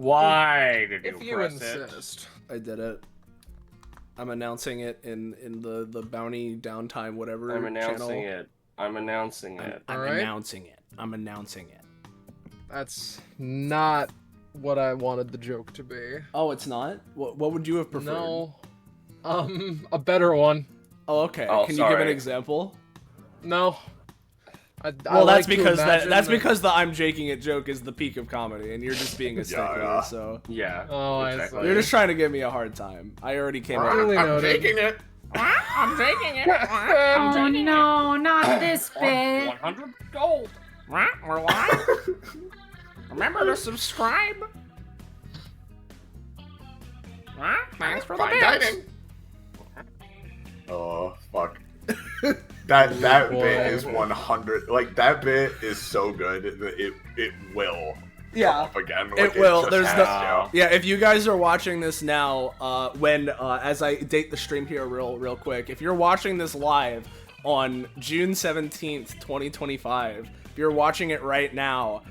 Why did you If you press it? insist. I did it. I'm announcing it in the bounty downtime whatever I'm announcing channel. it. I'm announcing it. I'm Alright. announcing it. I'm announcing it. That's not what I wanted the joke to be. Oh, it's not? What would you have preferred? No. A better one. Oh, okay. Oh, Can you give an sorry. example? No. Well, that's like to because imagine that's because the I'm jaking it joke is the peak of comedy, and you're just being a stickler. yeah. So Yeah. Oh, I exactly. see. you're just trying to give me a hard time. I already came up. Really I'm noted. taking it. I'm taking it. Oh no, not this bit. 100 gold. We're live. Remember to subscribe. Thanks for the Fine bits. dining. Oh fuck. That boy. bit is 100. Like that bit is so good that it will Yeah. come up again. Like, It will. just There's has no. to. Yeah, if you guys are watching this now, when as I date the stream here real quick, if you're watching this live on June 17th, 2025, if you're watching it right now,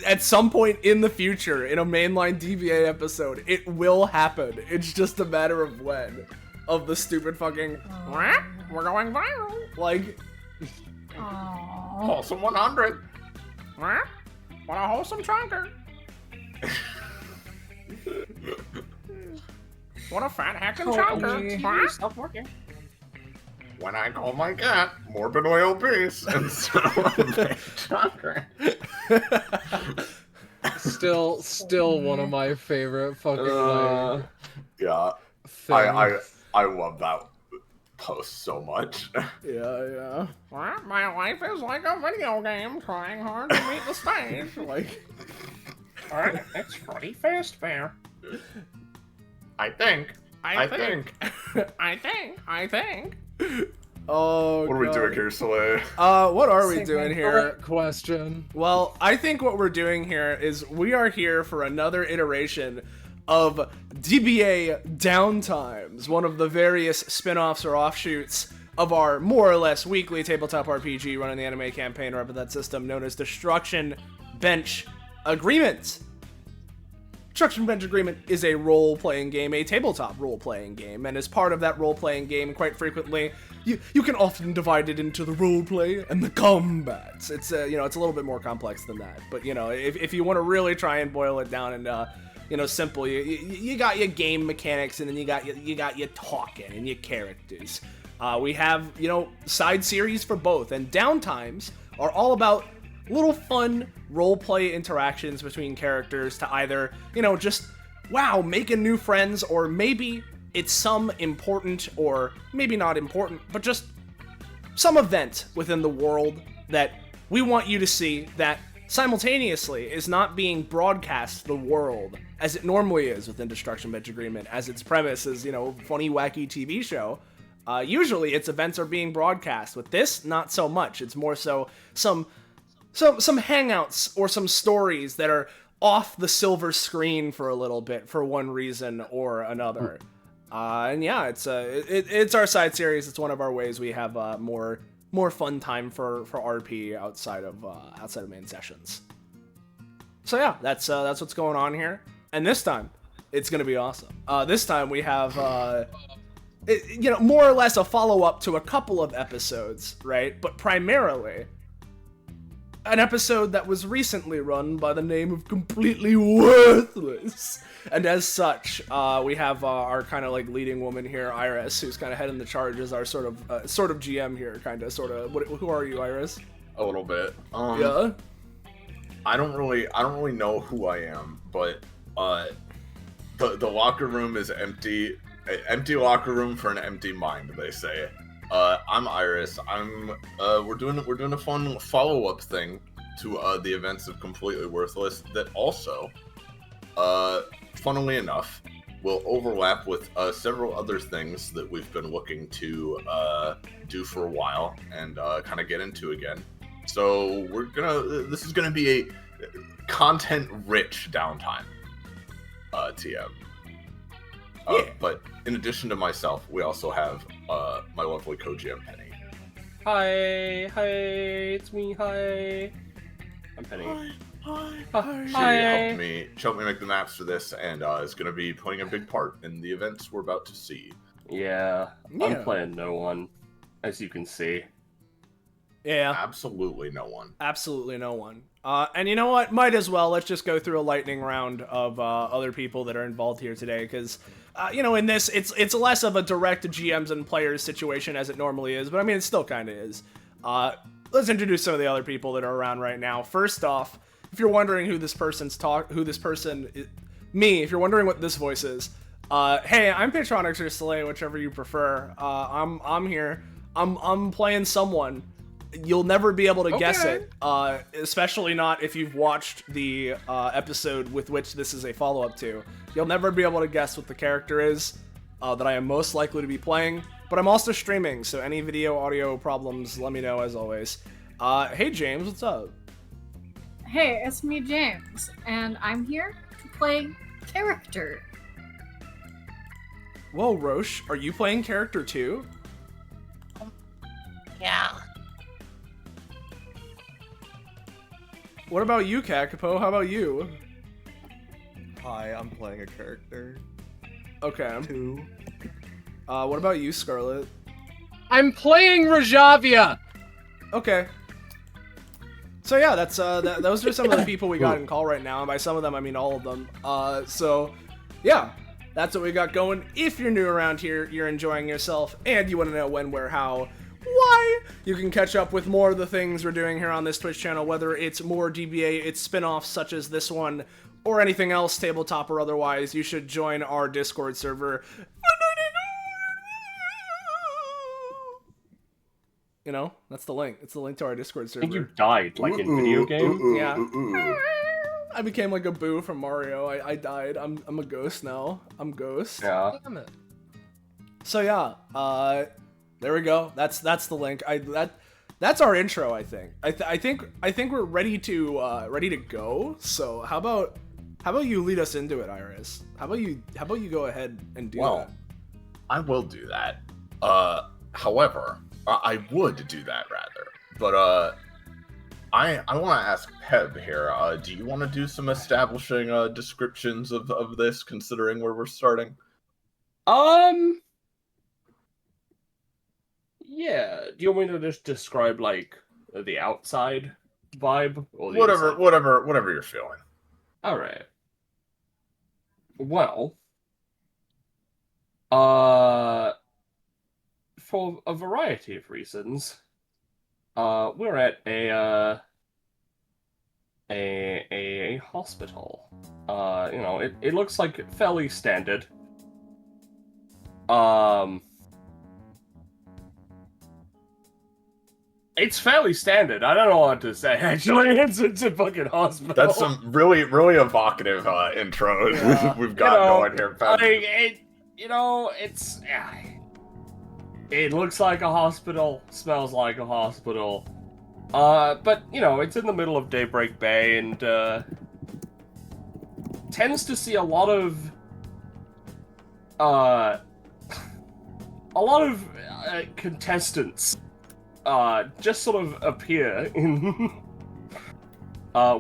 at some point in the future, in a mainline DBA episode, it will happen. It's just a matter of when. Of the stupid fucking. We're going viral. Like. Oh. Wholesome 100. What a wholesome chunker. What a fat heckin' chunker. Stop working. When I call my cat morbidly obese and so chunker. Still one of my favorite fucking like Yeah, things. I love that post so much. Yeah. Well, my life is like a video game trying hard to meet the stage. Like. Alright, it's pretty fast fair. I think. I think. Oh. What are we God. doing here, Soleil? What are we Same doing here? Question. Well, I think what we're doing here is we are here for another iteration of DBA Downtimes, one of the various spin-offs or offshoots of our more or less weekly tabletop RPG running the anime campaign or Epithet System known as Destruction Bench Agreement. Destruction Bench Agreement is a role-playing game, a tabletop role-playing game, and as part of that role-playing game, quite frequently, you can often divide it into the roleplay and the combats. It's it's a little bit more complex than that, but if you want to really try and boil it down and simple, you got your game mechanics, and then you got your talking and your characters. We have side series for both, and Downtimes are all about little fun role-play interactions between characters to either, just, wow, making new friends, or maybe it's some important, or maybe not important, but just some event within the world that we want you to see that simultaneously is not being broadcast to the world as it normally is within Destruction Bench Agreement, as its premise is, funny, wacky TV show. Usually its events are being broadcast. With this, not so much. It's more so some hangouts or some stories that are off the silver screen for a little bit for one reason or another. And yeah, it's our side series. It's one of our ways we have more fun time for RP outside of main sessions. So yeah, that's what's going on here. And this time, it's gonna be awesome. This time we have more or less a follow-up to a couple of episodes, right? But primarily an episode that was recently run by the name of Completely Worthless. And as such, we have our kind of like leading woman here, Iris, who's kind of heading the charge as our sort of GM here, who are you, Iris? A little bit. Yeah? I don't really know who I am, but the locker room is empty. Empty locker room for an empty mind, they say. I'm Iris. We're doing a fun follow-up thing to the events of Completely Worthless that also, funnily enough, will overlap with several other things that we've been looking to do for a while and kind of get into again. So this is gonna be a content-rich downtime, TM. Yeah. But in addition to myself, we also have my lovely co-GM Penny. Hi, it's me, hi. I'm Penny. She helped me make the maps for this, and is going to be playing a big part in the events we're about to see. Yeah, I'm playing no one, as you can see. Yeah. Absolutely no one. Absolutely no one. And you know what? Might as well. Let's just go through a lightning round of other people that are involved here today, because, in this, it's less of a direct GMs and players situation as it normally is, but I mean, it still kind of is. Let's introduce some of the other people that are around right now. First off, if you're wondering if you're wondering what this voice is, hey, I'm Patronix or Soleil, whichever you prefer. I'm here. I'm playing someone. You'll never be able to guess it, especially not if you've watched the episode with which this is a follow-up to. You'll never be able to guess what the character is that I am most likely to be playing, but I'm also streaming, so any video, audio problems, let me know as always. Hey James, what's up? Hey, it's me, James, and I'm here to play character. Whoa, Roche, are you playing character too? Yeah. What about you, Kakapo? How about you? Hi, I'm playing a character. Okay. Two. What about you, Scarlet? I'm playing Rajavia! Okay. So yeah, that's those are some of the people we got in call right now, and by some of them I mean all of them. So yeah, that's what we got going. If you're new around here, you're enjoying yourself, and you want to know when, where, how, why, you can catch up with more of the things we're doing here on this Twitch channel, whether it's more DBA, it's spin-offs such as this one, or anything else, tabletop or otherwise. You should join our Discord server. You know, that's the link. It's the link to our Discord server. I think you died, like in video game? Yeah. I became like a Boo from Mario. I died. I'm a ghost now. I'm Ghost. Yeah. Damn it. So yeah, there we go. That's the link. That's our intro. I think. I think we're ready to go. So how about you lead us into it, Iris? How about you go ahead and do that? I will do that. However, I would do that rather. But I want to ask Peb here. Do you want to do some establishing descriptions of this, considering where we're starting? Yeah. Do you want me to just describe like the outside vibe, or the Whatever, inside? whatever you're feeling. All right. Well, for a variety of reasons, we're at a hospital. It looks like fairly standard. It's fairly standard. I don't know what to say. Actually, it's a fucking hospital. That's some really evocative intros we've got going here, Peb. It looks like a hospital, smells like a hospital. But it's in the middle of Daybreak Bay, and tends to see a lot of contestants just sort of appear in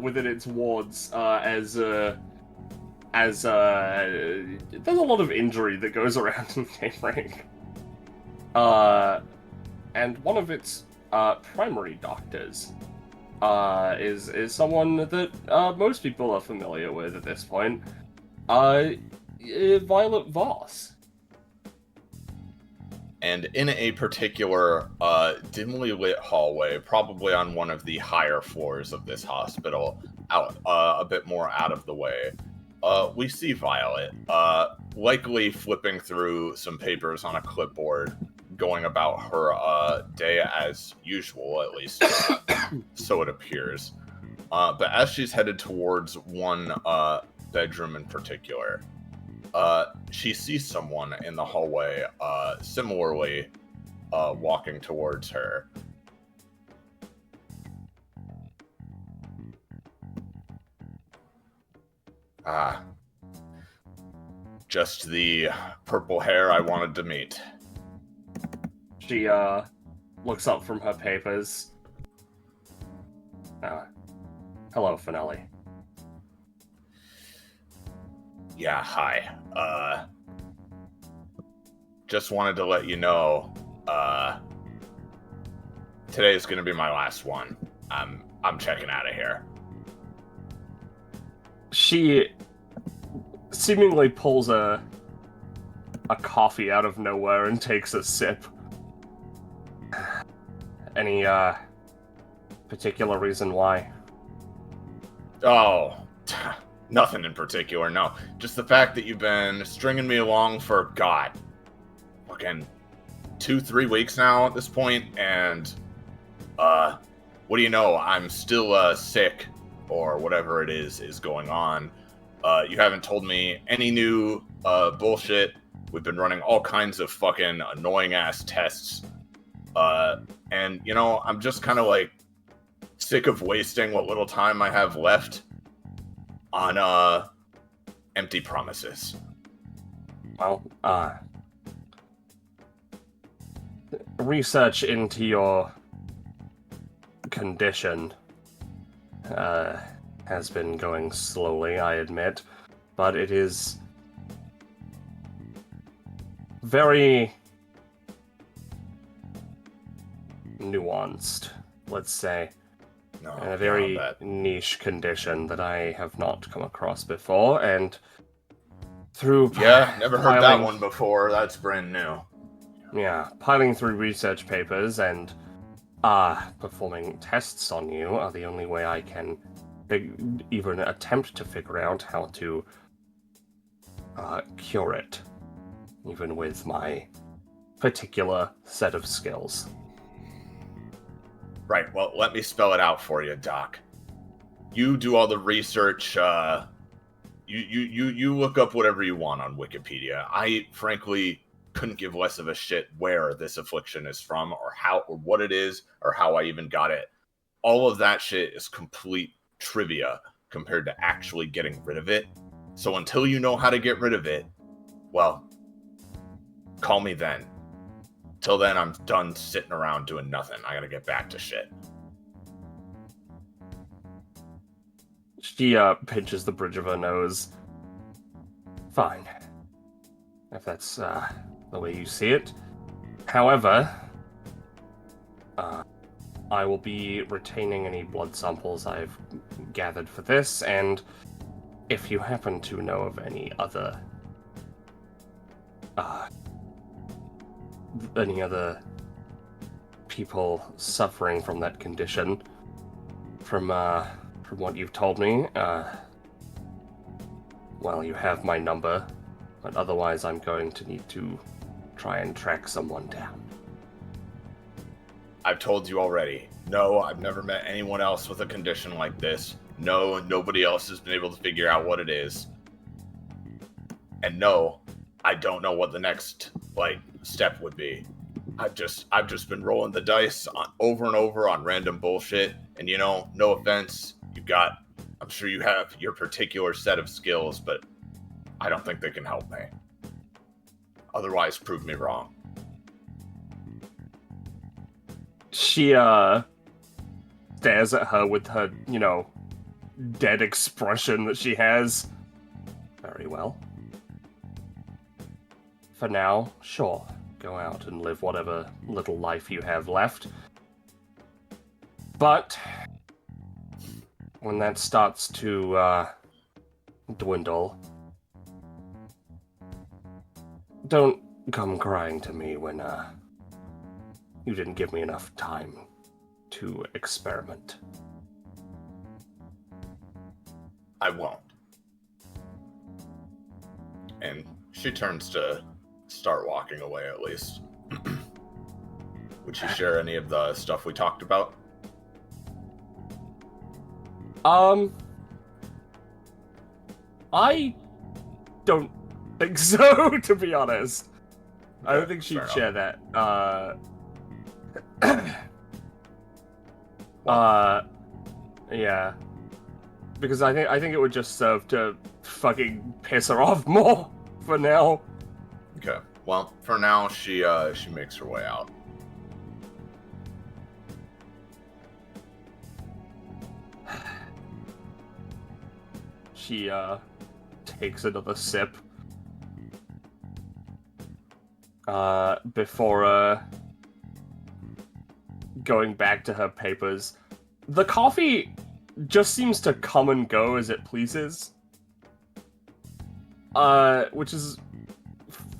within its wards as there's a lot of injury that goes around in Daybreak. And one of its primary doctors is someone that most people are familiar with at this point. Violet Voss. And in a particular dimly lit hallway, probably on one of the higher floors of this hospital, out a bit more out of the way, we see Violet, likely flipping through some papers on a clipboard, going about her day as usual, at least so it appears. But as she's headed towards one bedroom in particular, she sees someone in the hallway, similarly walking towards her. Just the purple hair I wanted to meet. She looks up from her papers. Hello, Finale. Yeah, hi. Just wanted to let you know, today's gonna be my last one. I'm checking out of here. She seemingly pulls a coffee out of nowhere and takes a sip. Any particular reason why? Oh, nothing in particular, no. Just the fact that you've been stringing me along for, God, fucking 2-3 weeks now at this point, and, what do you know, I'm still, sick, or whatever it is going on. You haven't told me any new, bullshit. We've been running all kinds of fucking annoying-ass tests. And, you know, I'm just kind of, like, sick of wasting what little time I have left on, empty promises. Well, research into your condition has been going slowly, I admit, but it is very nuanced, let's say, No, and a very niche condition that I have not come across before, and through Yeah, never heard that piling- one before. That's brand new. Yeah, piling through research papers and performing tests on you are the only way I can even attempt to figure out how to cure it, even with my particular set of skills. Right, well, let me spell it out for you, Doc. You do all the research, you look up whatever you want on Wikipedia. I, frankly, couldn't give less of a shit where this affliction is from, or how, or what it is, or how I even got it. All of that shit is complete trivia compared to actually getting rid of it. So until you know how to get rid of it, well, call me then. Till then, I'm done sitting around doing nothing. I gotta get back to shit. She pinches the bridge of her nose. Fine. If that's the way you see it. However, I will be retaining any blood samples I've gathered for this, and if you happen to know of any other people suffering from that condition, from what you've told me, well, you have my number, but otherwise I'm going to need to try and track someone down. I've told you already. No, I've never met anyone else with a condition like this. No, nobody else has been able to figure out what it is. And no, I don't know what the next, step would be. I've just been rolling the dice over and over on random bullshit. And no offense, I'm sure you have your particular set of skills, but I don't think they can help me. Otherwise, prove me wrong. She, stares at her with her, dead expression that she has. Very well. For now, sure. Go out and live whatever little life you have left. But when that starts to dwindle, don't come crying to me when you didn't give me enough time to experiment. I won't. And she turns to start walking away, at least. Would she share any of the stuff we talked about? I don't think so, to be honest. I don't think she'd share that. Yeah. Because I think it would just serve to fucking piss her off more for now. Okay. Well, for now, she makes her way out. She takes another sip. Before going back to her papers. The coffee just seems to come and go as it pleases. Which is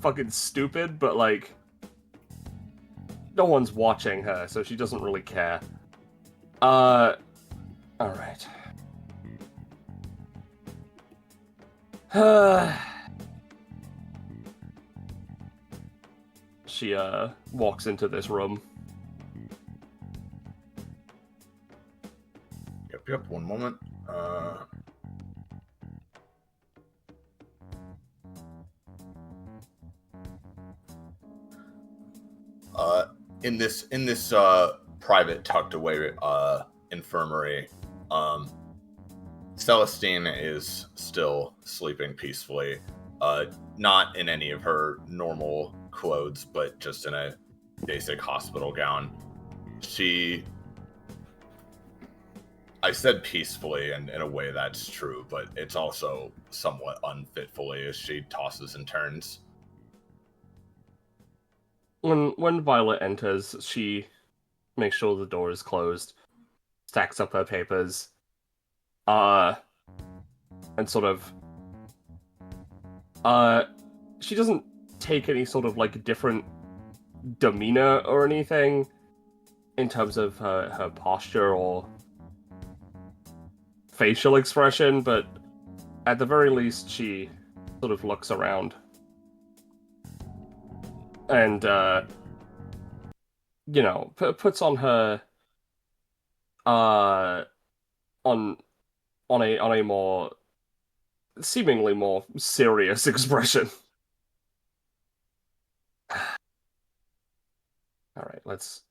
fucking stupid, but like, no one's watching her, so she doesn't really care. Alright. She, walks into this room. Yep, one moment. In this private tucked away infirmary, Celestine is still sleeping peacefully. Not in any of her normal clothes, but just in a basic hospital gown. I said peacefully, and in a way that's true, but it's also somewhat unfitfully as she tosses and turns. When Violet enters, she makes sure the door is closed, stacks up her papers, and sort of, she doesn't take any sort of, like, different demeanor or anything in terms of her posture or facial expression, but at the very least, she sort of looks around. And, you know, puts on her, on a more, seemingly more serious expression. Alright, let's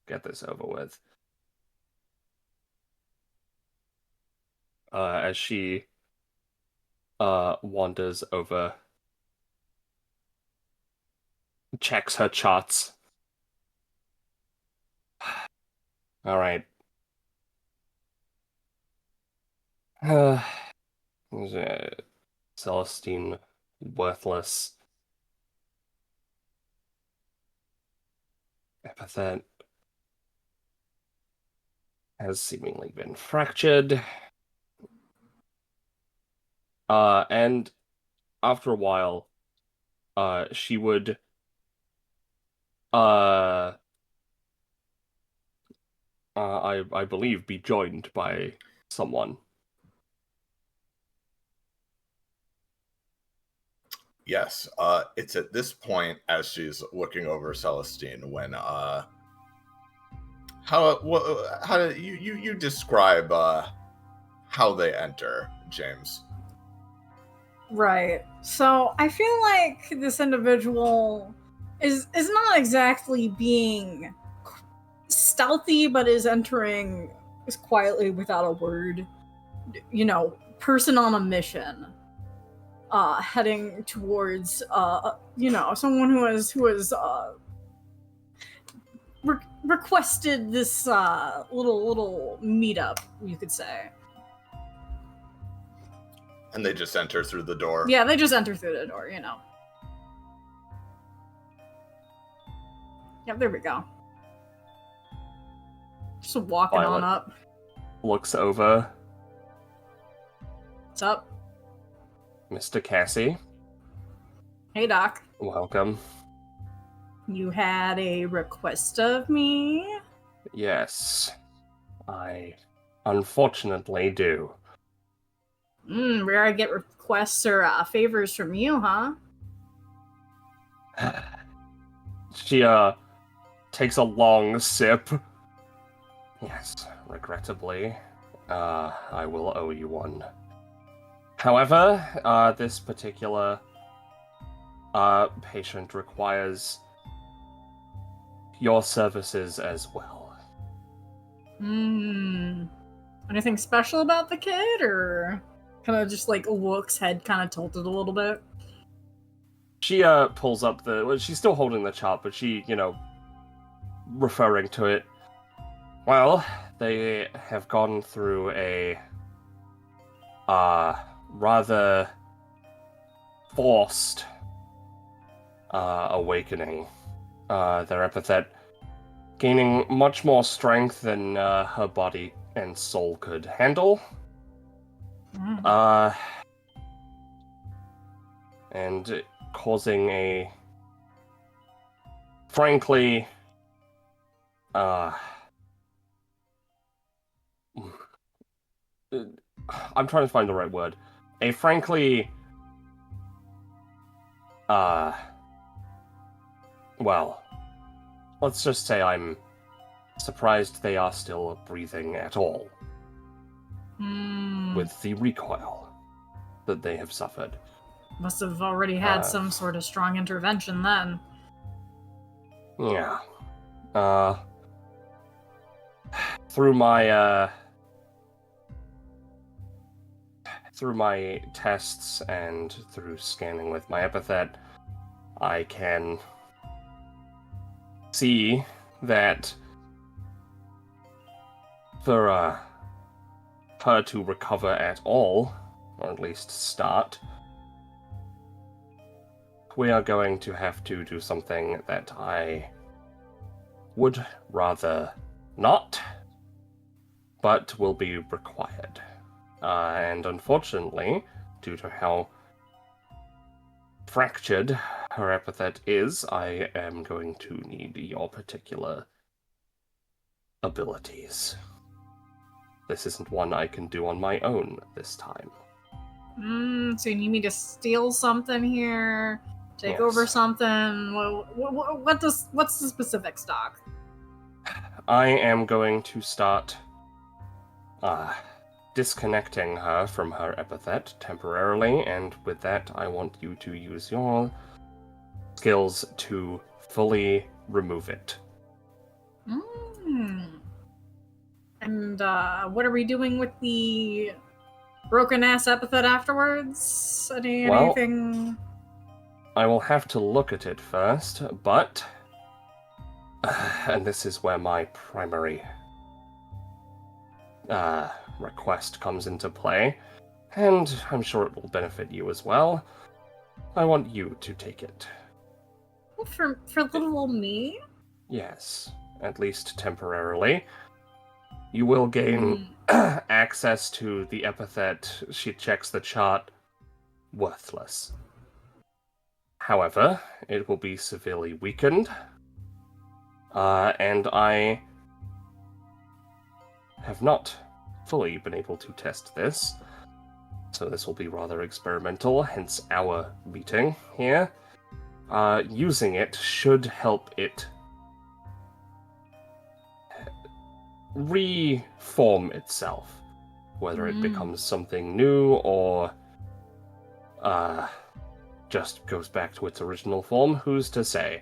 get this over with. As she, wanders over, checks her charts. Alright. Celestine, worthless. Epithet has seemingly been fractured. And after a while, she would I believe be joined by someone. Yes, it's at this point as she's looking over Celestine when how do you describe how they enter, James? Right. So I feel like this individual is not exactly being stealthy, but is entering as quietly without a word. You know, person on a mission. Heading towards you know, someone who has requested this little meetup, you could say. And they just enter through the door. Yeah, they just enter through the door, you know. Yep, there we go. Just walking Violet on up. looks over. What's up? Mr. Cassie, Hey, Doc. welcome. You had a request of me? Yes, I unfortunately do. Rare I get requests or favors from you, huh? She, takes a long sip. Yes, regrettably, I will owe you one. However, this particular, patient requires your services as well. Anything special about the kid, or kind of just like looks, head kind of tilted a little bit? She, pulls up well, she's still holding the chart, but she, you know, referring to it. Well, they have gone through a, rather forced awakening. Their epithet gaining much more strength than her body and soul could handle. And causing a, frankly, I'm trying to find the right word. A frankly, well, let's just say I'm surprised they are still breathing at all. With the recoil that they have suffered. Must have already had some sort of strong intervention then. Yeah. Through my tests and through scanning with my epithet, I can see that for her to recover at all, or at least start, we are going to have to do something that I would rather not, but will be required. And unfortunately, due to how fractured her epithet is, I am going to need your particular abilities. This isn't one I can do on my own this time. So you need me to steal something here? Take Yes. over something? What's the specifics, Doc? I am going to start disconnecting her from her epithet temporarily, and with that, I want you to use your skills to fully remove it. And what are we doing with the broken-ass epithet afterwards? Anything? I will have to look at it first, but... and this is where my primary request comes into play, and I'm sure it will benefit you as well. I want you to take it. For little old me? Yes, at least temporarily. You will gain access to the epithet. She checks the chart. Worthless. However, it will be severely weakened. And I have not fully been able to test this. So this will be rather experimental, hence our meeting here. Using it should help it reform itself, whether it becomes something new or just goes back to its original form, who's to say?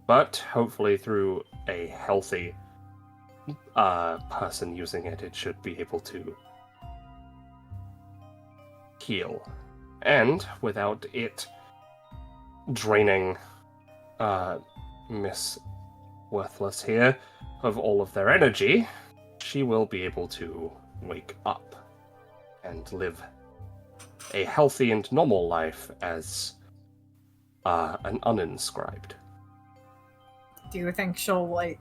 But hopefully through a healthy person using it, it should be able to heal. And without it draining Miss Worthless here of all of their energy, she will be able to wake up and live a healthy and normal life as an uninscribed. Do you think she'll,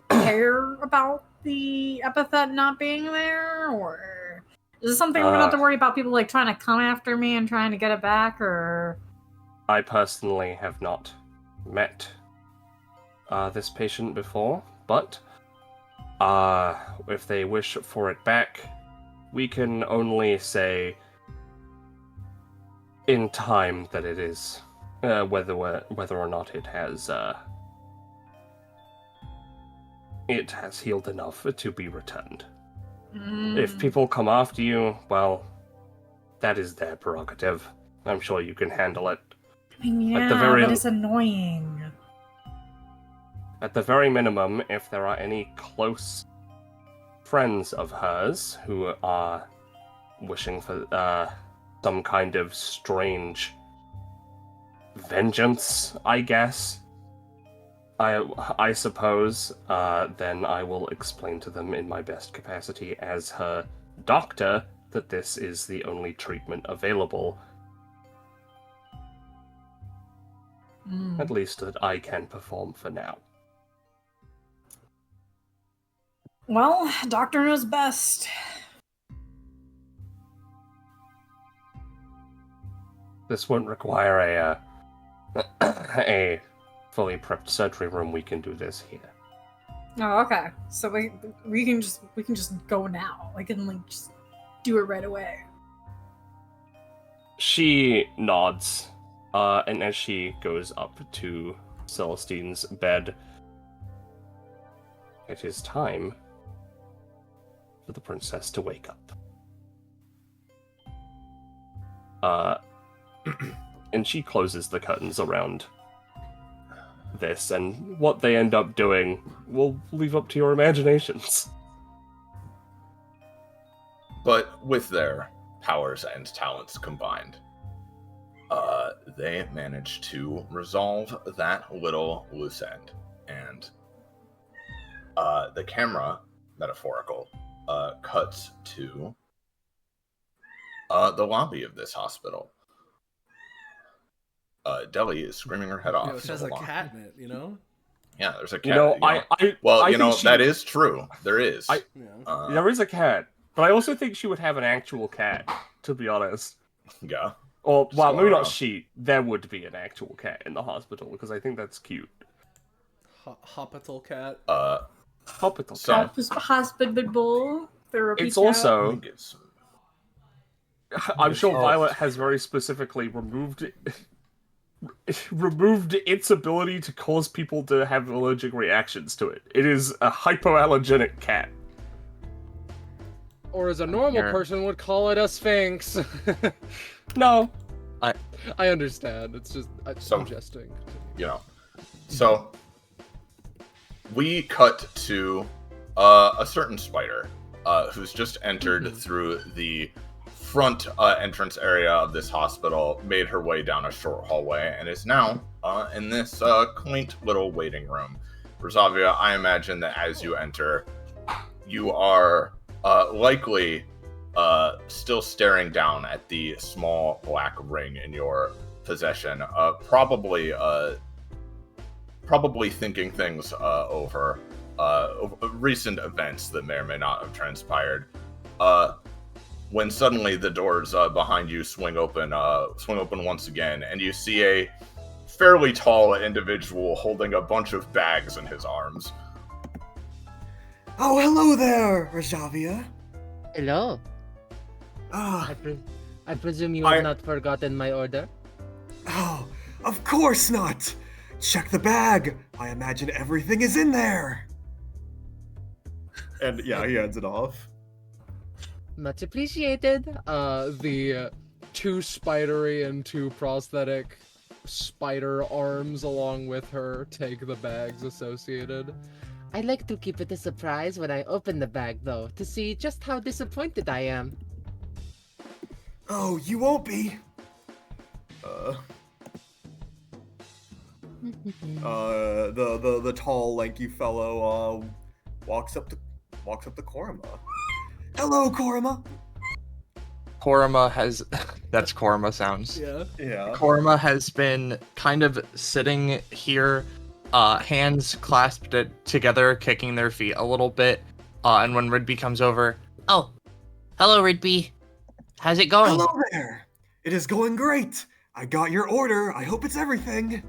care about the epithet not being there? Or is this something we're gonna have to worry about people, trying to come after me and trying to get it back, or...? I personally have not met this patient before, but if they wish for it back, we can only say in time that it is whether or not it has healed enough to be returned. If people come after you, well, that is their prerogative. I'm sure you can handle it. I mean, yeah, but it's annoying. At the very minimum, if there are any close friends of hers who are wishing for some kind of strange vengeance, I guess, I suppose, then I will explain to them in my best capacity as her doctor that this is the only treatment available At least that I can perform for now. Well, doctor knows best. This won't require a fully prepped surgery room. We can do this here. Oh, okay. So we can just go now. I can like just do it right away. She nods, and as she goes up to Celestine's bed, it is time for the princess to wake up. And she closes the curtains around this, and what they end up doing will leave up to your imaginations. But with their powers and talents combined, they managed to resolve that little loose end. And the camera, metaphorical, cuts to the lobby of this hospital. Deli is screaming her head off. It has a cat in it, you know? Yeah, there's a cat. That is true. There is. There is a cat, but I also think she would have an actual cat, to be honest. Yeah. Or, well, maybe not she. There would be an actual cat in the hospital, because I think that's cute. Hospital cat? Hospital So- cat. Hospitable therapy. It's cat. also... I'm sure Violet has very specifically removed its ability to cause people to have allergic reactions to it. It is a hypoallergenic cat. Or as a normal person would call it, a sphinx. No. I understand. It's just I'm jesting. So we cut to a certain spider who's just entered through the front entrance area of this hospital, made her way down a short hallway, and is now in this quaint little waiting room. Rosavia, I imagine that as you enter, you are likely still staring down at the small black ring in your possession, probably thinking things over recent events that may or may not have transpired. When suddenly the doors behind you swing open once again, and you see a fairly tall individual holding a bunch of bags in his arms. Oh, hello there, Rajavia. Hello. I presume you have not forgotten my order? Oh, of course not. Check the bag. I imagine everything is in there. And yeah, he hands it off. Much appreciated. The two spidery and two prosthetic spider arms along with her take the bags associated. I like to keep it a surprise when I open the bag, though, to see just how disappointed I am. Oh, you won't be. The tall, lanky fellow walks up to Korima. Hello, Korima. Korima has... That's Korima sounds. Yeah. Korima has been kind of sitting here, hands clasped together, kicking their feet a little bit. And when Ridby comes over, Oh, hello, Ridby. How's it going? Hello there. It is going great. I got your order. I hope it's everything.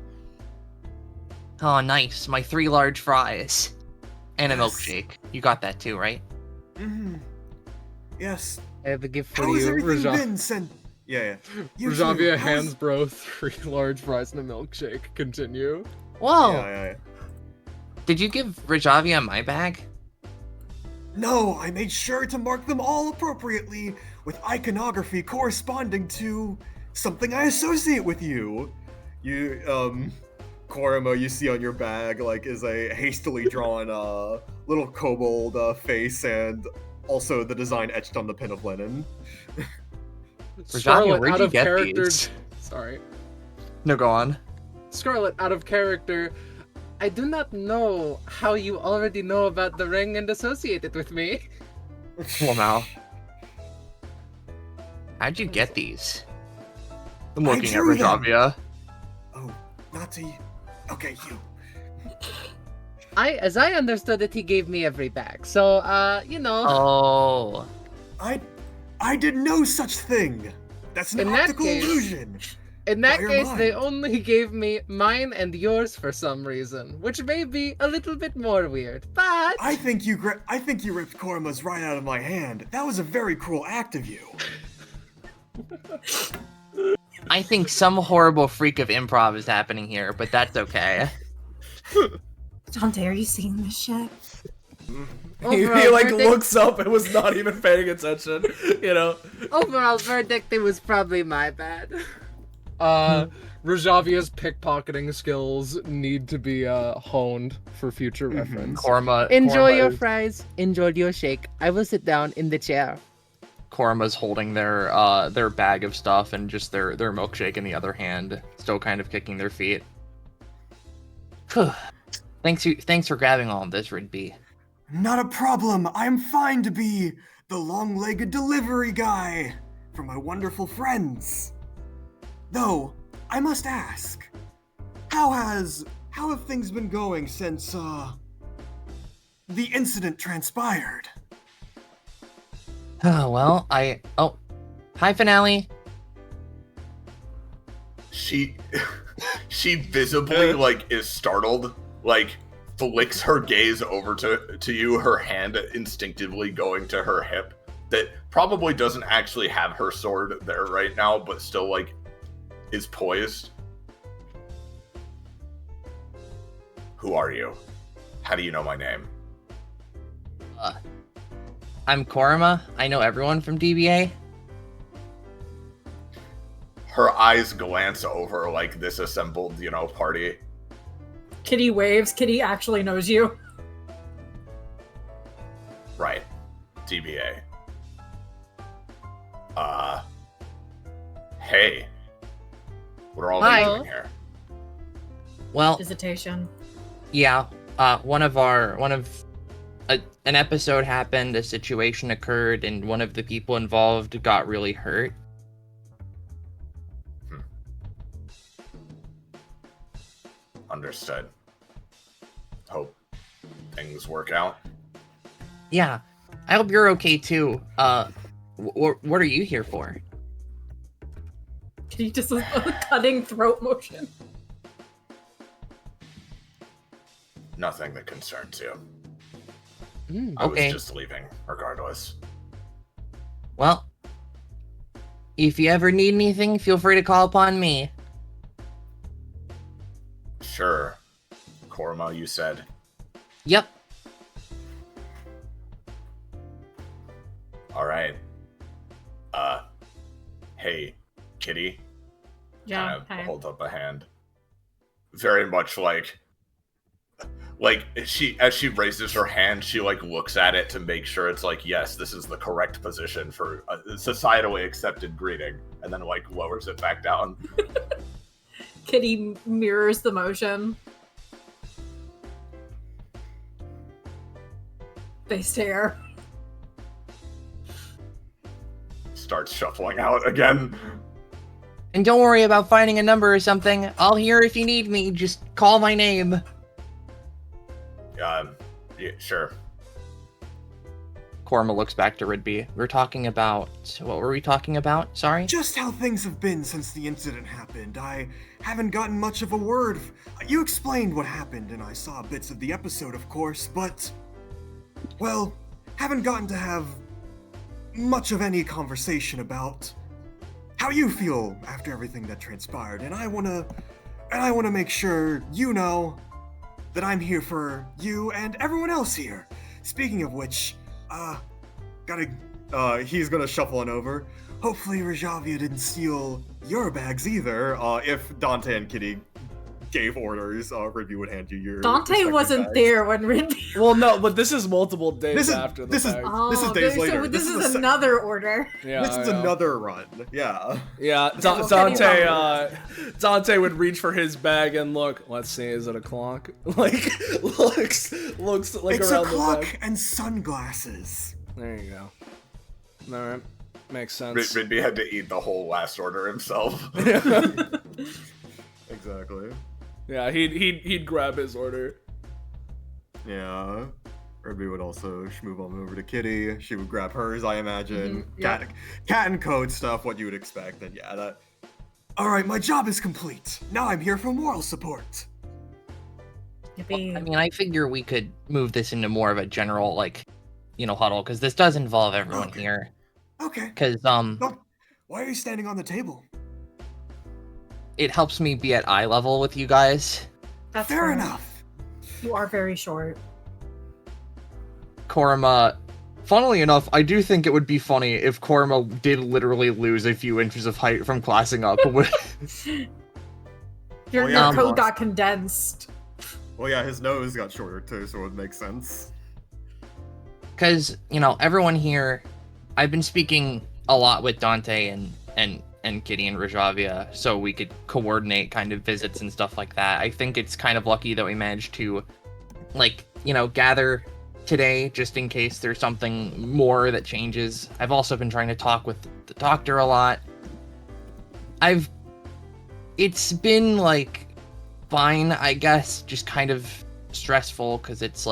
Oh, nice. My 3 large fries. And a Yes. milkshake. You got that too, right? Mm-hmm. Yes. I have a gift for How has you. everything Raja- been since? Yeah. You too. Rajavia How's- hands bro 3 large fries and a milkshake. Continue. Whoa! Yeah. Did you give Rajavia my bag? No, I made sure to mark them all appropriately with iconography corresponding to something I associate with you. Korima, you see on your bag, is a hastily drawn, little kobold face, and also the design etched on the pin of linen. Rajavia, where'd out you of get character. these? Sorry. No, go on. Scarlet, out of character. I do not know how you already know about the ring and associate it with me. Well, now. How'd you get these? I'm looking at drew them. Rajavia. Oh, not not to. Okay, you. As I understood it, he gave me every bag. So, you know. Oh. I did no such thing. That's an In that optical case- illusion. In that By your case, they mind. only gave me mine and yours for some reason, which may be a little bit more weird. But I think you ripped Korma's right out of my hand. That was a very cruel act of you. I think some horrible freak of improv is happening here, but that's okay. Dante, are you seeing this shit? He Overall like verdict- looks up and was not even paying attention. You know. overall verdict, it was probably my bad. Rajavia's pickpocketing skills need to be honed for future reference. Enjoy Korma your is- fries. Enjoy your shake. I will sit down in the chair. Korma's holding their bag of stuff and just their milkshake in the other hand, still kind of kicking their feet. Thanks for grabbing all of this, Rigby. Not a problem. I'm fine to be the long-legged delivery guy for my wonderful friends. Though, I must ask, how have things been going since the incident transpired? Oh, well, hi, Finale. She visibly like is startled, like flicks her gaze over to you, her hand instinctively going to her hip that probably doesn't actually have her sword there right now, but still like is poised. Who are you? How do you know my name? I'm Korma. I know everyone from DBA. Her eyes glance over like this assembled, party. Kitty waves. Kitty actually knows you. Right. DBA. Hey. What are all Hi. they doing here? Well, Visitation. yeah. An episode happened, a situation occurred, and one of the people involved got really hurt. Understood. Hope things work out. Yeah. I hope you're okay too. What are you here for? Kitty just a cutting throat motion. Nothing that concerns you. Mm. I Okay. was just leaving, regardless. Well, if you ever need anything, feel free to call upon me. Sure. Korma, you said. Yep. All right. Hey, Kitty. Yeah. Kind of holds up a hand. Very much like as she raises her hand, she like looks at it to make sure it's like, yes, this is the correct position for a societally accepted greeting, and then like lowers it back down. Kitty mirrors the motion. They stare. Starts shuffling out again. And don't worry about finding a number or something. I'll hear if you need me. Just call my name. Yeah, sure. Korma looks back to Rigby. We're talking about... What were we talking about? Sorry? Just how things have been since the incident happened. I haven't gotten much of a word. You explained what happened, and I saw bits of the episode, of course, but... Well, haven't gotten to have much of any conversation about how you feel after everything that transpired, and I wanna make sure you know that I'm here for you and everyone else here. Speaking of which, He's gonna shuffle on over. hopefully Rajavia didn't steal your bags either. If Dante and Kitty gave orders, Rigby would hand you your. Dante respective wasn't bags. there when Ridley. Well, no, but this is multiple days This is- after the this is- fact. Oh, This is days so later. This This is is the sec- another order. Yeah, This is I know. another run. Yeah. Yeah, Just Dante would reach for his bag and look. Let's see, is it a clock? Like looks like it's a around the clock bag. and sunglasses. There you go. All right, makes sense. Rigby had to eat the whole last order himself. Exactly. Yeah, he'd grab his order. Yeah. Irby would also schmoob on over to Kitty. She would grab hers, I imagine. Yep. Cat and code stuff, what you would expect. And yeah, that. Alright, my job is complete. Now I'm here for moral support. Yippee. I mean, I figure we could move this into more of a general, like, huddle, because this does involve everyone Okay. here. Okay. Because, Look, why are you standing on the table? it helps me be at eye level with you guys. That's Fair enough. You are very short. Korma, funnily enough, I do think it would be funny if Korma did literally lose a few inches of height from classing up. Your Oh, yeah, code boss. got condensed. Well, yeah, his nose got shorter too, so it would make sense. Because, everyone here, I've been speaking a lot with Dante and Kitty and Rajavia, so we could coordinate kind of visits and stuff like that. I think it's kind of lucky that we managed to, gather today, just in case there's something more that changes. I've also been trying to talk with the doctor a lot. It's been, fine, I guess, just kind of stressful, because it's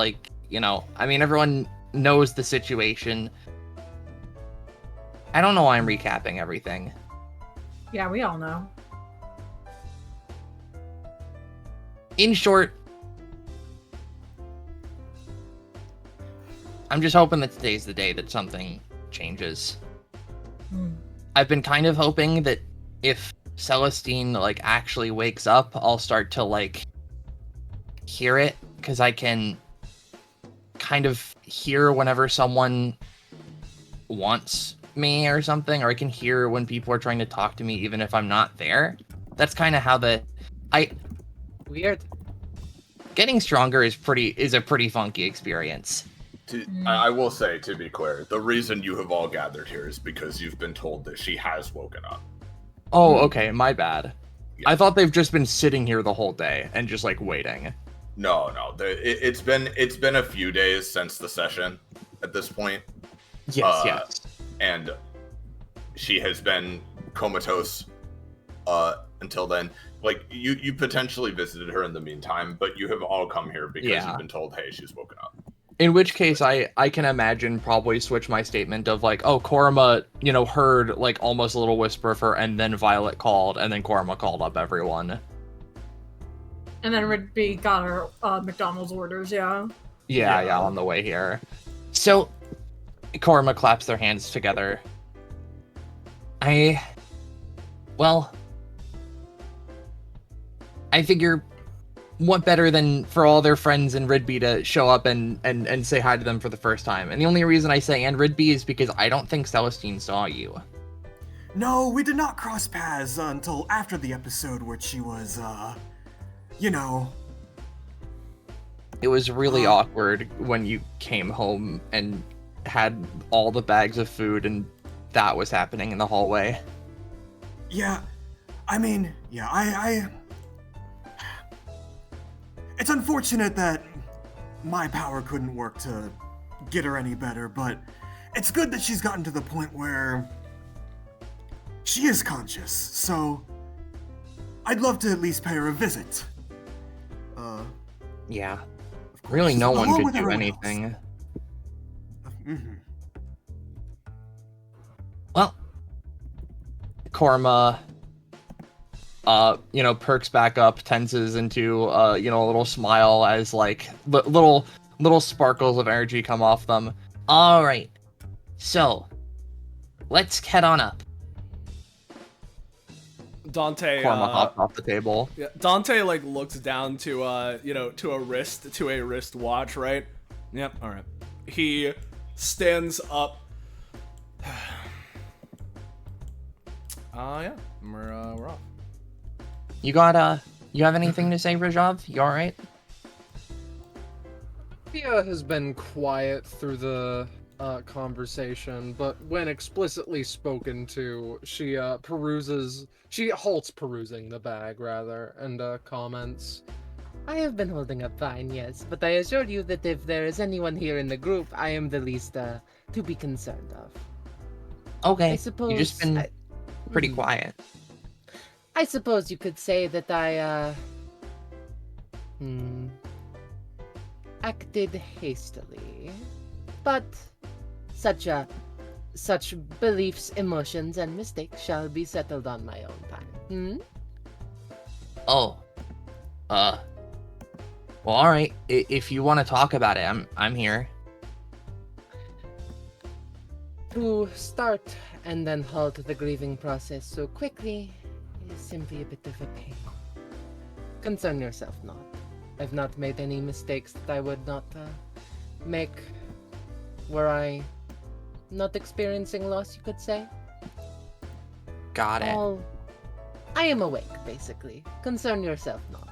everyone knows the situation. I don't know why I'm recapping everything. Yeah, we all know. In short, I'm just hoping that today's the day that something changes. I've been kind of hoping that if Celestine, actually wakes up, I'll start to, hear it, because I can kind of hear whenever someone wants me or something, or I can hear when people are trying to talk to me even if I'm not there. That's kind of how Weird. getting stronger is a pretty funky experience. I will say, to be clear, the reason you have all gathered here is because you've been told that she has woken up. Oh, okay, my bad. Yeah. I thought they've just been sitting here the whole day and just waiting. No. It's been a few days since the session at this point. Yes. And she has been comatose until then. You potentially visited her in the meantime, but you have all come here because you've been told, hey, she's woken up. In which case, I can imagine probably switch my statement of Korma, heard almost a little whisper of her, and then Violet called, and then Korma called up everyone. And then Rigby got our McDonald's orders, yeah. Yeah, on the way here. So, Korma claps their hands together. I figure what better than for all their friends in Ridby to show up and say hi to them for the first time. And the only reason I say and Ridby is because I don't think Celestine saw you. No, we did not cross paths until after the episode where she was, It was really awkward when you came home and had all the bags of food and that was happening in the hallway. Yeah, I It's unfortunate that my power couldn't work to get her any better, but it's good that she's gotten to the point where she is conscious, so I'd love to at least pay her a visit. Yeah. Really, no one could do anything. Well, Korma, perks back up, tenses into, a little smile as, little sparkles of energy come off them. All right. So, let's head on up. Dante Korma hopped off the table. Yeah, Dante looks down to a wrist watch, right? Yep, all right. He stands up. Yeah, we're off. You have anything to say, Rajav? You alright? Pia has been quiet through the conversation, but when explicitly spoken to, she halts perusing the bag, rather, and comments. I have been holding up fine, yes, but I assure you that if there is anyone here in the group, I am the least to be concerned of. Okay, I suppose you've just been pretty quiet. I suppose you could say that I acted hastily. But such beliefs, emotions, and mistakes shall be settled on my own time. Oh. Well, alright. If you want to talk about it, I'm here. To start and then halt the grieving process so quickly is simply a bit of a pain. Concern yourself not. I've not made any mistakes that I would not make were I not experiencing loss, you could say. Got it. I am awake, basically. Concern yourself not.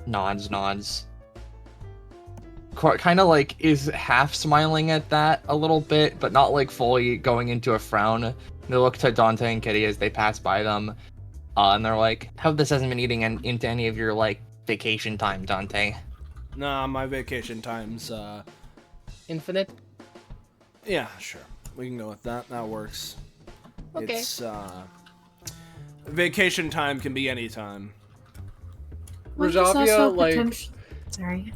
Nods. Kind of like is half smiling at that a little bit, but not like fully going into a frown. They look to Dante and Kitty as they pass by them, and they're like, "Hope this hasn't been eating into any of your like vacation time, Dante." Nah, my vacation time's Infinite? Yeah, sure. We can go with that. That works. Okay. It's vacation time can be any time. Rajavia, like, Sorry.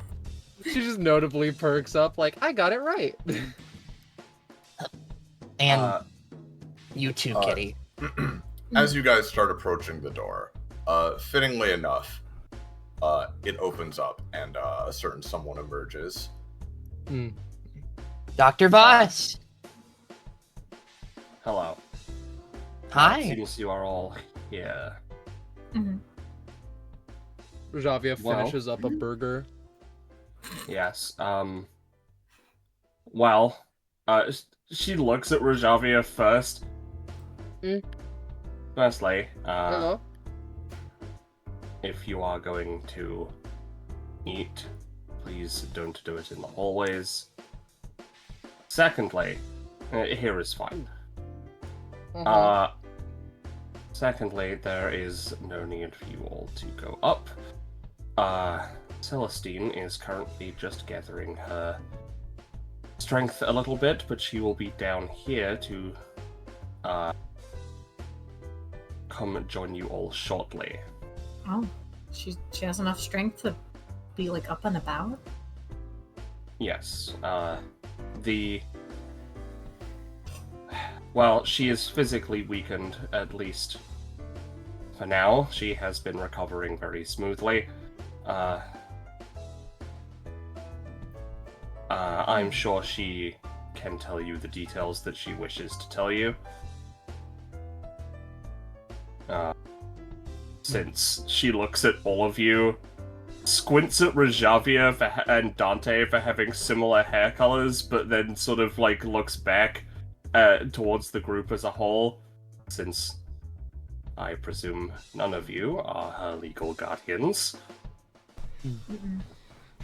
she just notably perks up, like, I got it right. And you too, Kitty. As you guys start approaching the door, fittingly enough, it opens up and a certain someone emerges. Dr. Voss. Hello. Hi. It seems you are all here. Rajavia Well. finishes up a burger. Yes. Well, she looks at Rajavia first. Firstly, Hello? if you are going to eat, please don't do it in the hallways. Secondly, here is fine. Secondly, there is no need for you all to go up. Celestine is currently just gathering her strength a little bit, but she will be down here to come join you all shortly. Oh, she has enough strength to be like up and about. Yes. Well, she is physically weakened, at least for now. She has been recovering very smoothly. I'm sure she can tell you the details that she wishes to tell you. Since she looks at all of you, squints at Rajavia and Dante for having similar hair colors, but then sort of like looks back towards the group as a whole, since I presume none of you are her legal guardians.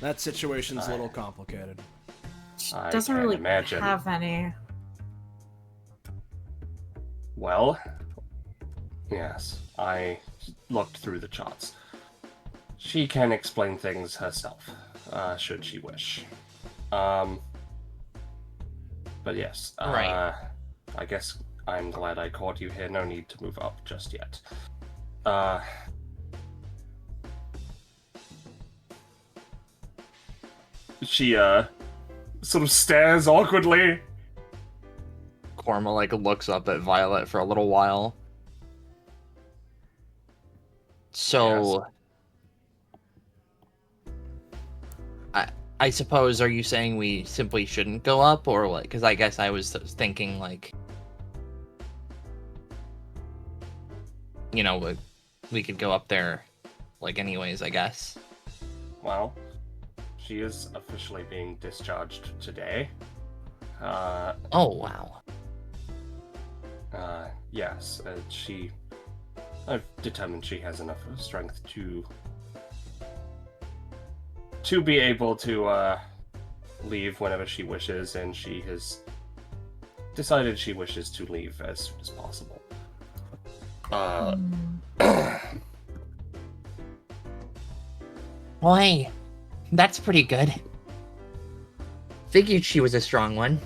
That situation's a little complicated. She I doesn't can really imagine. have any. Well, yes, I looked through the charts. She can explain things herself, should she wish. But yes, Right. I guess I'm glad I caught you here. No need to move up just yet. She, sort of stares awkwardly. Korma like looks up at Violet for a little while. So, I suppose, are you saying we simply shouldn't go up, or what? Because I guess I was thinking, like, you know, we could go up there, like, anyways, I guess. Well, she is officially being discharged today. Oh, wow. Yes, I've determined she has enough strength to be able to leave whenever she wishes, and she has decided she wishes to leave as soon as possible. Boy, that's pretty good. Figured she was a strong one.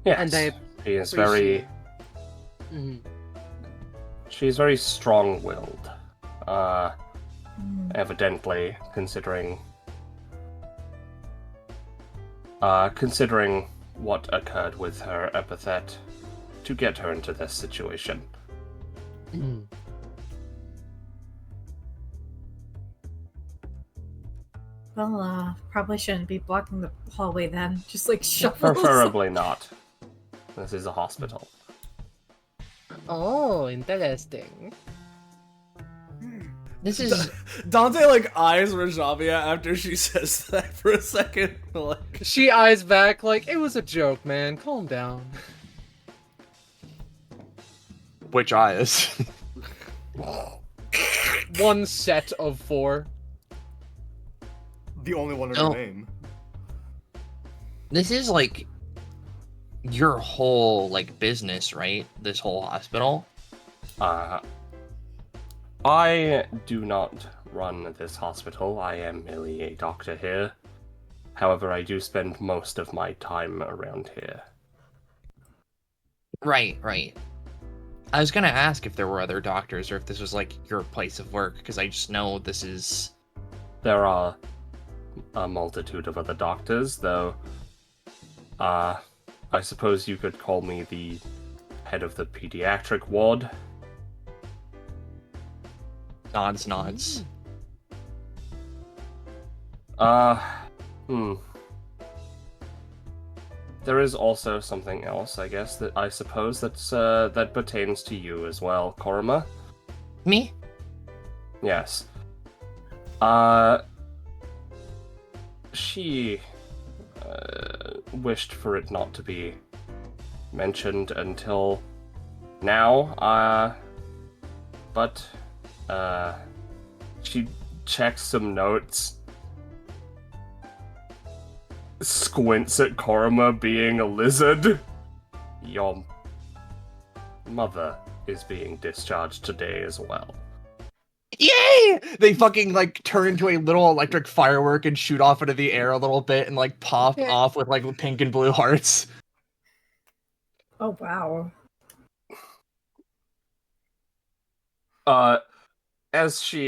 Yes, And I she is very. Mhm. she's very strong-willed. Evidently, considering what occurred with her epithet to get her into this situation. Well, probably shouldn't be blocking the hallway then. Just like shuffles. Preferably not. This is a hospital. Oh, interesting. This is Dante like eyes Rajavia after she says that for a second. Like, She eyes back like, it was a joke, man. Calm down. Which eyes? One set of 4. The only one in Oh. her name. this is like your whole like business, right? This whole hospital. I do not run this hospital. I am merely a doctor here. However, I do spend most of my time around here. Right. I was gonna ask if there were other doctors or if this was like your place of work, because I just know this is. There are a multitude of other doctors, though. I suppose you could call me the head of the pediatric ward. Nods. There is also something else, I guess, that I suppose that pertains to you as well, Korma. Me? Yes. She wished for it not to be mentioned until now, but she checks some notes, squints at Korma being a lizard. Your mother is being discharged today as well. Yay! They fucking like turn into a little electric firework and shoot off into the air a little bit and like pop off with like pink and blue hearts. Oh wow. As she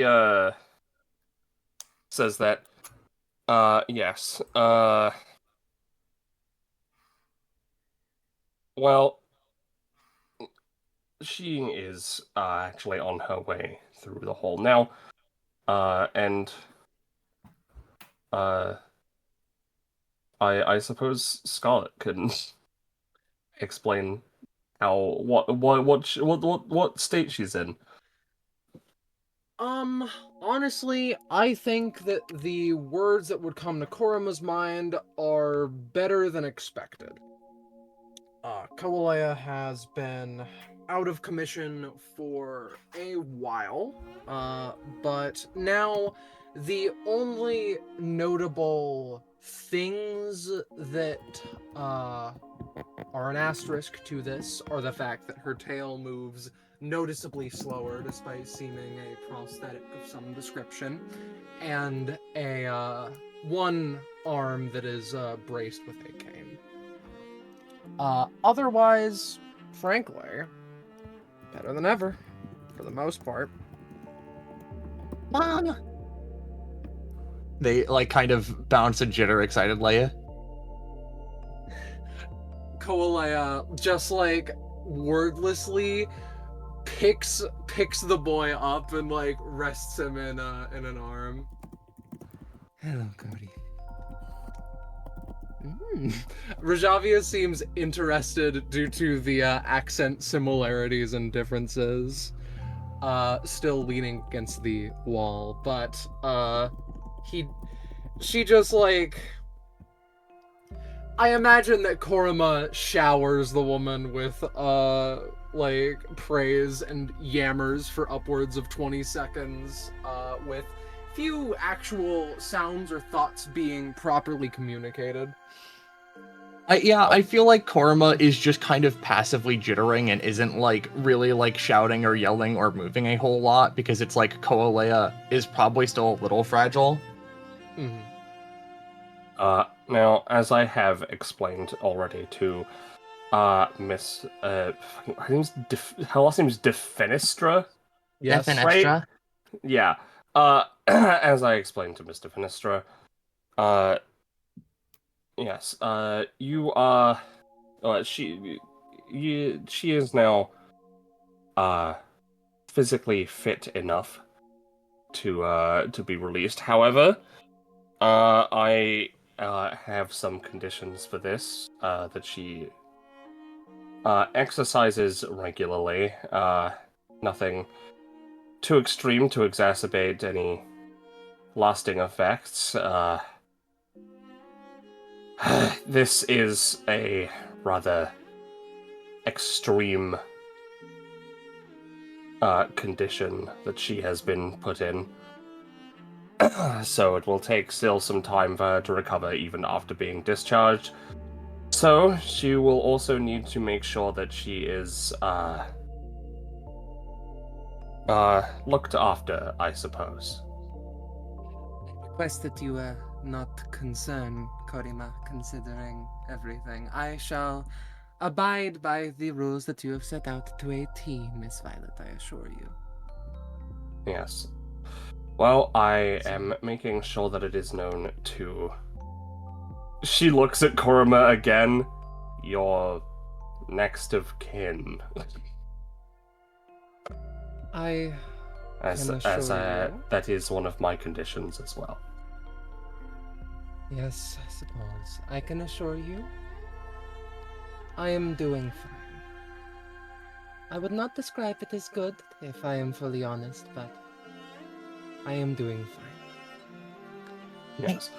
says that, yes, well, she is actually on her way through the hole now, and I suppose Scarlet can explain how what state she's in. Honestly, I think that the words that would come to Korma's mind are better than expected. Kawalea has been out of commission for a while, but now the only notable things that are an asterisk to this are the fact that her tail moves noticeably slower despite seeming a prosthetic of some description, and a one arm that is braced with a cane. Otherwise, frankly, better than ever, for the most part. Mom! They like kind of bounce and jitter excitedly. Kawalea just like wordlessly picks the boy up and like rests him in an arm. Hello, Cody. Rajavia seems interested due to the accent similarities and differences. Still leaning against the wall, but she just like, I imagine that Korma showers the woman with like praise and yammers for upwards of 20 seconds, with few actual sounds or thoughts being properly communicated. I feel like Korma is just kind of passively jittering and isn't like really like shouting or yelling or moving a whole lot because it's like Kawalea is probably still a little fragile. Mm-hmm. Now, as I have explained already to Miss, her last name's Defenestra? Yes. Defenestra. Yeah. As I explained to Mr. Fenestra, yes, you are, she is now, physically fit enough to be released. However, I have some conditions for this. That she exercises regularly. Nothing too extreme to exacerbate any lasting effects. This is a rather extreme condition that she has been put in. So it will take still some time for her to recover even after being discharged. So she will also need to make sure that she is looked after, I suppose. I request that you not concern Korima, considering everything. I shall abide by the rules that you have set out to a T, Miss Violet, I assure you. Yes. Well, I am making sure that it is known to... She looks at Korima again. Your next of kin. I As can assure you. that is one of my conditions as well. Yes, I suppose. I can assure you, I am doing fine. I would not describe it as good, if I am fully honest, but I am doing fine. Yes.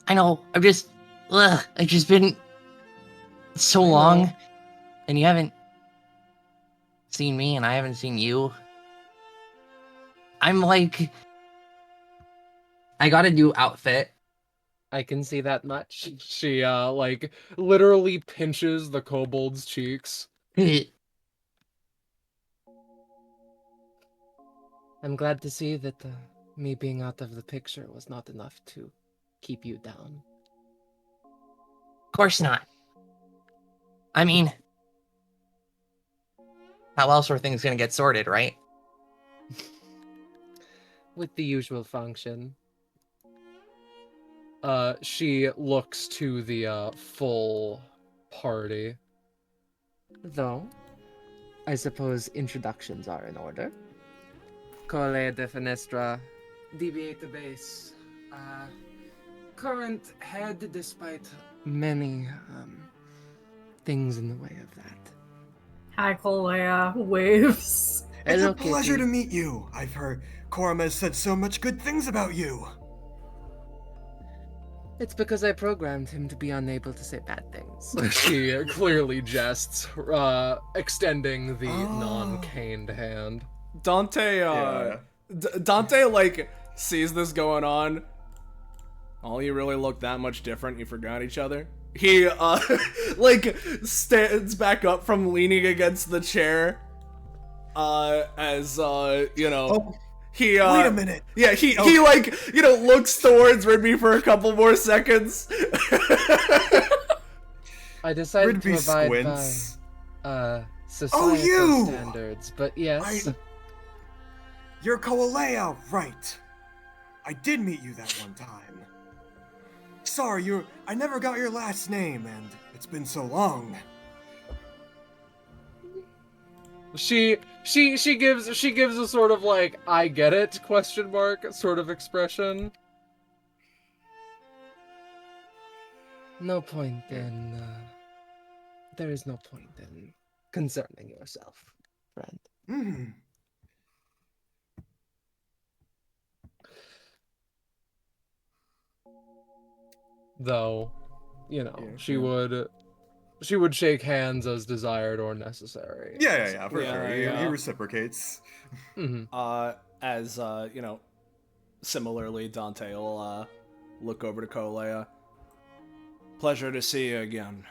I know. I've just been so long, and you haven't seen me, and I haven't seen you. I'm like, I got a new outfit. I can see that much. She like literally pinches the kobold's cheeks. I'm glad to see that me being out of the picture was not enough to keep you down. Of course not. I mean, how else are things gonna get sorted, right? With the usual function. She looks to the full party. Though, I suppose introductions are in order. Cole de Fenestra, DBA to base. Current head despite many things in the way of that. Hi, Kolea. Waves. It's Hello, a pleasure Kitty. to meet you. I've heard Korima has said so much good things about you. It's because I programmed him to be unable to say bad things. She clearly jests, extending the Oh. non-caned hand. Dante, Dante, like, sees this going on. All you really look that much different, you forgot each other. He, like, stands back up from leaning against the chair, as, you know, Oh, he, wait a minute. yeah, he, like, you know, looks towards Rigby for a couple more seconds. I decided to Rigby abide squints. by societal you! standards, but yes. You're Koalea, right? I did meet you that one time. Sorry, I never got your last name, and it's been so long. She gives a sort of like I get it ? Sort of expression. No point in there is no point in concerning yourself, friend. Hmm. Though, you know, Yeah, she yeah. would shake hands as desired or necessary. Yeah, for Yeah, sure. yeah. He reciprocates. Mm-hmm. As, you know, similarly, Dante will, look over to Kolea. Pleasure to see you again.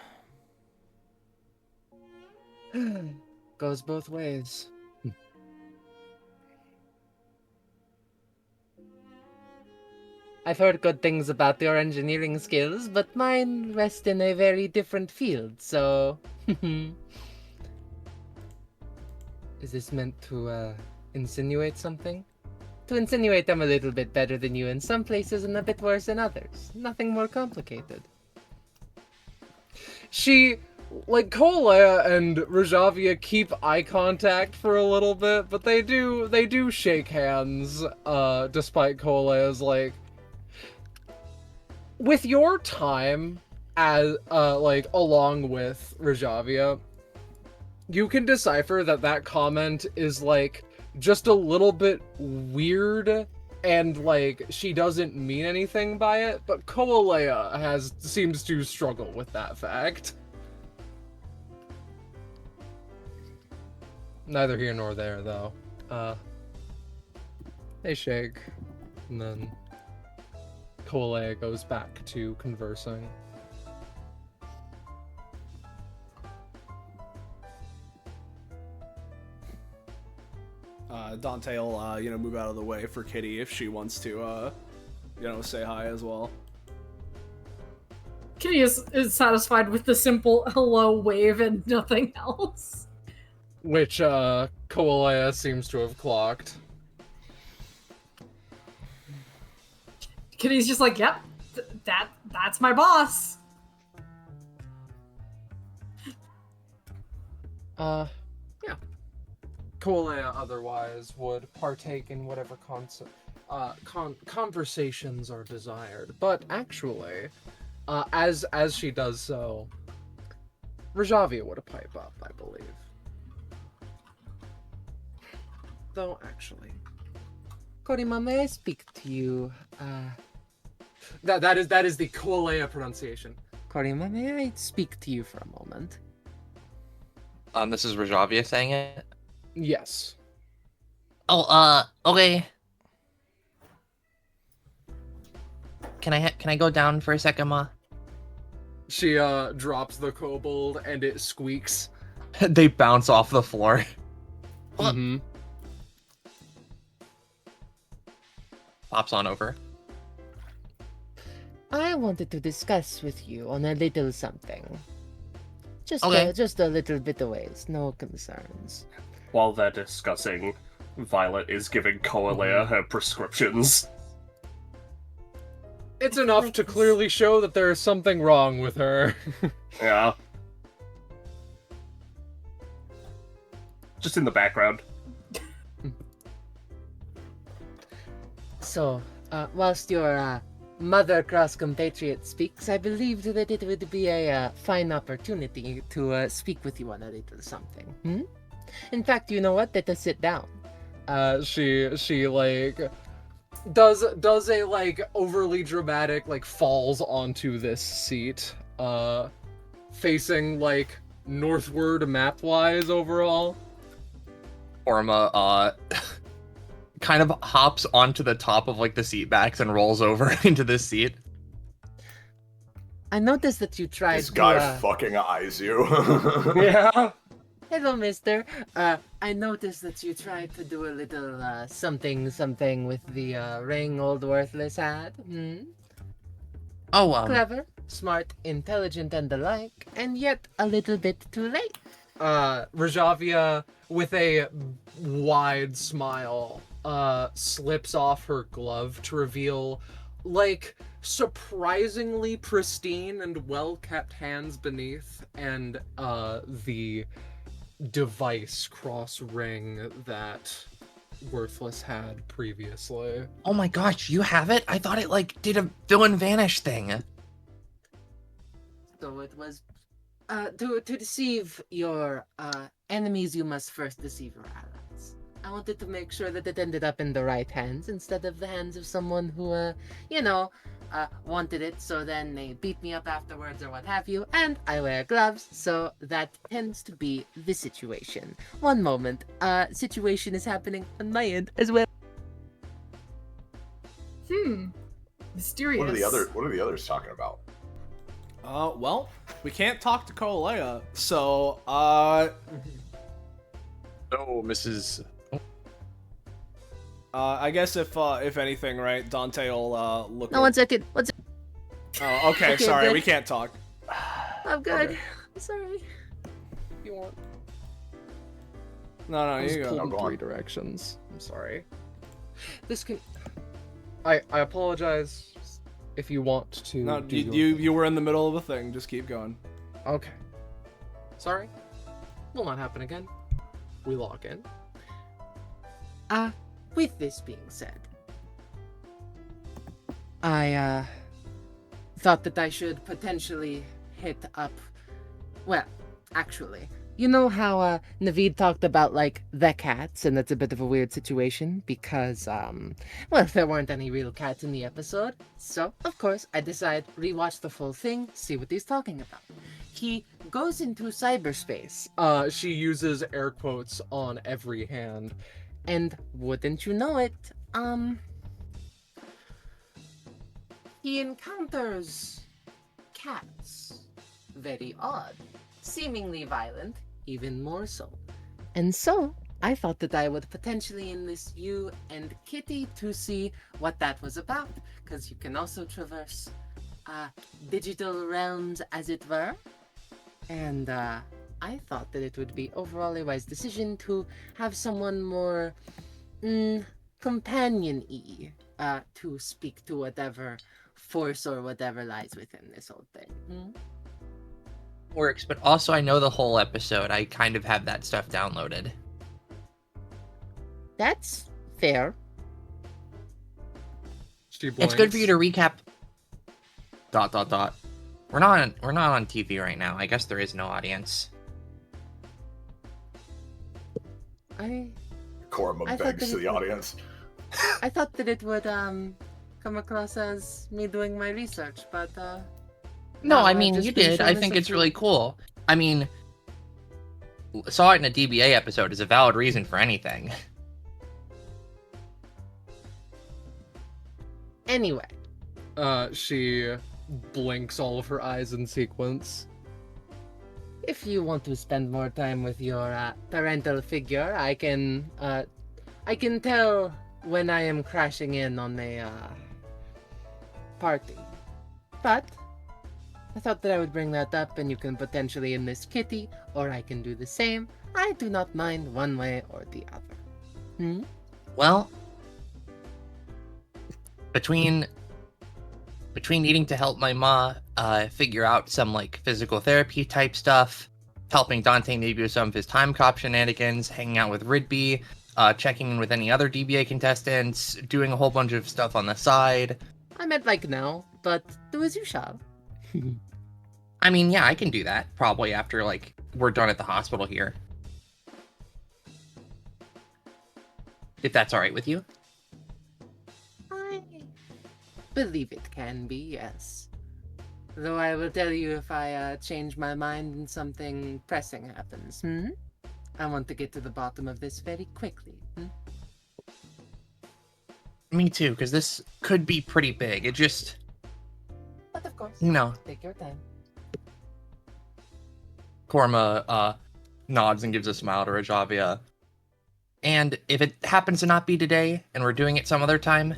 Goes both ways. I've heard good things about your engineering skills, but mine rest in a very different field, so... Is this meant to, insinuate something? To insinuate I'm a little bit better than you in some places and a bit worse in others. Nothing more complicated. Kolea and Rajavia keep eye contact for a little bit, but they do shake hands, despite Kolea's, with your time as, along with Rajavia, you can decipher that comment is, just a little bit weird, and, she doesn't mean anything by it, but Kolea seems to struggle with that fact. Neither here nor there, though. They shake, and then Kolea goes back to conversing. Dante will, move out of the way for Kitty if she wants to, say hi as well. Kitty is satisfied with the simple hello wave and nothing else. Which, Kolea seems to have clocked. Kitty's just like, yep, that's my boss. Yeah. Kolea otherwise would partake in whatever conversations are desired. But actually, as she does so, Rajavia would pipe up, I believe. Though, actually... Korima, may I speak to you? That is the Kolea pronunciation. Korima, may I speak to you for a moment? This is Rajavia saying it? Yes. Oh, okay. Can I go down for a second, Ma? She, drops the kobold, and it squeaks. They bounce off the floor. Mm-hmm. Pops on over. I wanted to discuss with you on a little something. Just a little bit of ways, no concerns. While they're discussing, Violet is giving Koalea her prescriptions. It's enough to clearly show that there is something wrong with her. Yeah. Just in the background. So, whilst your mother cross compatriot speaks, I believed that it would be a fine opportunity to speak with you on a little something. In fact, you know what? Let us sit down. She does a overly dramatic falls onto this seat, facing northward map-wise overall. Orma kind of hops onto the top of the seat backs and rolls over into this seat. I noticed that you tried This guy fucking eyes you. Yeah. Hello, mister. I noticed that you tried to do a little something with the ring old worthless had. Oh, Clever, smart, intelligent, and the like, and yet a little bit too late. Rajavia, with a wide smile, slips off her glove to reveal, surprisingly pristine and well-kept hands beneath, and, the device cross ring that Worthless had previously. Oh my gosh, you have it? I thought it did a villain vanish thing. So it was to deceive your enemies, you must first deceive your allies. I wanted to make sure that it ended up in the right hands instead of the hands of someone who wanted it, so then they beat me up afterwards or what have you, and I wear gloves, so that tends to be the situation. One moment, situation is happening on my end as well. Mysterious. What are the others talking about? Well, we can't talk to Kolea, so, No, Mrs. I guess if anything, right, Dante will look. No, 1 second. What's Oh, okay. Okay, Sorry, good. we can't talk. I'm good. Okay. I'm sorry. If you want. No, I was you go. pulled in go on. 3 directions. I'm sorry. This can. I apologize if you want to. No, do you were in the middle of a thing. Just keep going. Okay. Sorry. Will not happen again. We log in. With this being said, I thought that I should potentially hit up. Well, actually, you know how Naveed talked about like the cats, and that's a bit of a weird situation because well, there weren't any real cats in the episode. So of course I decided rewatch the full thing, see what he's talking about. He goes into cyberspace. She uses air quotes on every hand. And wouldn't you know it, he encounters cats. Very odd. Seemingly violent, even more so. And so, I thought that I would potentially enlist you and Kitty to see what that was about, because you can also traverse, digital realms, as it were. And, I thought that it would be overall a wise decision to have someone more companion-y to speak to whatever force or whatever lies within this whole thing. Works, but also I know the whole episode. I kind of have that stuff downloaded. That's fair. She It's good for you to recap. ... We're not on TV right now. I guess there is no audience. Korma I thought begs that to it the would- audience. I thought that it would come across as me doing my research, but No, I I've mean, just you been did. shown I this think a it's few- really cool. I mean, saw it in a DBA episode is a valid reason for anything. Anyway, She blinks all of her eyes in sequence. if you want to spend more time with your parental figure, I can tell when I am crashing in on a party. But I thought that I would bring that up, and you can potentially enlist Kitty, or I can do the same. I do not mind one way or the other. Well, between needing to help my ma figure out some like physical therapy type stuff, helping Dante maybe with some of his time cop shenanigans, hanging out with Ridby, checking in with any other DBA contestants, doing a whole bunch of stuff on the side. I meant like now, but do as you shall. I mean, yeah, I can do that probably after like we're done at the hospital here. If that's all right with you. I believe it can be, yes. Though I will tell you if I change my mind and something pressing happens. I want to get to the bottom of this very quickly. Me too, because this could be pretty big. It just, But of course, you know, take your time. Korma nods and gives a smile to Rajavia. And if it happens to not be today, and we're doing it some other time,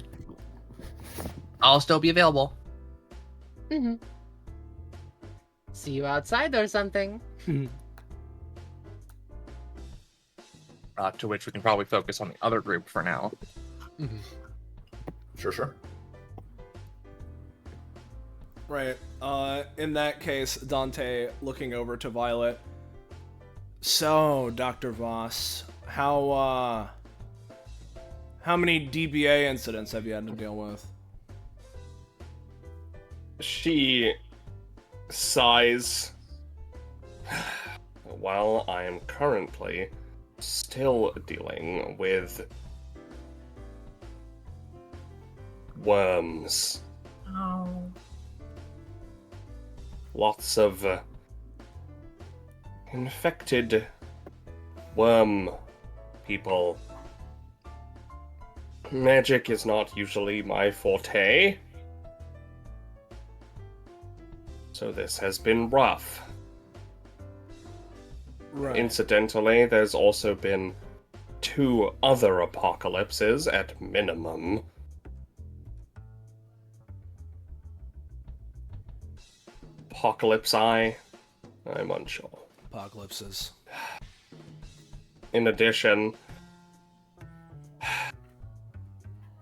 I'll still be available. See you outside or something. To which we can probably focus on the other group for now. Sure. Right. In that case, Dante looking over to Violet. So, Dr. Voss, how many DBA incidents have you had to deal with? She sighs. Well, I am currently still dealing with worms. Oh. Lots of infected worm people. Magic is not usually my forte, so this has been rough. Right. Incidentally, there's also been 2 other apocalypses at minimum. Apocalypse Eye? I'm unsure. Apocalypses. In addition,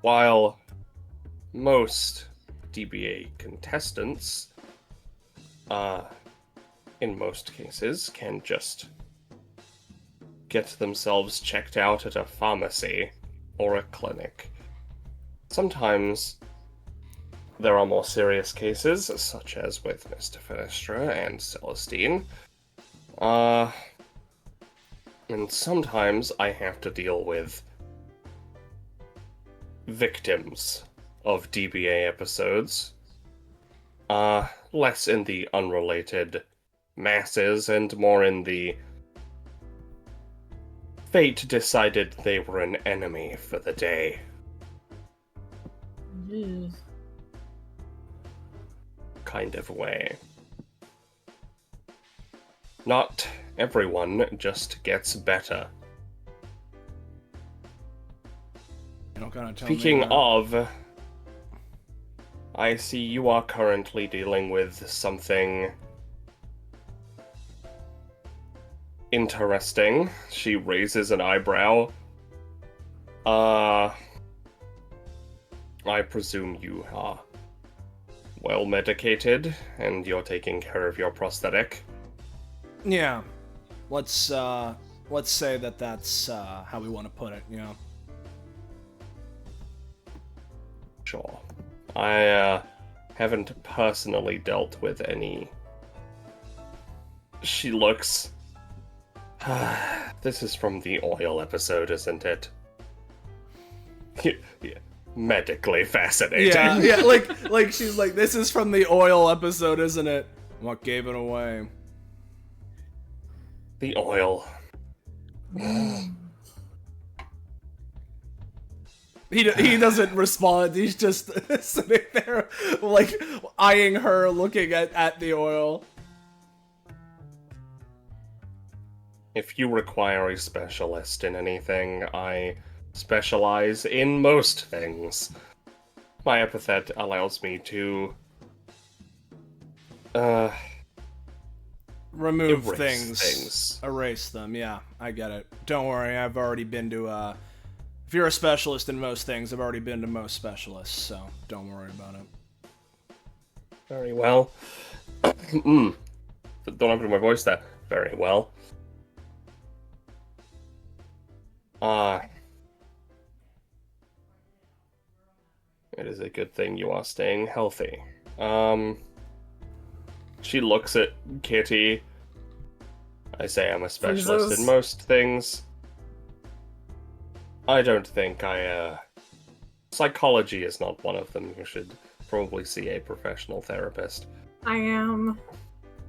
while most DBA contestants, in most cases, can just get themselves checked out at a pharmacy or a clinic. Sometimes there are more serious cases, such as with Mr. Fenestra and Celestine. And sometimes I have to deal with victims of DBA episodes. Less in the unrelated masses and more in the fate decided they were an enemy for the day. Kind of way. Not everyone just gets better. You don't gotta tell Speaking me that. of, I see you are currently dealing with something interesting. She raises an eyebrow. I presume you are well medicated and you're taking care of your prosthetic. Yeah. Let's say that that's how we want to put it, you know. Sure. I haven't personally dealt with any. She looks. This is from the oil episode, isn't it? Yeah, medically fascinating. Yeah, like she's like, this is from the oil episode, isn't it? What gave it away? The oil. He doesn't respond. He's just sitting there, like, eyeing her, looking at the oil. If you require a specialist in anything, I specialize in most things. My epithet allows me to Remove erase things. Erase them, yeah, I get it. Don't worry, I've already been to, if you're a specialist in most things, I've already been to most specialists, so don't worry about it. Very well. Don't open my voice there. Very well. It is a good thing you are staying healthy. She looks at Kitty. I say I'm a specialist in most things. I don't think psychology is not one of them. You should probably see a professional therapist. I am.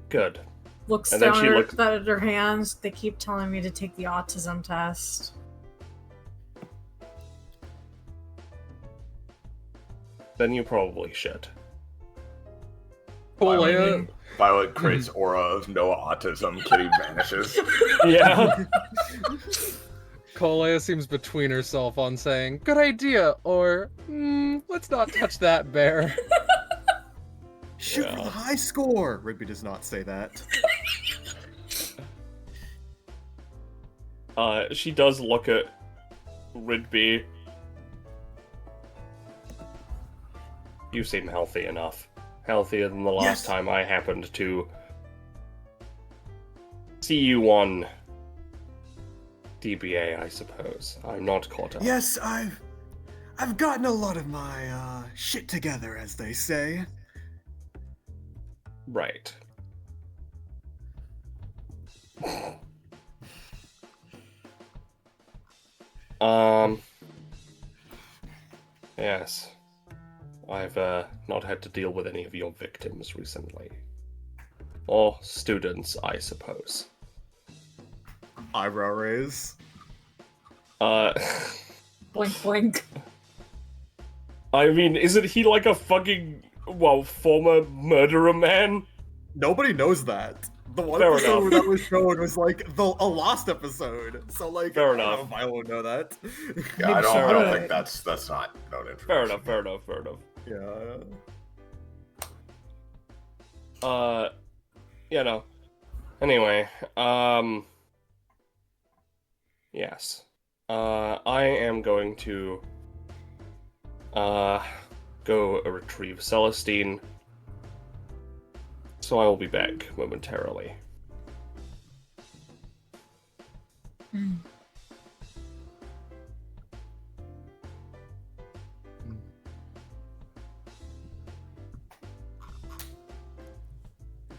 Good. Looks And then down she at looks- at her hands. They keep telling me to take the autism test. Then you probably should. Violet creates aura of no autism. Kitty vanishes. Yeah. Kolea seems between herself on saying, good idea, or, let's not touch that bear. Shoot for the high score! Rigby does not say that. She does look at Rigby. You seem healthy enough. Healthier than the last time I happened to see you on DBA, I suppose. I'm not caught up. Yes, I've gotten a lot of my shit together, as they say. Right. Yes. I've not had to deal with any of your victims recently. Or students, I suppose. Eyebrow raise. Blink, blink. I mean, isn't he like a fucking, former murderer man? Nobody knows that. The one Fair episode enough. that was shown was like a lost episode. So like, Fair I don't know enough. if I won't know that. Yeah, I don't think that's not known information. Fair enough. Yeah. Yeah, no. Anyway, yes. I am going to, go retrieve Celestine. So I will be back momentarily.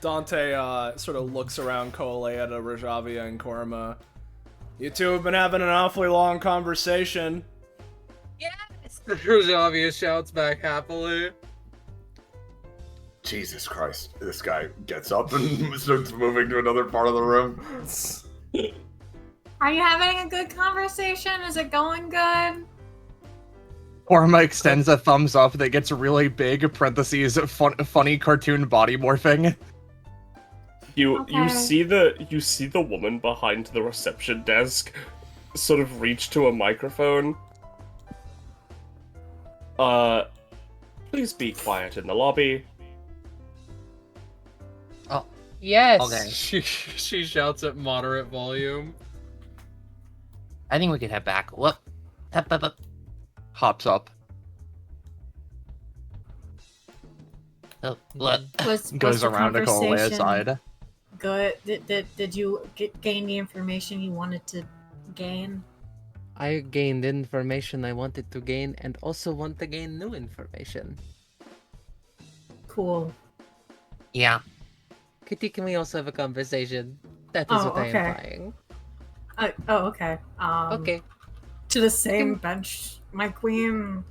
Dante sort of looks around Kolea to Rajavia and Korma. You two have been having an awfully long conversation. Rajavia shouts back happily. Jesus Christ. This guy gets up and starts moving to another part of the room. Are you having a good conversation? Is it going good? Orma extends a thumbs up that gets really big, parentheses, funny cartoon body morphing. You Okay. see the woman behind the reception desk sort of reach to a microphone. Please be quiet in the lobby. Yes. Okay. She shouts at moderate volume. I think we could head back. Whoop. Up. Hops up. Oh, look. Was Goes the around to Kolea's conversation side. Good. Did you gain the information you wanted to gain? I gained information I wanted to gain and also want to gain new information. Cool. Yeah. Kitty, can we also have a conversation? That is what I am okay. implying. Okay. Okay. To the same bench, my queen.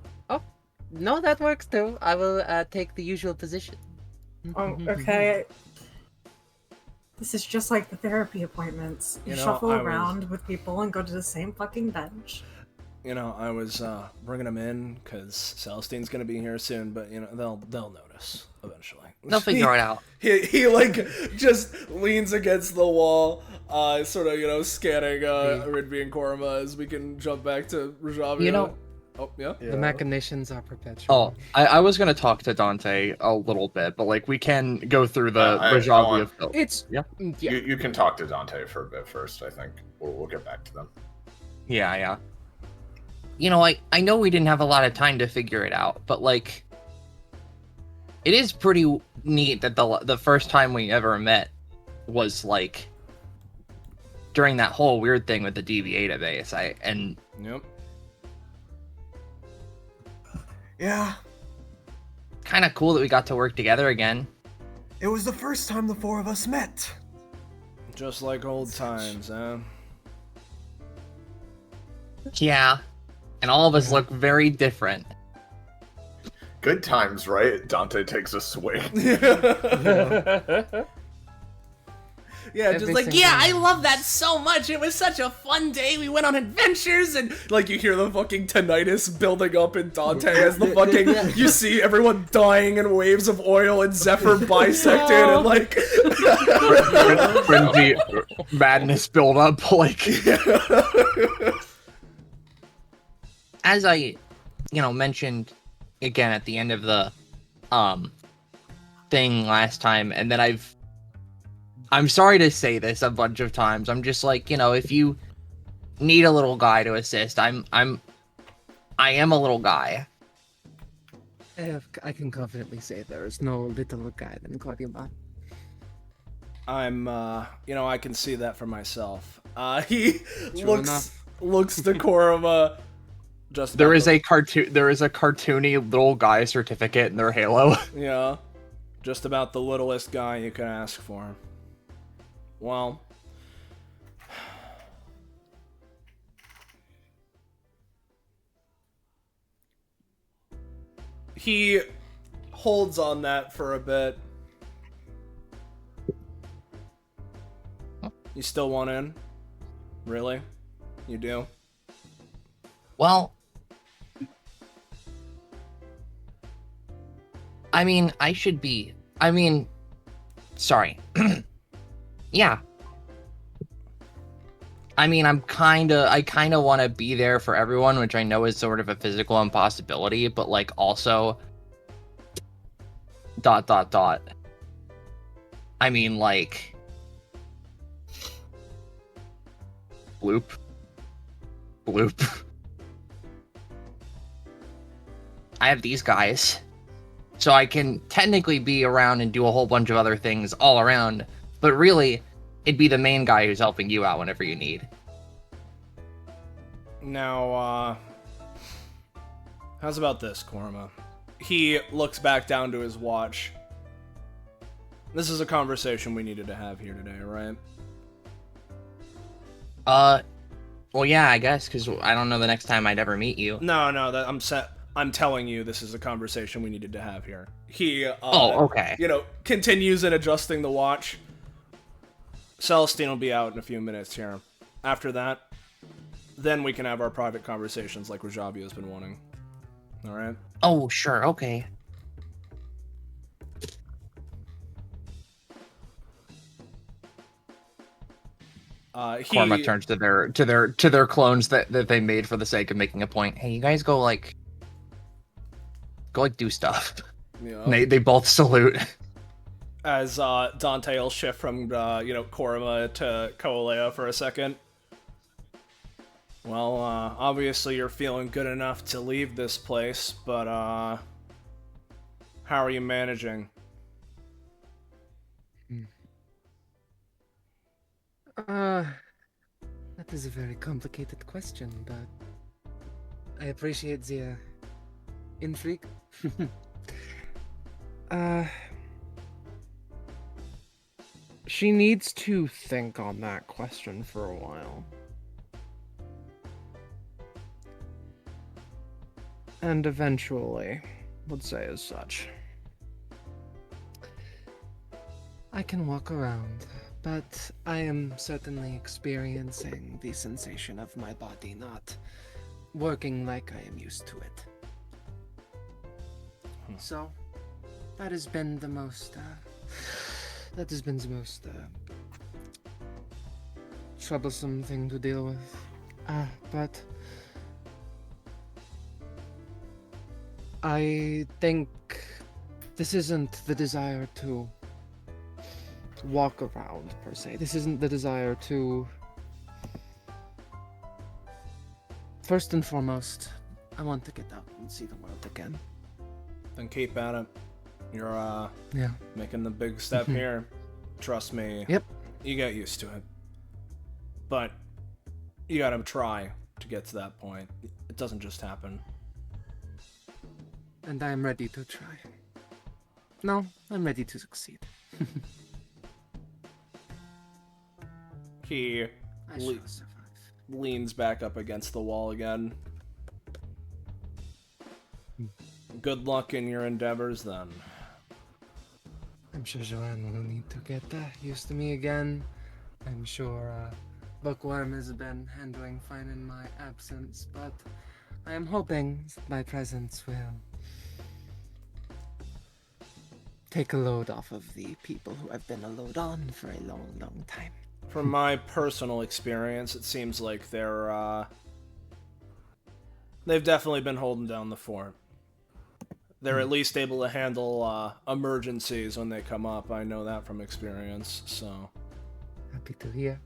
No, that works too. I will take the usual position. Oh, okay. This is just like the therapy appointments. You You know, shuffle I was- around with people and go to the same fucking bench. You know, I was bringing them in because Celestine's gonna be here soon, but you know they'll notice eventually. They'll figure it out. He like just leans against the wall, sort of scanning Ridby and Korma as we can jump back to Rajavia. You know- Oh yeah. The machinations are perpetual. Oh, I was gonna talk to Dante a little bit, but like we can go through the I Rajavia want- film. It's Yeah. yeah. You can talk to Dante for a bit first, I think. We'll get back to them. Yeah. You know, I know we didn't have a lot of time to figure it out, but like, it is pretty neat that the first time we ever met was like during that whole weird thing with the DBA database. Yep. Yeah, Kind of cool that we got to work together again. it was the first time the four of us met. Just like old times, huh? Yeah, and all of us look very different. Good times, right? Dante takes a swing. Yeah, just Every like, single yeah, I one. love that so much. It was such a fun day. We went on adventures, and like you hear the fucking tinnitus building up in Dante as the fucking you see everyone dying in waves of oil and Zephyr bisected and like Frenzy, madness build up, like As I, mentioned again at the end of the thing last time, and then I'm sorry to say this a bunch of times. I'm just like, if you need a little guy to assist, I am a little guy. I can confidently say there is no little guy than Korima. I'm I can see that for myself. He True looks to Koroma. Just there about is a cartoony little guy certificate in their Halo. Yeah, just about the littlest guy you can ask for. Well, he holds on that for a bit. You still want in? Really? You do? Well, sorry. Yeah. I mean, I kind of want to be there for everyone, which I know is sort of a physical impossibility, but like also ... I mean, like bloop. I have these guys, so I can technically be around and do a whole bunch of other things all around, but really, it'd be the main guy who's helping you out whenever you need. Now, how's about this, Korma? He looks back down to his watch. This is a conversation we needed to have here today, right? Well, yeah, I guess, because I don't know the next time I'd ever meet you. No, I'm telling you, this is a conversation we needed to have here. He, okay. Continues in adjusting the watch. Celestine will be out in a few minutes here. After that, then we can have our private conversations like Rajavi has been wanting. Alright? Oh, sure, okay. Korma turns to their clones that they made for the sake of making a point. Hey, you guys go do stuff. Yeah. They both salute. As Dante will shift from Korma to Koalea for a second. Well, obviously you're feeling good enough to leave this place, but how are you managing? That is a very complicated question, but I appreciate the intrigue. She needs to think on that question for a while. And eventually, would say as such. I can walk around, but I am certainly experiencing the sensation of my body not working like I am used to it. So, that has been the most troublesome thing to deal with. But I think this isn't the desire to walk around, per se. This isn't the desire to... First and foremost, I want to get out and see the world again. Then keep at it. You're, Yeah. making the big step here. Trust me. Yep. You get used to it. But you gotta try to get to that point. It doesn't just happen. And I am ready to try. No, I'm ready to succeed. He I shall survive. leans back up against the wall again. Good luck in your endeavors, then. I'm sure Joanne will need to get used to me again. I'm sure Bookworm has been handling fine in my absence, but I am hoping that my presence will take a load off of the people who have been a load on for a long, long time. From my personal experience, it seems like they've definitely been holding down the fort. They're at least able to handle emergencies when they come up. I know that from experience, so... Happy to hear.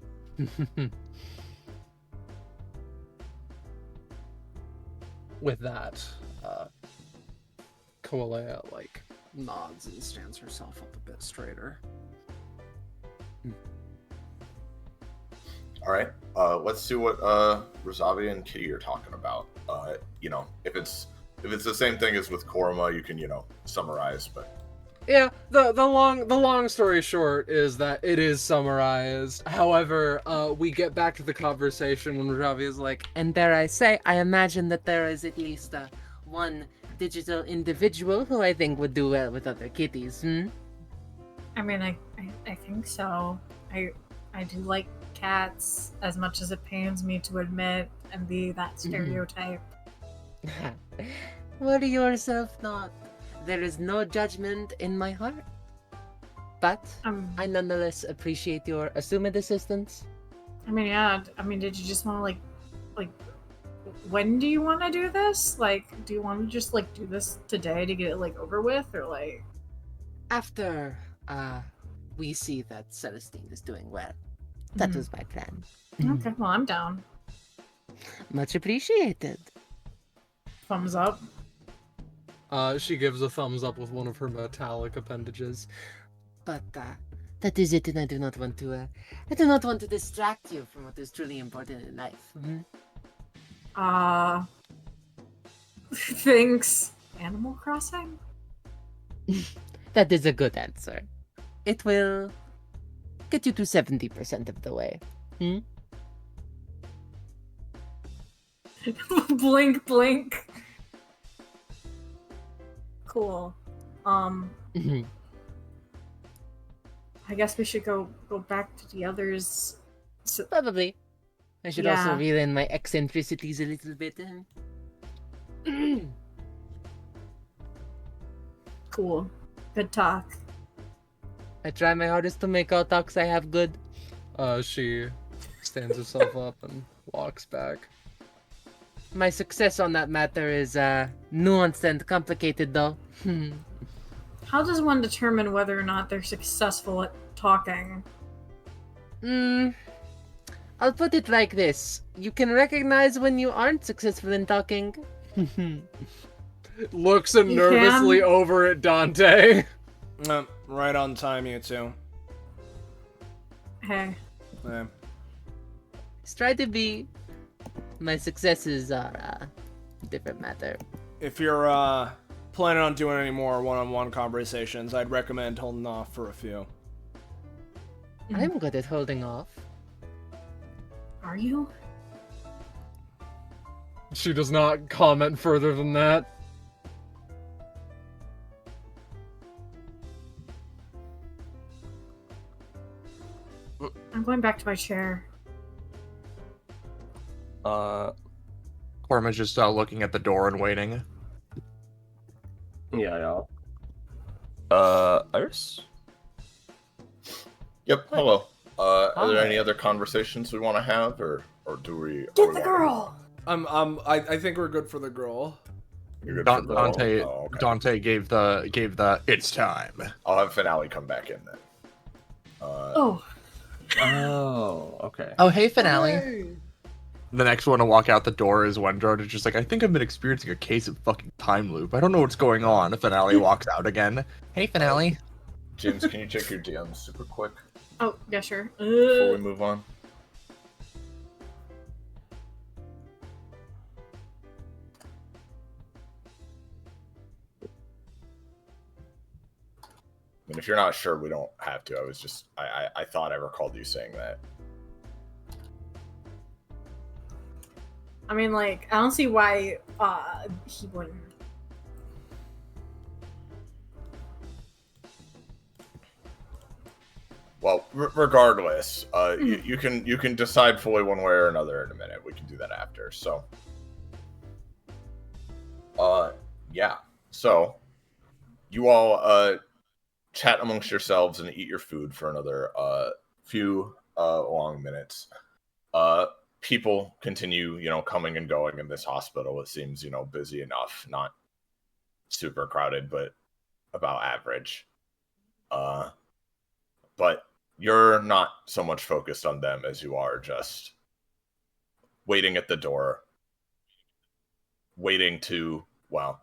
With that, Koalea, nods and stands herself up a bit straighter. All right, let's see what Razavi and Kitty are talking about. If it's the same thing as with Korma, you can summarize. But yeah, the long story short is that it is summarized. However, we get back to the conversation when Ravi is like, and dare I say, I imagine that there is at least one digital individual who I think would do well with other kitties. I mean, I think so. I do like cats as much as it pains me to admit and be that stereotype. Worry yourself not. There is no judgment in my heart. But I nonetheless appreciate your assumed assistance. I mean, yeah. I mean, did you just want to like, when do you want to do this? Like, do you want to just like do this today to get it like over with, or like After we see that Celestine is doing well. That was my plan. Okay, well, I'm down. Much appreciated. Thumbs up. She gives a thumbs up with one of her metallic appendages. But that is it, and I do not want to distract you from what is truly important in life. Thanks. Animal Crossing? That is a good answer. It will get you to 70% of the way. Blink, blink. Cool. I guess we should go back to the others. Probably. I should also reel in my eccentricities a little bit. Cool. Good talk. I try my hardest to make all talks I have good. She stands herself up and walks back. My success on that matter is nuanced and complicated, though. How does one determine whether or not they're successful at talking? I'll put it like this. You can recognize when you aren't successful in talking. Looks nervously over at Dante. Right on time, you two. Hey. Yeah. Just try to be. My successes are a different matter. If you're planning on doing any more one-on-one conversations, I'd recommend holding off for a few. I'm good at holding off. Are you? She does not comment further than that. I'm going back to my chair. Korma's just looking at the door and waiting. Yeah. Iris? Yep, hello. Are there any other conversations we want to have, or do we... Get the girl! I think we're good for the girl. You're good for the Dante, girl? Oh, okay. Dante gave the it's time. I'll have Finale come back in then. Oh, Okay. Oh, hey, Finale. The next one to walk out the door is Wendro to just like, I think I've been experiencing a case of fucking time loop. I don't know what's going on. Finale walks out again. Hey, Finale. James, can you check your DMs super quick oh, yeah, sure. before we move on? And if you're not sure, we don't have to. I thought I recalled you saying that. I mean, like, I don't see why he wouldn't. Well, regardless, you can decide fully one way or another in a minute. We can do that after. So, yeah. So, you all chat amongst yourselves and eat your food for another few long minutes. People continue, coming and going in this hospital. It seems, busy enough, not super crowded, but about average. But you're not so much focused on them as you are just waiting at the door, waiting to, well,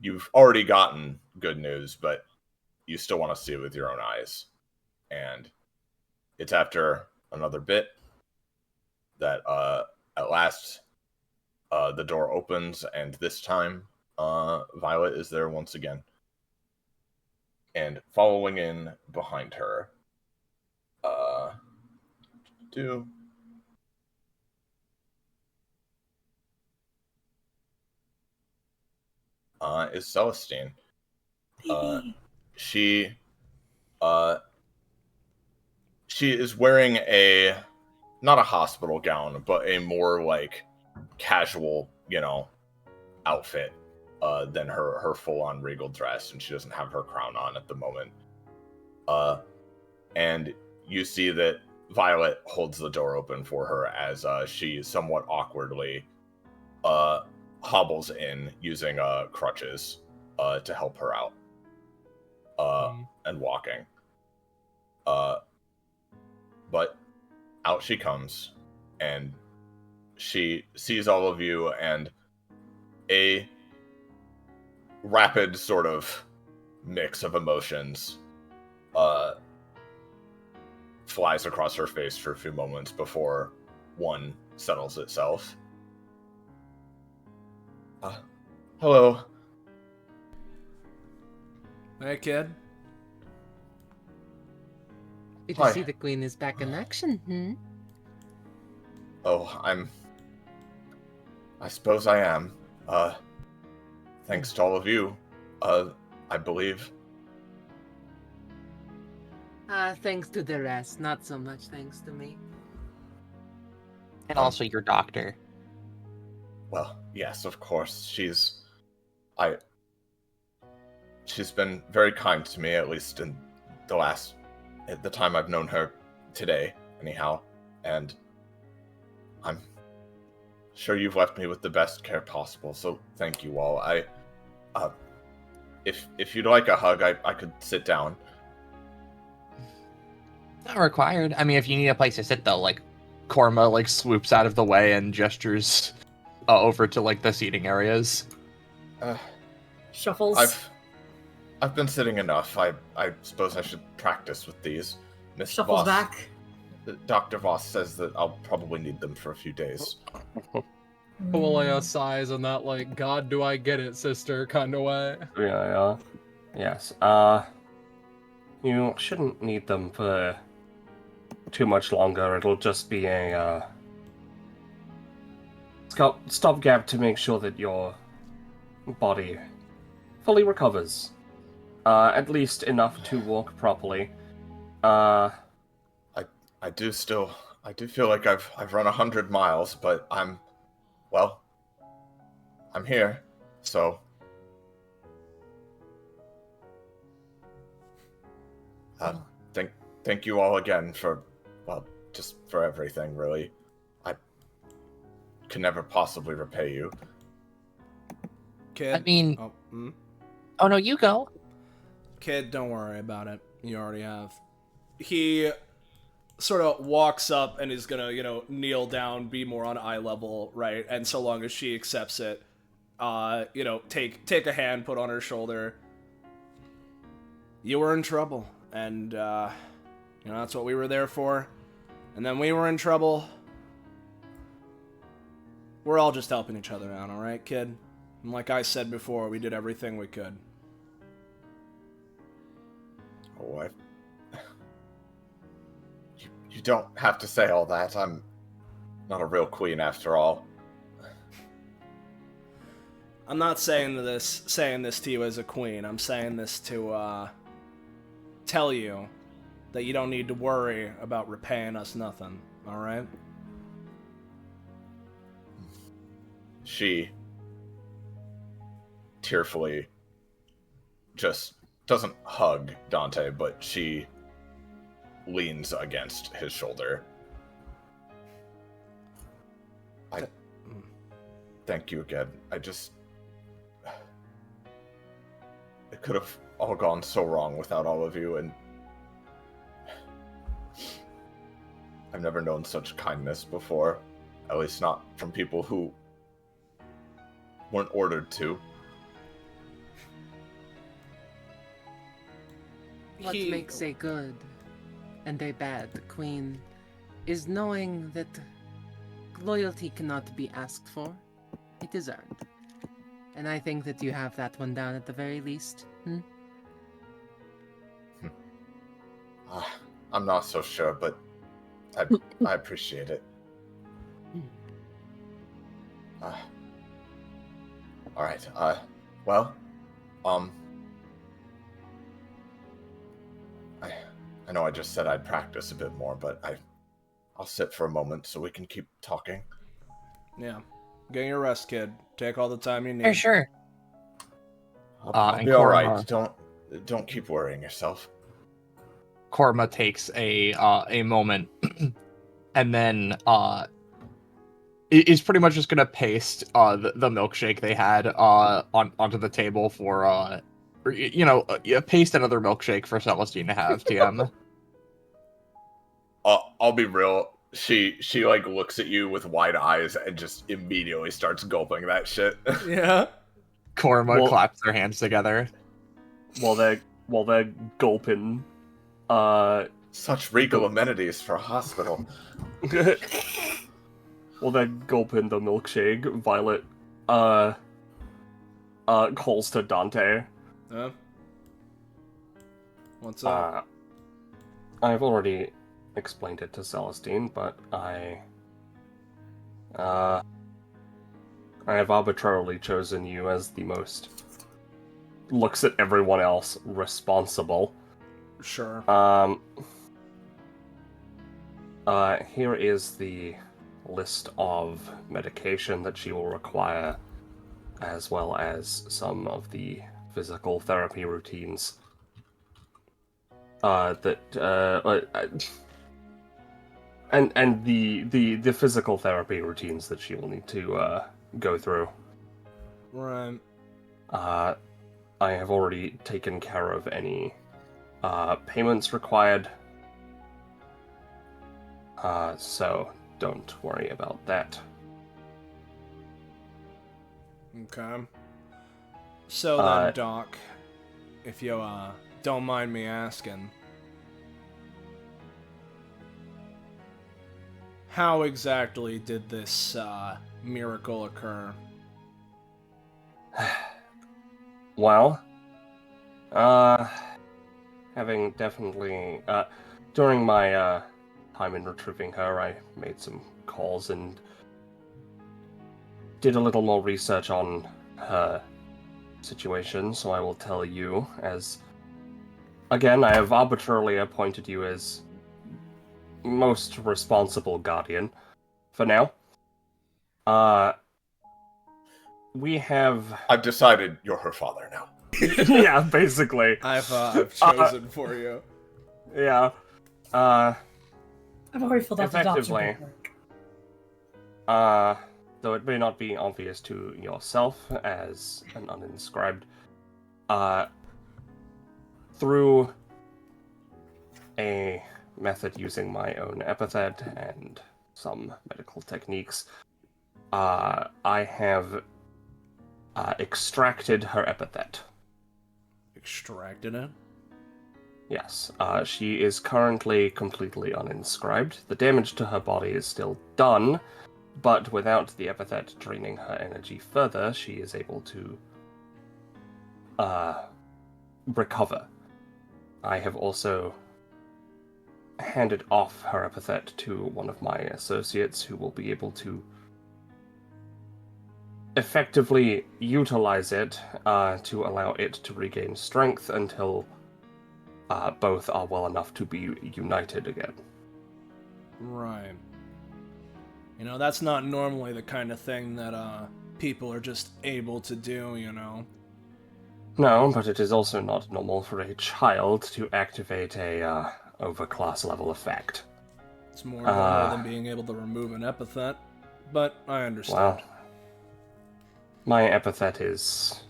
you've already gotten good news, but you still want to see it with your own eyes. And it's after another bit that at last the door opens, and this time Violet is there once again. And following in behind her is Celestine. She is wearing not a hospital gown, but a more like casual, outfit than her full-on regal dress, and she doesn't have her crown on at the moment. And you see that Violet holds the door open for her as she somewhat awkwardly hobbles in using crutches to help her out and walking. But out she comes, and she sees all of you, and a rapid sort of mix of emotions flies across her face for a few moments before one settles itself. Hello. Hey, kid. Good Hi. to see the queen is back in action, hmm? Oh, I suppose I am. Thanks to all of you, I believe. Thanks to the rest, not so much thanks to me. And also your doctor. Well, yes, of course. She's been very kind to me, at least in the time I've known her today, anyhow. And I'm sure you've left me with the best care possible, so thank you all. If you'd like a hug, I could sit down. Not required. I mean, if you need a place to sit, though, like, Korma, like, swoops out of the way and gestures over to, like, the seating areas. Shuffles. I've been sitting enough. I suppose I should practice with these. Miss Shuffles Voss, back. Dr. Voss says that I'll probably need them for a few days. Koalea sighs in that, like, God, do I get it, sister, kind of way. Yeah. Yes. You shouldn't need them for too much longer. It'll just be a stopgap to make sure that your body fully recovers. At least enough to walk properly. I do feel like I've run 100 miles, but I'm here, so. Thank you all again for, just for everything, really. I can never possibly repay you. Kid. I mean... Oh, Oh, no, you go. Kid, don't worry about it. You already have. He sort of walks up and is gonna, kneel down, be more on eye level, right? And so long as she accepts it, take a hand, put on her shoulder. You were in trouble, and that's what we were there for. And then we were in trouble. We're all just helping each other out, all right, kid? And like I said before, we did everything we could. Oh, You don't have to say all that. I'm not a real queen after all. I'm not saying this to you as a queen. I'm saying this to tell you that you don't need to worry about repaying us nothing, alright? She tearfully just doesn't hug Dante, but she leans against his shoulder. I thank you again. It could have all gone so wrong without all of you, and I've never known such kindness before. At least not from people who weren't ordered to. What makes a good and a bad queen is knowing that loyalty cannot be asked for. It is earned. And I think that you have that one down at the very least. I'm not so sure, but I appreciate it. Alright, I know I just said I'd practice a bit more, but I'll sit for a moment so we can keep talking. Yeah. Get your rest, kid. Take all the time you need. For sure. I'll be alright. Don't keep worrying yourself. Korma takes a moment, and then is pretty much just gonna paste the milkshake they had onto the table for paste another milkshake for Celestine to have. TM. I'll be real. She like looks at you with wide eyes and just immediately starts gulping that shit. Yeah. Korma claps their hands together while they're gulping. Such regal amenities for a hospital. While they're gulping the milkshake, Violet calls to Dante. What's up? I've already explained it to Celestine, but I have arbitrarily chosen you as the most, looks at everyone else, responsible. Sure. Here is the list of medication that she will require, as well as some of the physical therapy routines. And the physical therapy routines that she will need to go through. Right. I have already taken care of any payments required, so don't worry about that. Okay. So then, Doc, if you don't mind me asking, how exactly did this miracle occur? Well, having definitely, during my time in retrieving her, I made some calls and did a little more research on her situation, so I will tell you, as, again, I have arbitrarily appointed you as most responsible guardian for now. I've decided you're her father now. Yeah, basically. I've chosen for you. Yeah. I've already filled out the effectively, document. though it may not be obvious to yourself as an uninscribed, through a method using my own epithet and some medical techniques, I have extracted her epithet. Extracted it? Yes, she is currently completely uninscribed. The damage to her body is still done, but without the epithet draining her energy further, she is able to recover. I have also handed off her epithet to one of my associates who will be able to effectively utilize it to allow it to regain strength until both are well enough to be united again. Right. You know, that's not normally the kind of thing that people are just able to do, you know? No, but it is also not normal for a child to activate a overclass level effect. It's more normal than being able to remove an epithet, but I understand. Well, my epithet is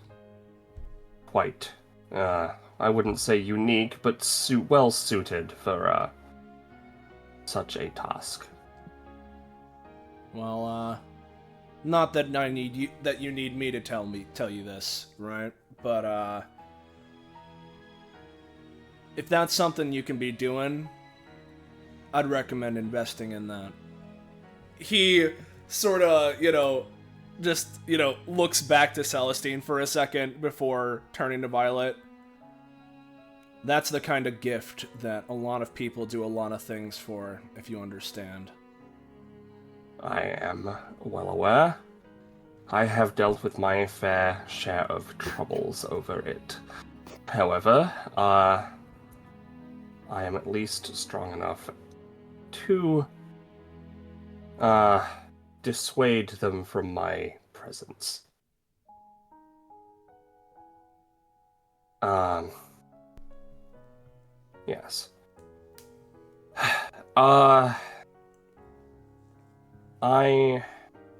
quite, I wouldn't say unique, but well suited for such a task. Well, not that you need me to tell you this, right? But if that's something you can be doing, I'd recommend investing in that. He sort of, just, looks back to Celestine for a second before turning to Violet. That's the kind of gift that a lot of people do a lot of things for, if you understand. I am well aware. I have dealt with my fair share of troubles over it. However, I am at least strong enough to dissuade them from my presence. Yes. I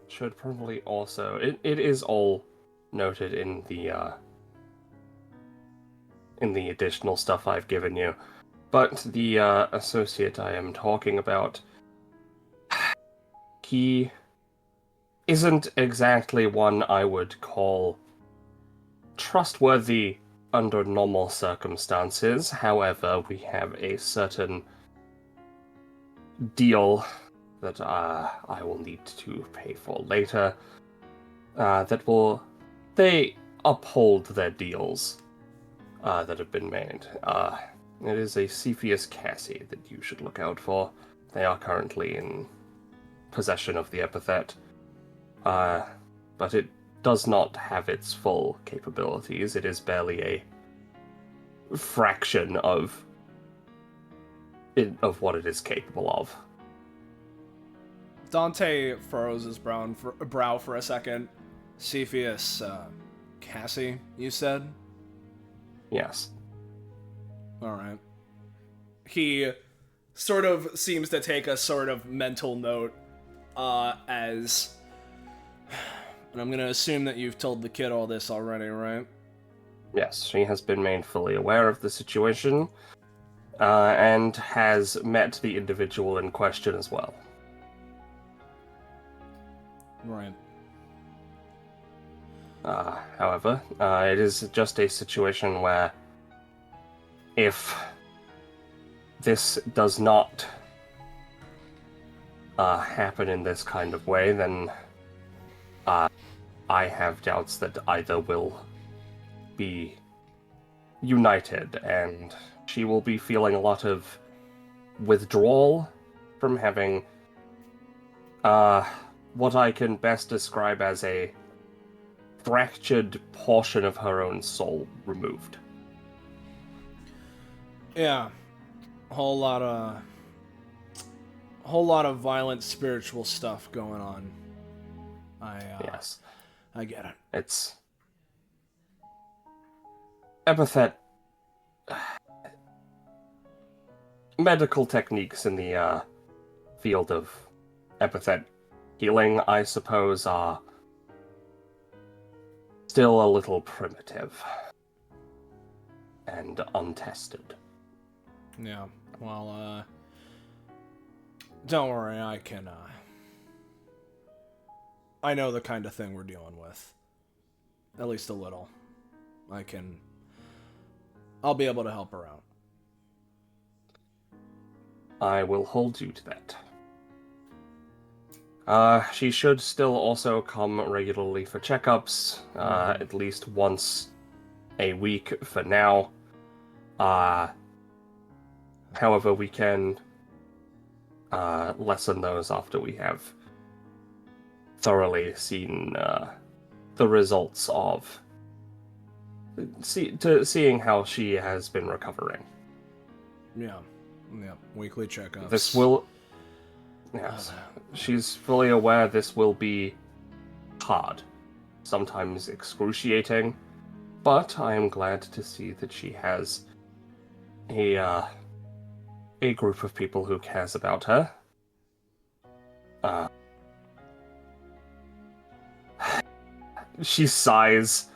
should probably also... It is all noted in the additional stuff I've given you. But the associate I am talking about, he isn't exactly one I would call trustworthy under normal circumstances. However, we have a certain deal that I will need to pay for later. They uphold their deals that have been made. It is a Cepheus Cassie that you should look out for. They are currently in possession of the Epithet, but it does not have its full capabilities. It is barely a fraction of what it is capable of. Dante furrows his brow for a second. Cepheus, Cassie, you said? Yes. Alright. He sort of seems to take a sort of mental note, as... And I'm gonna assume that you've told the kid all this already, right? Yes, she has been made fully aware of the situation, and has met the individual in question as well. Right. However, it is just a situation where if this does not happen in this kind of way, then I have doubts that either will be united, and she will be feeling a lot of withdrawal from having what I can best describe as a fractured portion of her own soul removed. Yeah. A whole lot of violent spiritual stuff going on. Yes. I get it. It's Epithet medical techniques in the field of Epithet healing, I suppose, are still a little primitive and untested. Yeah. Well, don't worry, I know the kind of thing we're dealing with. At least a little. I'll be able to help her out. I will hold you to that. She should still also come regularly for checkups, at least once a week for now. However, we can lessen those after we have thoroughly seen the results of seeing how she has been recovering. Yeah. Weekly checkups. This will... Yes. She's fully aware this will be hard, sometimes excruciating, but I am glad to see that she has a group of people who cares about her. She sighs.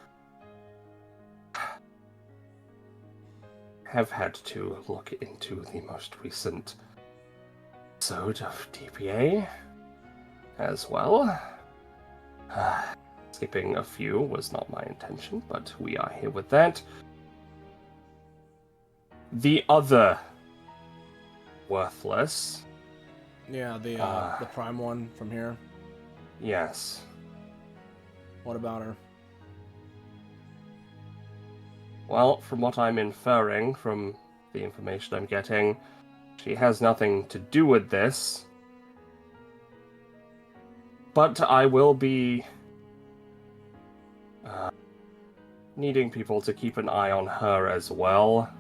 Have had to look into the most recent episode of DBA as well. Skipping a few was not my intention, but we are here with that. The other worthless. Yeah, the prime one from here. Yes. What about her? Well, from what I'm inferring from the information I'm getting, she has nothing to do with this. But I will be needing people to keep an eye on her as well.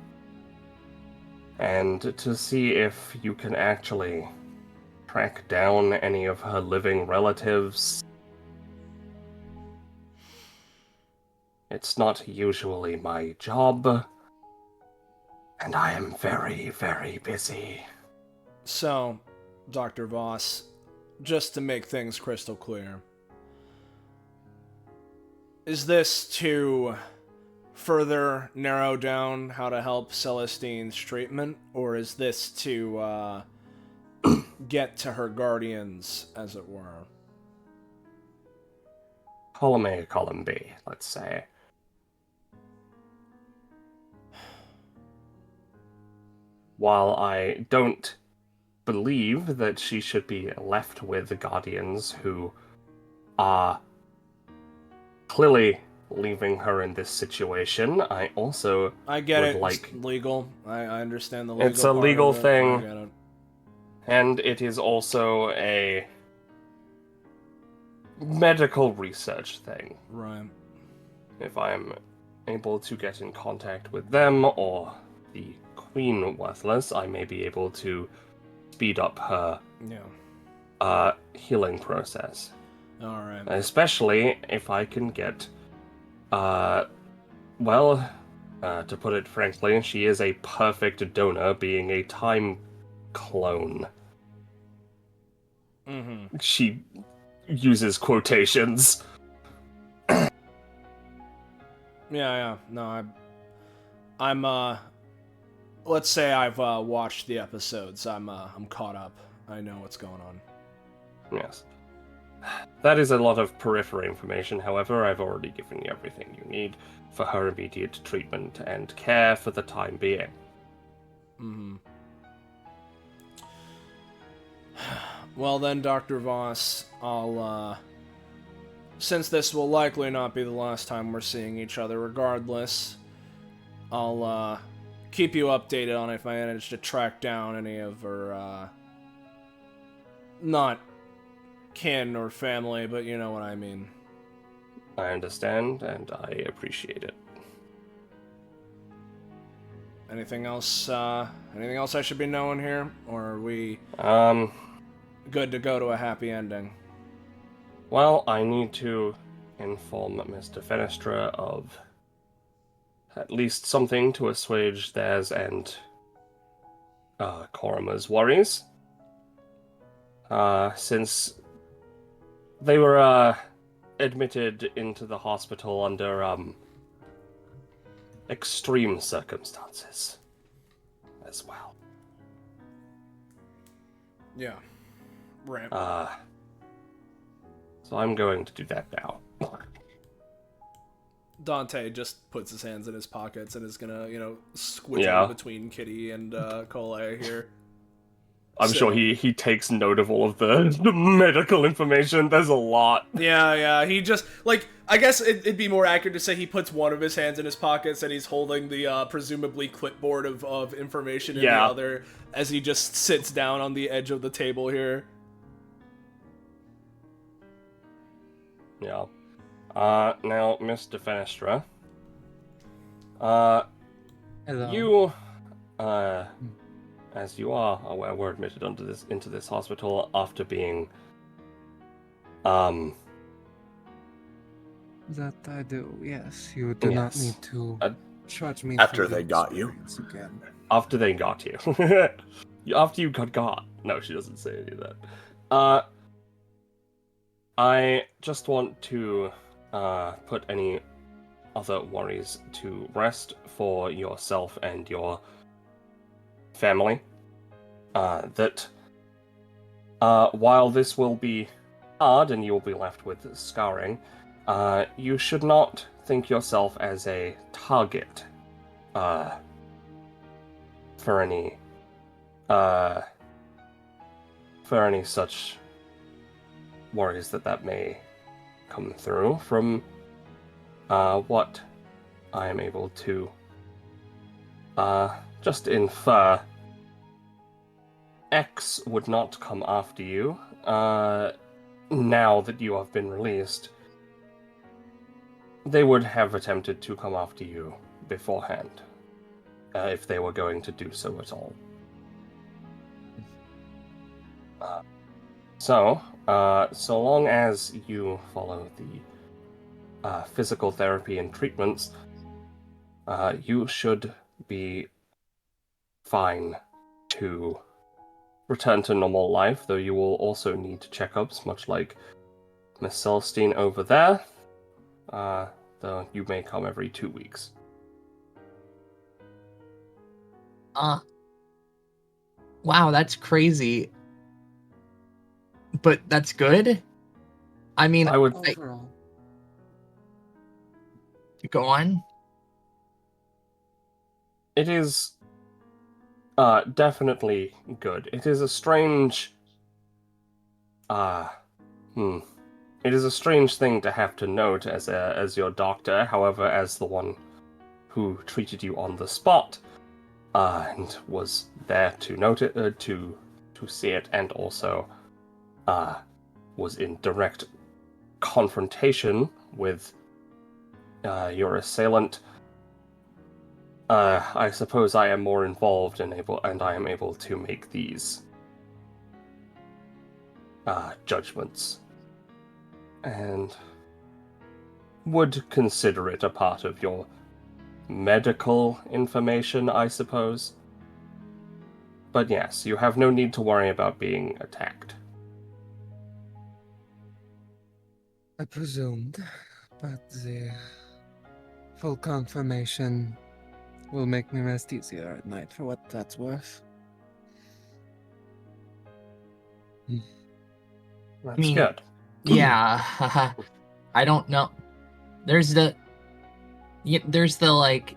And to see if you can actually track down any of her living relatives. It's not usually my job, and I am very, very busy. So, Dr. Voss, just to make things crystal clear, is this to further narrow down how to help Celestine's treatment, or is this to get to her guardians, as it were? Column A, column B, let's say. While I don't believe that she should be left with the guardians who are clearly leaving her in this situation, I also I get would it. like... It's legal. I understand the legal It's a part legal of it. thing. I get it. And it is also a medical research thing. Right. If I'm able to get in contact with them or the Queen Worthless, I may be able to speed up her healing process. Alright. Especially if I can get, to put it frankly, she is a perfect donor, being a time clone. Mm-hmm. She uses quotations. Yeah. No, I'm let's say I've watched the episodes. I'm caught up. I know what's going on. Yes. That is a lot of periphery information, however, I've already given you everything you need for her immediate treatment and care for the time being. Mm-hmm. Well then, Dr. Voss, I'll, since this will likely not be the last time we're seeing each other regardless, I'll, keep you updated on if I manage to track down any of her, not kin or family, but you know what I mean. I understand, and I appreciate it. Anything else I should be knowing here? Or are we, good to go to a happy ending? Well, I need to inform Mr. Fenestra of at least something to assuage theirs and Korima's worries. Since they were admitted into the hospital under extreme circumstances as well. Yeah. Right. So I'm going to do that now. Dante just puts his hands in his pockets and is gonna, squidge in between Kitty and Cole here. I'm sure he takes note of all of the medical information. There's a lot. Yeah. He just, I guess it'd be more accurate to say he puts one of his hands in his pockets and he's holding the presumably clipboard of information in the other as he just sits down on the edge of the table here. Yeah. Now, Mr. Fenestra. Hello. You, as you are aware, were admitted into this hospital after being, That I do, yes. You do not need to charge me after for they the got you. again. After they got you. After you got. No, she doesn't say any of that. I just want to put any other worries to rest for yourself and your family. That while this will be hard and you'll be left with scarring, you should not think yourself as a target for any such worries that may come through. From what I am able to just infer, X would not come after you now that you have been released. They would have attempted to come after you beforehand, if they were going to do so at all. So long as you follow the physical therapy and treatments, you should be fine to return to normal life, though you will also need checkups, much like Miss Celestine over there. Though you may come every 2 weeks. Wow, that's crazy. But that's good? I mean, I would... Go on. It is definitely good. It is a strange it is a strange thing to have to note as your doctor, however, as the one who treated you on the spot, and was there to note it, to see it, and also was in direct confrontation with your assailant. I suppose I am more involved and I am able to make these judgments, and would consider it a part of your medical information, I suppose. But yes, you have no need to worry about being attacked. I presumed, but the full confirmation will make me rest easier at night, for what that's worth. That's good. Yeah, I don't know. There's the like,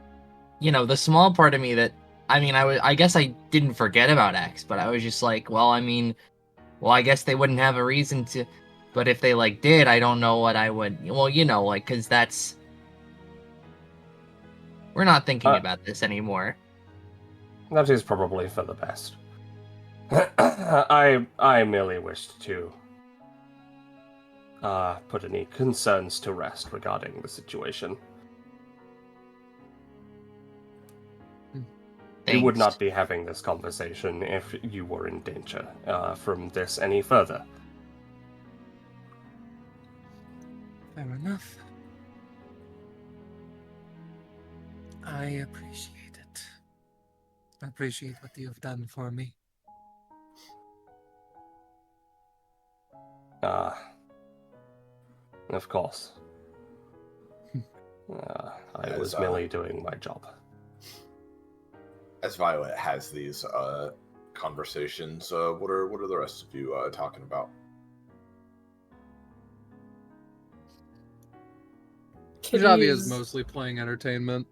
the small part of me that, I guess I didn't forget about X, but I was just like, well, I guess they wouldn't have a reason to, but if they did, I don't know what I would, cause that's, we're not thinking about this anymore. That is probably for the best. I merely wished to put any concerns to rest regarding the situation. We would not be having this conversation if you were in danger from this any further. Fair enough. I appreciate it. I appreciate what you've done for me. Of course. I was merely doing my job. As Violet has these conversations, what are the rest of you talking about? Javi is mostly playing entertainment.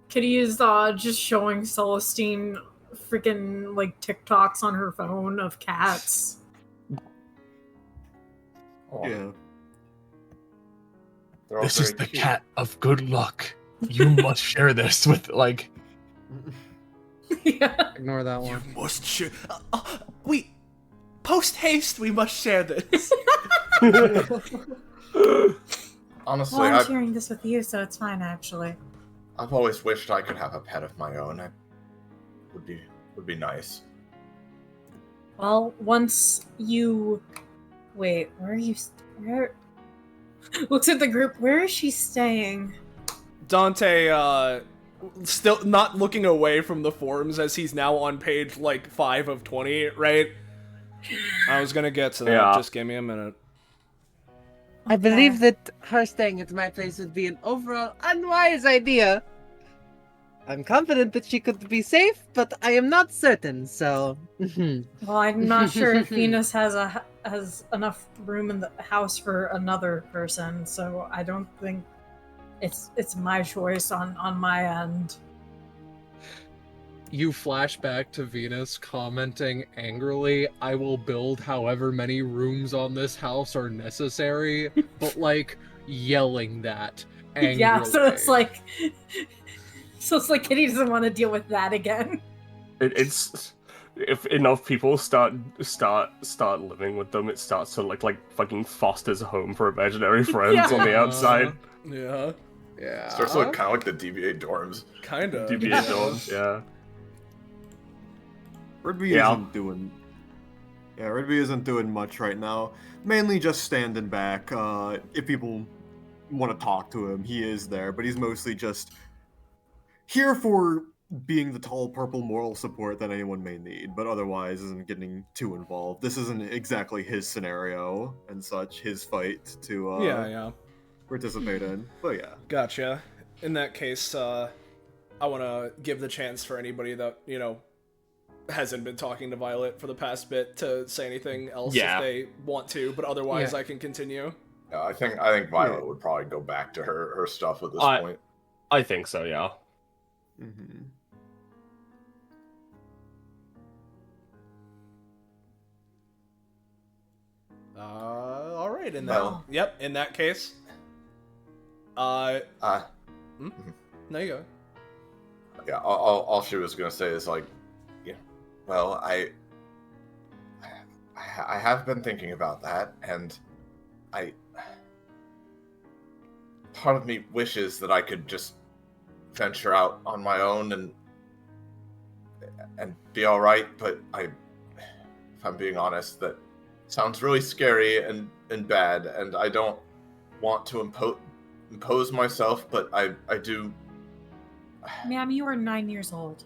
Kitty is just showing Celestine freaking TikToks on her phone of cats. Yeah. This is the cat of good luck. You must share this with Yeah. Ignore that one. You must share. Wait. Post haste, we must share this. Honestly, well, I'm sharing this with you, so it's fine, actually. I've always wished I could have a pet of my own. It would be nice. Well, once you... Wait, where are you... Where... Looks at the group. Where is she staying? Dante, still not looking away from the forums as he's now on page 5 of 20, right? I was gonna get to that. Yeah. Just give me a minute. I believe that her staying at my place would be an overall unwise idea. I'm confident that she could be safe, but I am not certain, so... Well, I'm not sure if Venus has enough room in the house for another person, so I don't think it's my choice on my end. You flash back to Venus commenting angrily, I will build however many rooms on this house are necessary, but yelling that angrily. Yeah, so it's like Kitty doesn't want to deal with that again. It's if enough people start living with them, it starts to look like fucking Foster's home for imaginary friends on the outside. Yeah. Starts to look kind of like the DBA dorms. Kind of. DBA dorms, yeah. Ridby isn't doing much right now. Mainly just standing back. If people want to talk to him, he is there, but he's mostly just here for being the tall purple moral support that anyone may need, but otherwise isn't getting too involved. This isn't exactly his scenario and such, his fight to Yeah. participate in. But yeah. Gotcha. In that case, I want to give the chance for anybody that, hasn't been talking to Violet for the past bit to say anything else if they want to, but otherwise I can continue. Yeah, I think Violet would probably go back to her stuff at this point. I think so, yeah. Mm-hmm. All right. In that case. No, you go. Yeah, all she was gonna say is like, well, I have been thinking about that, and part of me wishes that I could just venture out on my own and be all right, but if I'm being honest, that sounds really scary and bad, and I don't want to impose myself, but I do. Ma'am, you are 9 years old.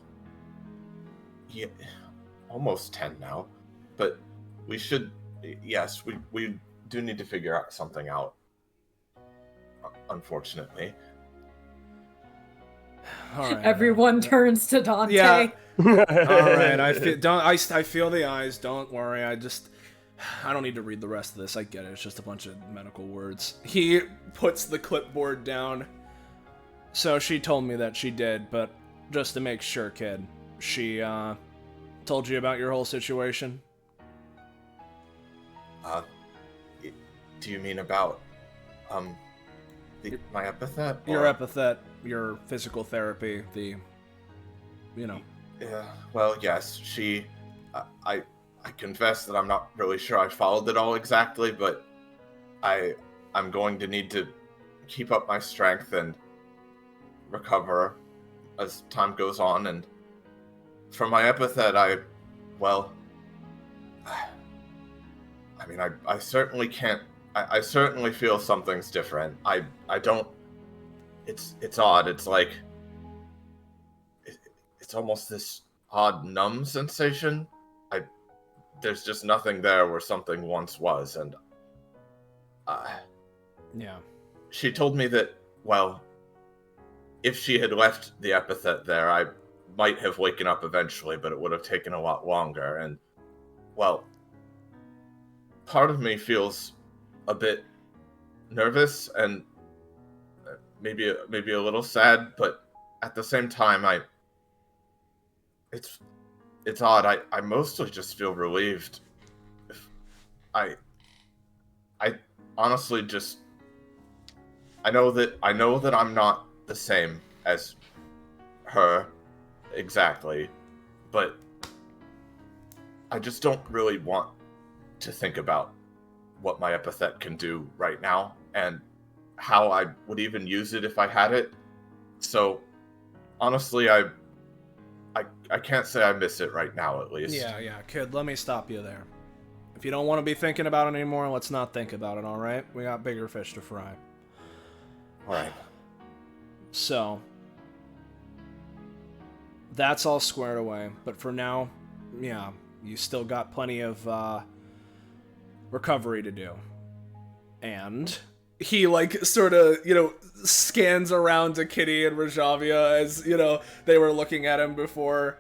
Yeah, almost 10 now, but we should. Yes, we do need to figure something out. Unfortunately. All right. Everyone turns to Dante. Yeah. All right. I feel the eyes. Don't worry. I don't need to read the rest of this. I get it. It's just a bunch of medical words. He puts the clipboard down. So she told me that she did, but just to make sure, kid, she told you about your whole situation? Do you mean about my epithet? Your epithet, your physical therapy, Yeah. Well, yes. She. I confess that I'm not really sure I followed it all exactly, but I'm going to need to keep up my strength and recover as time goes on, and for my epithet, I certainly can't. I certainly feel something's different. I don't. It's odd. It's like it's almost this odd numb sensation. There's just nothing there where something once was, and yeah. She told me that, well, if she had left the epithet there, I might have waken up eventually, but it would have taken a lot longer, and, well, part of me feels a bit nervous and maybe a little sad, but at the same time, it's odd. I mostly just feel relieved. I honestly just I know that I'm not the same as her exactly, but I just don't really want to think about what my epithet can do right now and how I would even use it if I had it. So honestly, I can't say I miss it right now, at least. Yeah, kid, let me stop you there. If you don't want to be thinking about it anymore, let's not think about it, alright? We got bigger fish to fry. Alright. So, that's all squared away. But for now, yeah, you still got plenty of recovery to do. And he, sort of, scans around to Kitty and Rajavia as, they were looking at him before.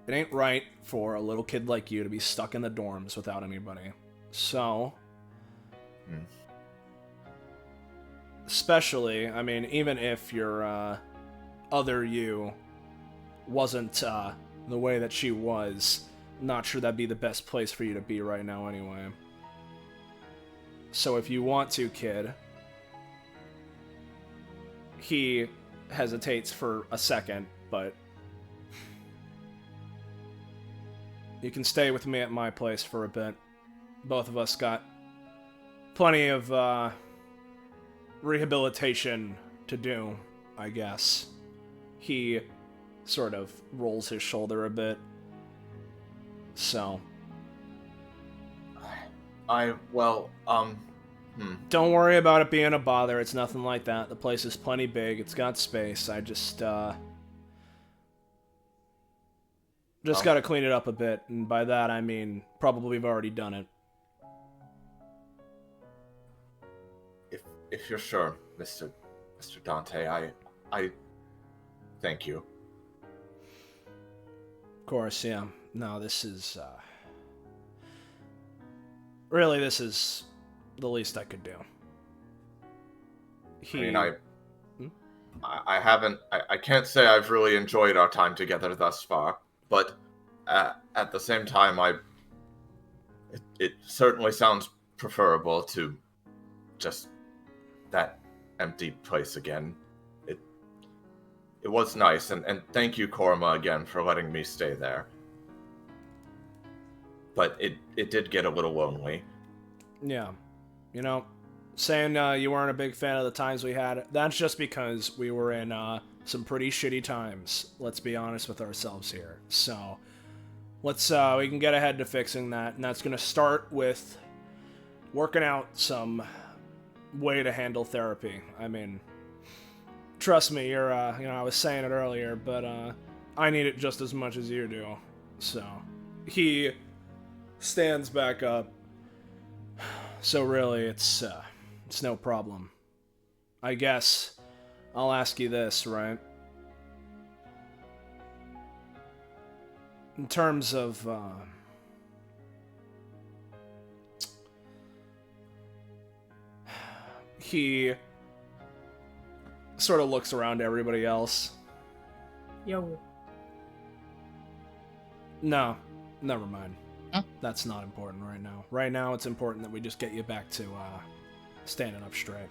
It ain't right for a little kid like you to be stuck in the dorms without anybody. So, especially, even if your other you wasn't the way that she was, not sure that'd be the best place for you to be right now anyway. So if you want to, kid, he hesitates for a second, but you can stay with me at my place for a bit. Both of us got plenty of rehabilitation to do, I guess. He sort of rolls his shoulder a bit. So. Don't worry about it being a bother. It's nothing like that. The place is plenty big. It's got space. I just got to clean it up a bit, and by that I mean probably we've already done it. If you're sure, Mr. Dante, I thank you. Of course, yeah. No, this is really, this is the least I could do. I can't say I've really enjoyed our time together thus far, but at the same time, it certainly sounds preferable to just that empty place again. It was nice, and thank you, Korma, again, for letting me stay there. But it did get a little lonely. Yeah. You know, saying you weren't a big fan of the times we had, that's just because we were in some pretty shitty times. Let's be honest with ourselves here. So, let's we can get ahead to fixing that, and that's going to start with working out some way to handle therapy. I mean, trust me, you're, I was saying it earlier, but I need it just as much as you do. So, he stands back up. So really, it's no problem. I guess I'll ask you this, right? In terms of, he sort of looks around to everybody else. Yo. No, never mind. That's not important right now. Right now, it's important that we just get you back to standing up straight.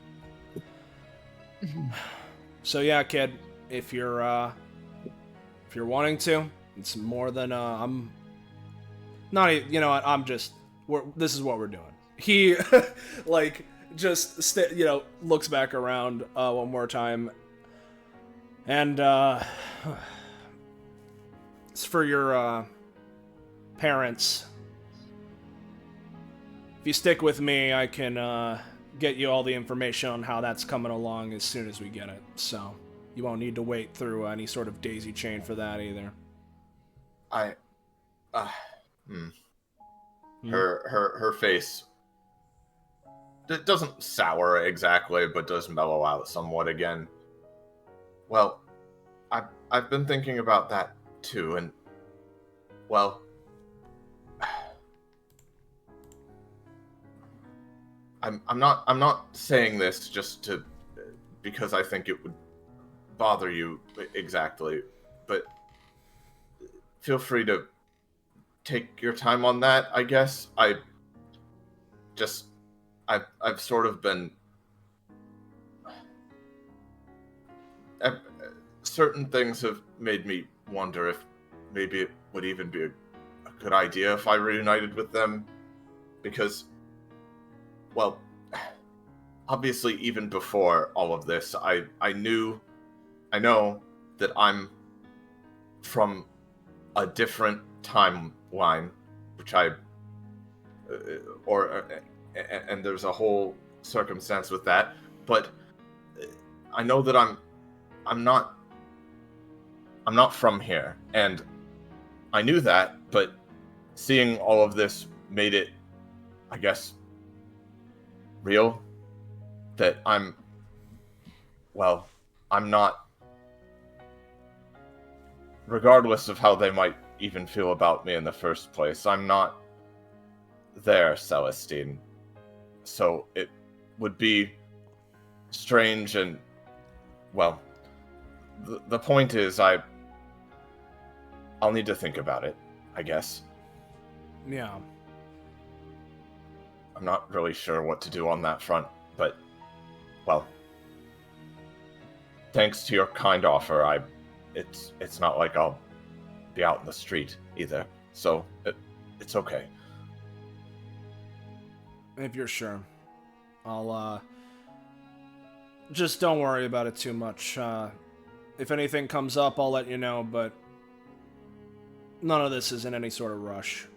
So yeah, kid, if you're wanting to, it's more than I'm not. You know what? This is what we're doing. He like just looks back around one more time, and it's for your parents. If you stick with me, I can get you all the information on how that's coming along as soon as we get it. So you won't need to wait through any sort of daisy chain for that either. Her face, it doesn't sour exactly, but does mellow out somewhat again. Well, I've been thinking about that too, and well, I'm not saying this just because I think it would bother you exactly, but feel free to take your time on that, I guess. I've sort of been certain things have made me wonder if maybe it would even be a good idea if I reunited with them, because, well, obviously even before all of this, I know that I'm from a different timeline, which and there's a whole circumstance with that, but I know that I'm not from here, and I knew that, but seeing all of this made it, I guess, real, that I'm not, regardless of how they might even feel about me in the first place, I'm not there, Celestine. So it would be strange, and, well, the point is, I'll need to think about it, I guess. Yeah. I'm not really sure what to do on that front, but, well, thanks to your kind offer, it's not like I'll be out in the street either, so it's okay. If you're sure. I'll, just don't worry about it too much. If anything comes up, I'll let you know, but none of this is in any sort of rush.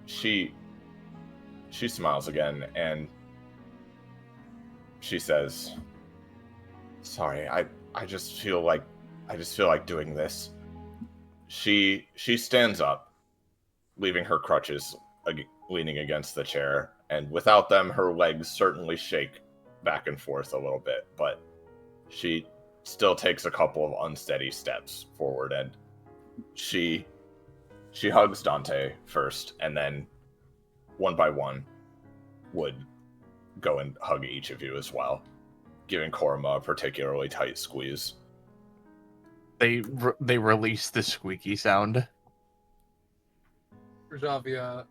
She she smiles again and she says, "Sorry, I just feel like doing this." She stands up, leaving her crutches leaning against the chair, and without them, her legs certainly shake back and forth a little bit, but she still takes a couple of unsteady steps forward, and she hugs Dante first, and then one by one would go and hug each of you as well, giving Korma a particularly tight squeeze. They release the squeaky sound. Rajavia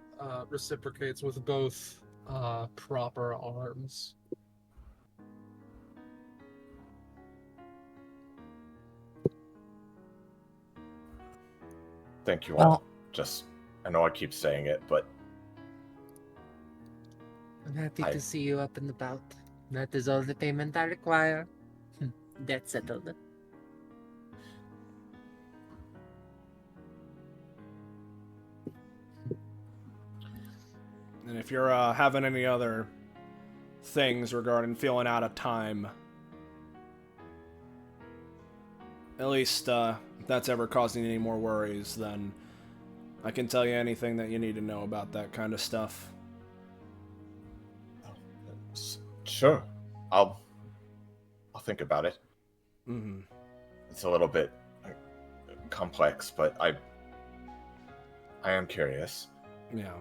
reciprocates with both proper arms. Thank you all. I know I keep saying it, but I'm happy to see you up and about. That is all the payment I require. That's settled. And if you're having any other things regarding feeling out of time, at least if that's ever causing any more worries, then I can tell you anything that you need to know about that kind of stuff. Sure, I'll think about it. Mm-hmm. It's a little bit complex, but I am curious. Yeah,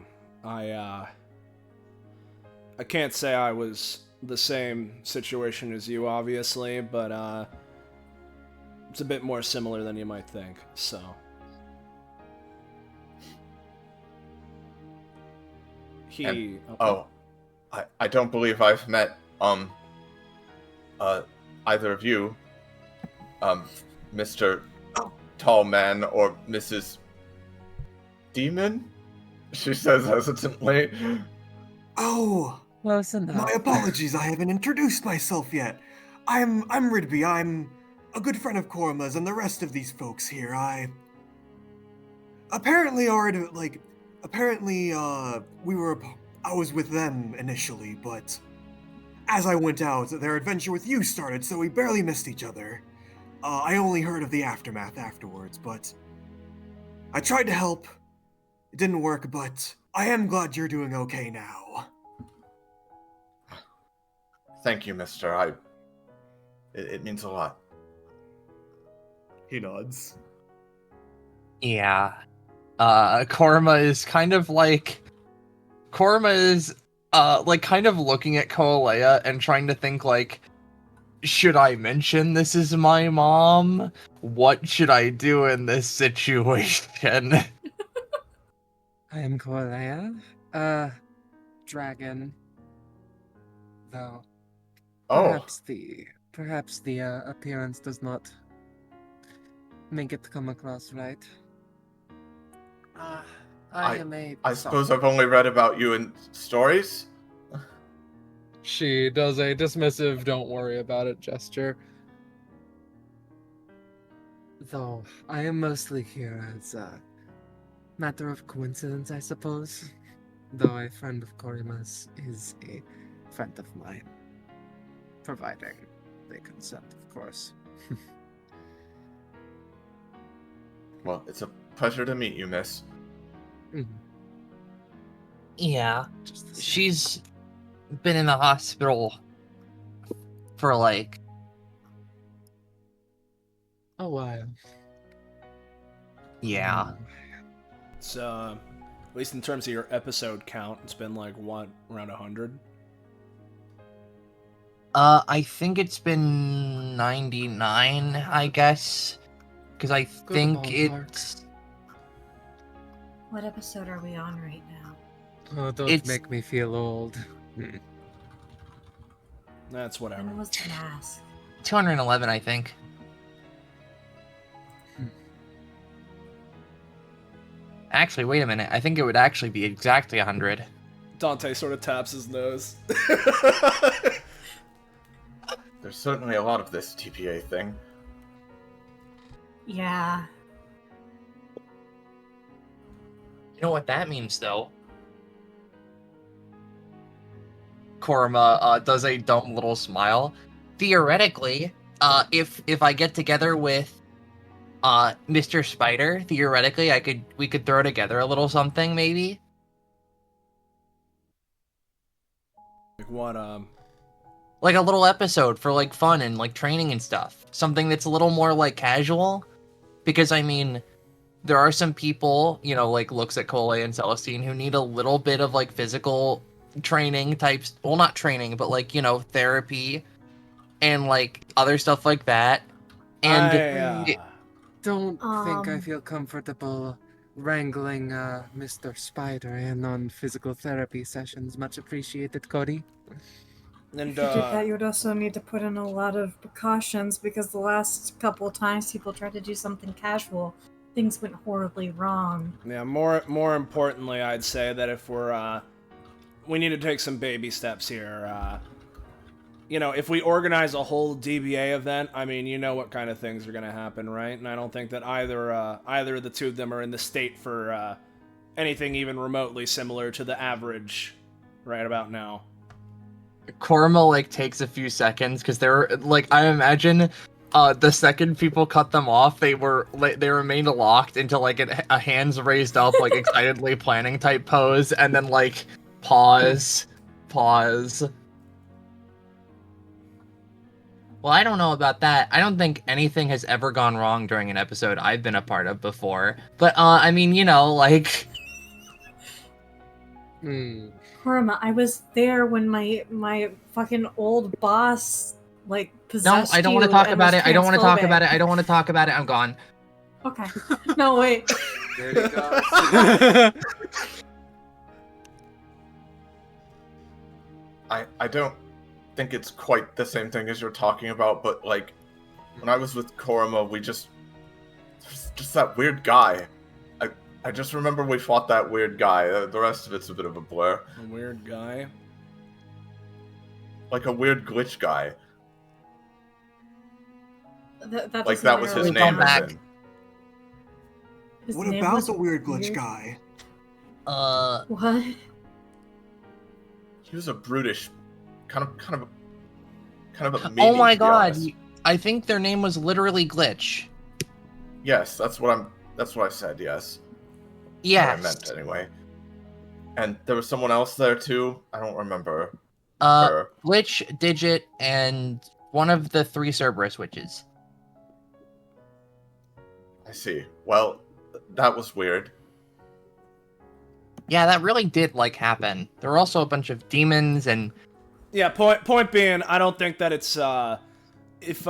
I can't say I was the same situation as you, obviously, but it's a bit more similar than you might think. So, I don't believe I've met either of you, Mr. Tall Man or Mrs. Demon, she says hesitantly. Oh, close enough. My apologies, I haven't introduced myself yet. I'm Ridby. I'm a good friend of Korma's and the rest of these folks here. I was with them initially, but as I went out, their adventure with you started, so we barely missed each other. I only heard of the aftermath afterwards, but I tried to help. It didn't work, but I am glad you're doing okay now. Thank you, mister. It means a lot. He nods. Yeah. Korma is kind of like kind of looking at Koalea and trying to think like, should I mention this is my mom? What should I do in this situation? I am Koalea. Dragon. Though. Perhaps the appearance does not make it come across right. I suppose I've only read about you in stories? She does a dismissive, don't worry about it gesture. Though I am mostly here as a matter of coincidence, I suppose. Though a friend of Korima's is a friend of mine. Providing they consent, of course. Well, it's a pleasure to meet you, miss. Yeah. She's been in the hospital for like a while. Yeah. It's at least in terms of your episode count, it's been like what, around 100? I think it's been 99, I guess. Because I think it's... What episode are we on right now? Oh, don't make me feel old. That's whatever. When was the mask? 211, I think. Actually, wait a minute. I think it would actually be exactly 100. Dante sort of taps his nose. There's certainly a lot of this DBA thing. Yeah. You know what that means, though? Korma does a dumb little smile. Theoretically, if I get together with Mr. Spider, theoretically we could throw together a little something maybe. Like what? Like a little episode for like fun and like training and stuff. Something that's a little more like casual. Because I mean, there are some people, you know, like looks at Cole and Celestine who need a little bit of like physical training types. Well, not training, but like, you know, therapy and like other stuff like that. And I don't think I feel comfortable wrangling Mr. Spider in on physical therapy sessions. Much appreciated, Cody. And If you did that, you would also need to put in a lot of precautions because the last couple of times people tried to do something casual, things went horribly wrong. yeah, more importantly, I'd say that if we need to take some baby steps here. You know, if we organize a whole DBA event, I mean, you know what kind of things are going to happen, right? And I don't think that either of the two of them are in the state for anything even remotely similar to the average right about now. Korma like takes a few seconds because they're like, I imagine the second people cut them off, they remained locked into like a hands raised up, like excitedly planning type pose, and then like pause. Well, I don't know about that. I don't think anything has ever gone wrong during an episode I've been a part of before. But I mean, you know, like. Korma, I was there when my fucking old boss like possessed No, I don't want to talk about it. I don't want to talk about it. I don't want to talk about it. I'm gone. Okay. No, wait. There you go. I don't think it's quite the same thing as you're talking about, but like when I was with Korma, there's just that weird guy. I just remember we fought that weird guy. The rest of it's a bit of a blur. A weird guy? Like a weird glitch guy. That like that was his name. What about the weird glitch guy? What? He was a brutish, kind of a. Oh meanie, my to be god! honest. I think their name was literally Glitch. Yes, that's what I said. Yes. Yes. What I meant anyway. And there was someone else there too. I don't remember. Glitch, Digit, and one of the 3 Cerberus witches. I see. Well, that was weird. Yeah, that really did like happen. There were also a bunch of demons and. Yeah. Point being, I don't think that it's if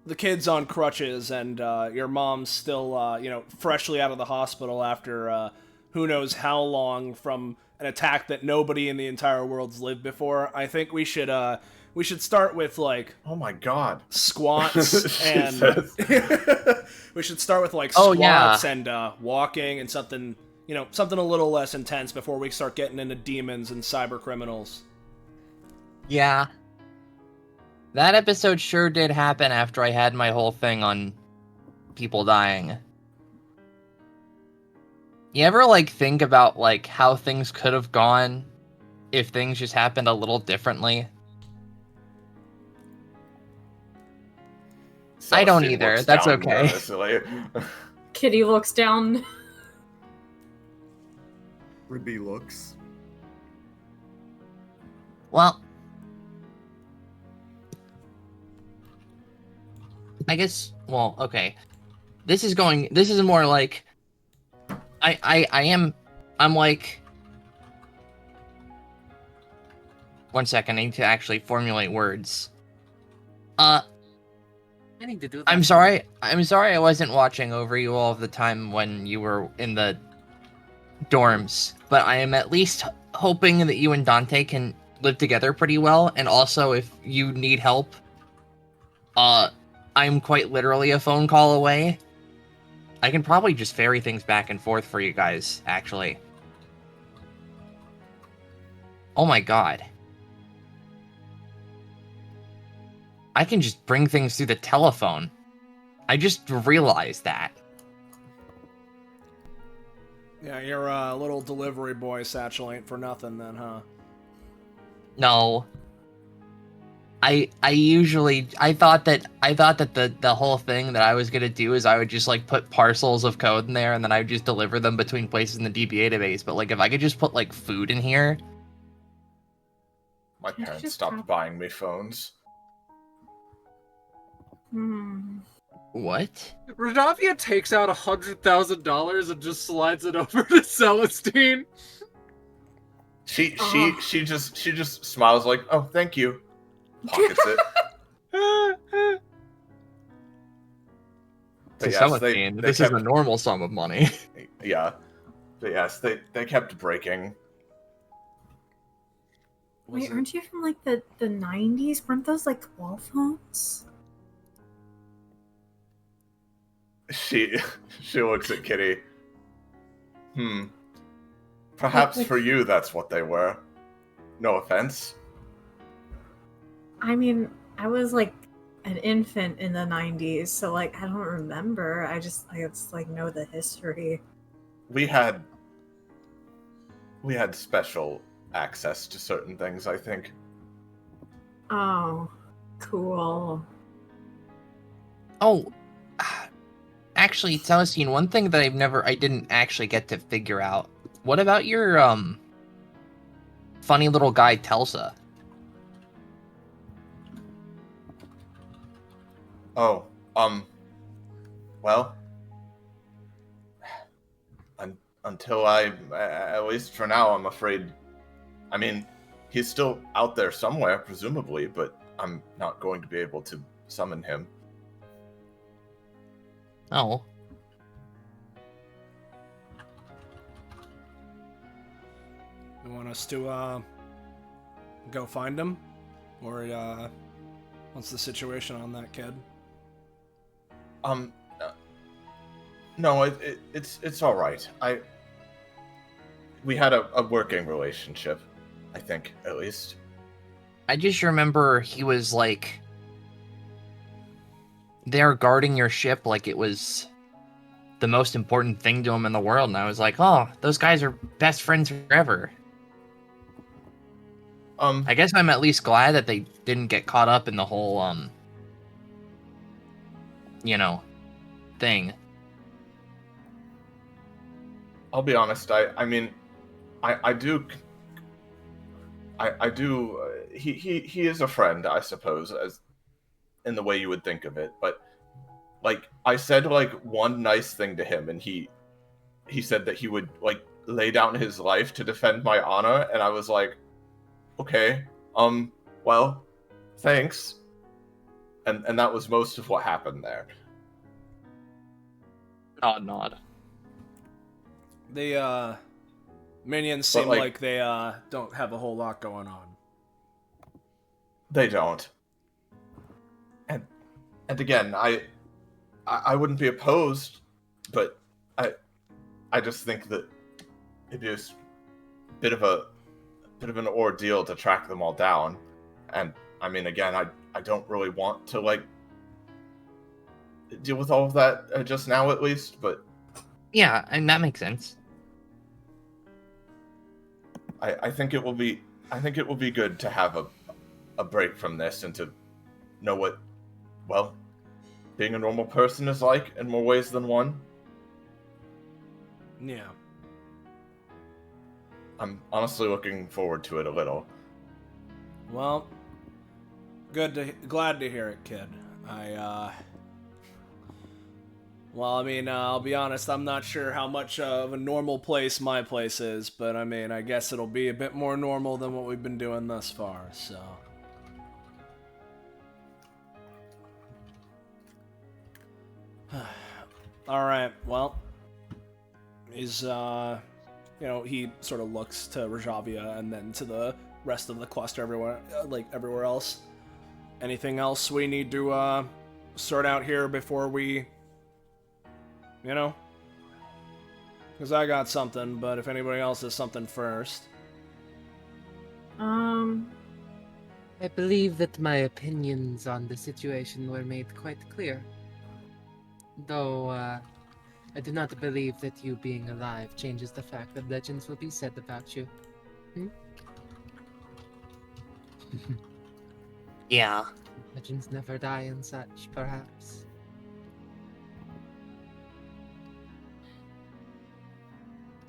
the kid's on crutches and your mom's still freshly out of the hospital after who knows how long from an attack that nobody in the entire world's lived before. I think we should start with like, oh my god, squats and we should start with like squats and walking and something a little less intense before we start getting into demons and cyber criminals. Yeah. That episode sure did happen after I had my whole thing on people dying. You ever like think about like how things could have gone if things just happened a little differently? I don't either. That's okay. Kitty looks down. Ribby looks. Well, I guess, well, okay. This is more like, I'm like, one second, I need to actually formulate words. I need to do that. I'm sorry I wasn't watching over you all of the time when you were in the dorms, but I am at least hoping that you and Dante can live together pretty well, and also if you need help, I'm quite literally a phone call away. I can probably just ferry things back and forth for you guys, actually. Oh my god. I can just bring things through the telephone. I just realized that. Yeah, your little delivery boy satchel ain't for nothing then, huh? No. I thought that the whole thing that I was gonna do is I would just like put parcels of code in there and then I would just deliver them between places in the DBA database. But like if I could just put like food in here. My parents stopped buying me phones. What? Radavia takes out $100,000 and just slides it over to Celestine. She just smiles like, oh, thank you. Pockets it. So Celestine, this is a normal sum of money. Yeah. But yes, they kept breaking. Wait, aren't you from like the 90s? Weren't those like wall phones? She looks at Kitty. Perhaps for you that's what they were. No offense. I mean, I was like an infant in the 90s, so like I don't remember. I just like know the history. We had special access to certain things, I think. Oh, cool. Oh, actually, Celestine, one thing that I didn't actually get to figure out. What about your funny little guy Telsa? Oh, well, until at least for now, I'm afraid. I mean, he's still out there somewhere, presumably, but I'm not going to be able to summon him. Oh. You want us to go find him, or what's the situation on that, kid? No, it's all right. We had a working relationship, I think, at least. I just remember he was like there guarding your ship like it was the most important thing to him in the world, and I was like, oh, those guys are best friends forever. I guess I'm at least glad that they didn't get caught up in the whole thing. I'll be honest, I mean, I do, he is a friend, I suppose, as in the way you would think of it, but, like, I said, like, one nice thing to him, and he said that he would, like, lay down his life to defend my honor, and I was like, okay, well, thanks. And that was most of what happened there. Nod. The minions seem like they don't have a whole lot going on. They don't. And again, I wouldn't be opposed, but I just think that it'd be a bit of an ordeal to track them all down. And I mean, again, I don't really want to like deal with all of that just now, at least. But yeah, and that makes sense. I think it will be good to have a break from this and to know what, well, being a normal person is like in more ways than one. Yeah. I'm honestly looking forward to it a little. Well, glad to hear it, kid. Well, I mean, I'll be honest, I'm not sure how much of a normal place my place is, but I mean, I guess it'll be a bit more normal than what we've been doing thus far, so. Alright, well, is, he sort of looks to Rajavia and then to the rest of the cluster everywhere else. Anything else we need to, sort out here before we, Because I got something, but if anybody else has something first. I believe that my opinions on the situation were made quite clear. Though, I do not believe that you being alive changes the fact that legends will be said about you. Yeah. Legends never die and such, perhaps.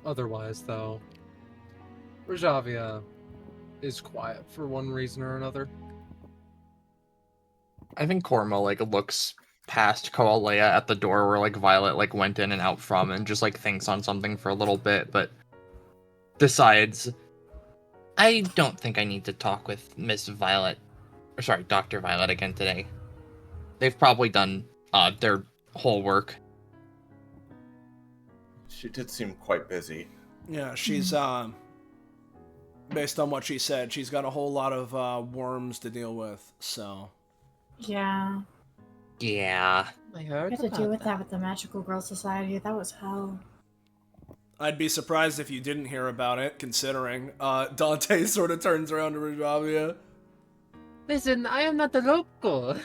Otherwise, though, Rajavia is quiet for one reason or another. I think Korma like looks past Koalea at the door where like Violet like went in and out from and just like thinks on something for a little bit, but decides I don't think I need to talk with Dr. Violet again today. They've probably done their whole work. She did seem quite busy. Yeah, she's based on what she said, she's got a whole lot of worms to deal with. So Yeah. Yeah. I heard What to about do with that with the Magical Girl Society? That was hell. I'd be surprised if you didn't hear about it, considering Dante sort of turns around to Rajavia. Listen, I am not a local.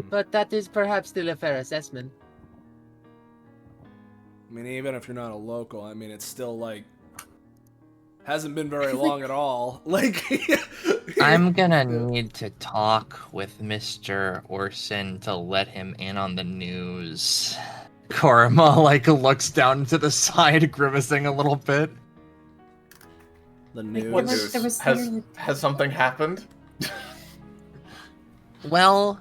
But that is perhaps still a fair assessment. I mean, even if you're not a local, I mean, it's still like hasn't been very long at all. Like, I'm gonna need to talk with Mr. Orson to let him in on the news. Korma like looks down to the side, grimacing a little bit. The news. What news? Has something happened? Well,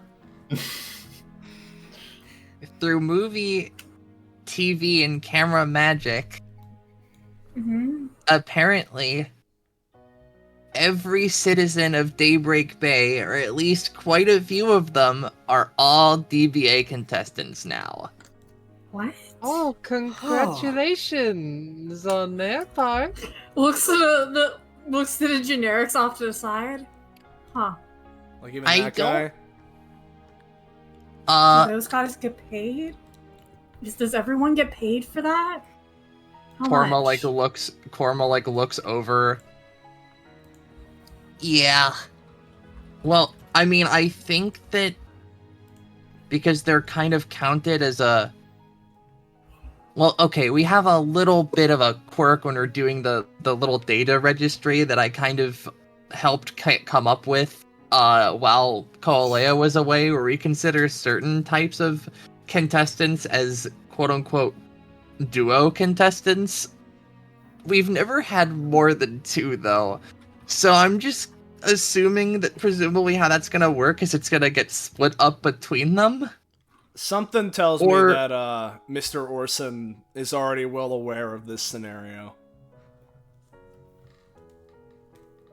through movie, TV, and camera magic, apparently every citizen of Daybreak Bay, or at least quite a few of them, are all DBA contestants now. What? Oh, congratulations on their part. Looks at the generics off to the side. Huh. Like even that guy. Do those guys get paid? Does everyone get paid for that? How Korma much? looks over. Yeah. Well, I mean, I think that because they're kind of counted as a... Well, okay, we have a little bit of a quirk when we're doing the little data registry that I kind of helped come up with while Koalea was away, where we consider certain types of contestants as quote-unquote duo contestants. We've never had more than 2, though. So I'm just assuming that presumably how that's gonna work is it's gonna get split up between them. Something tells me that Mr. Orson is already well aware of this scenario.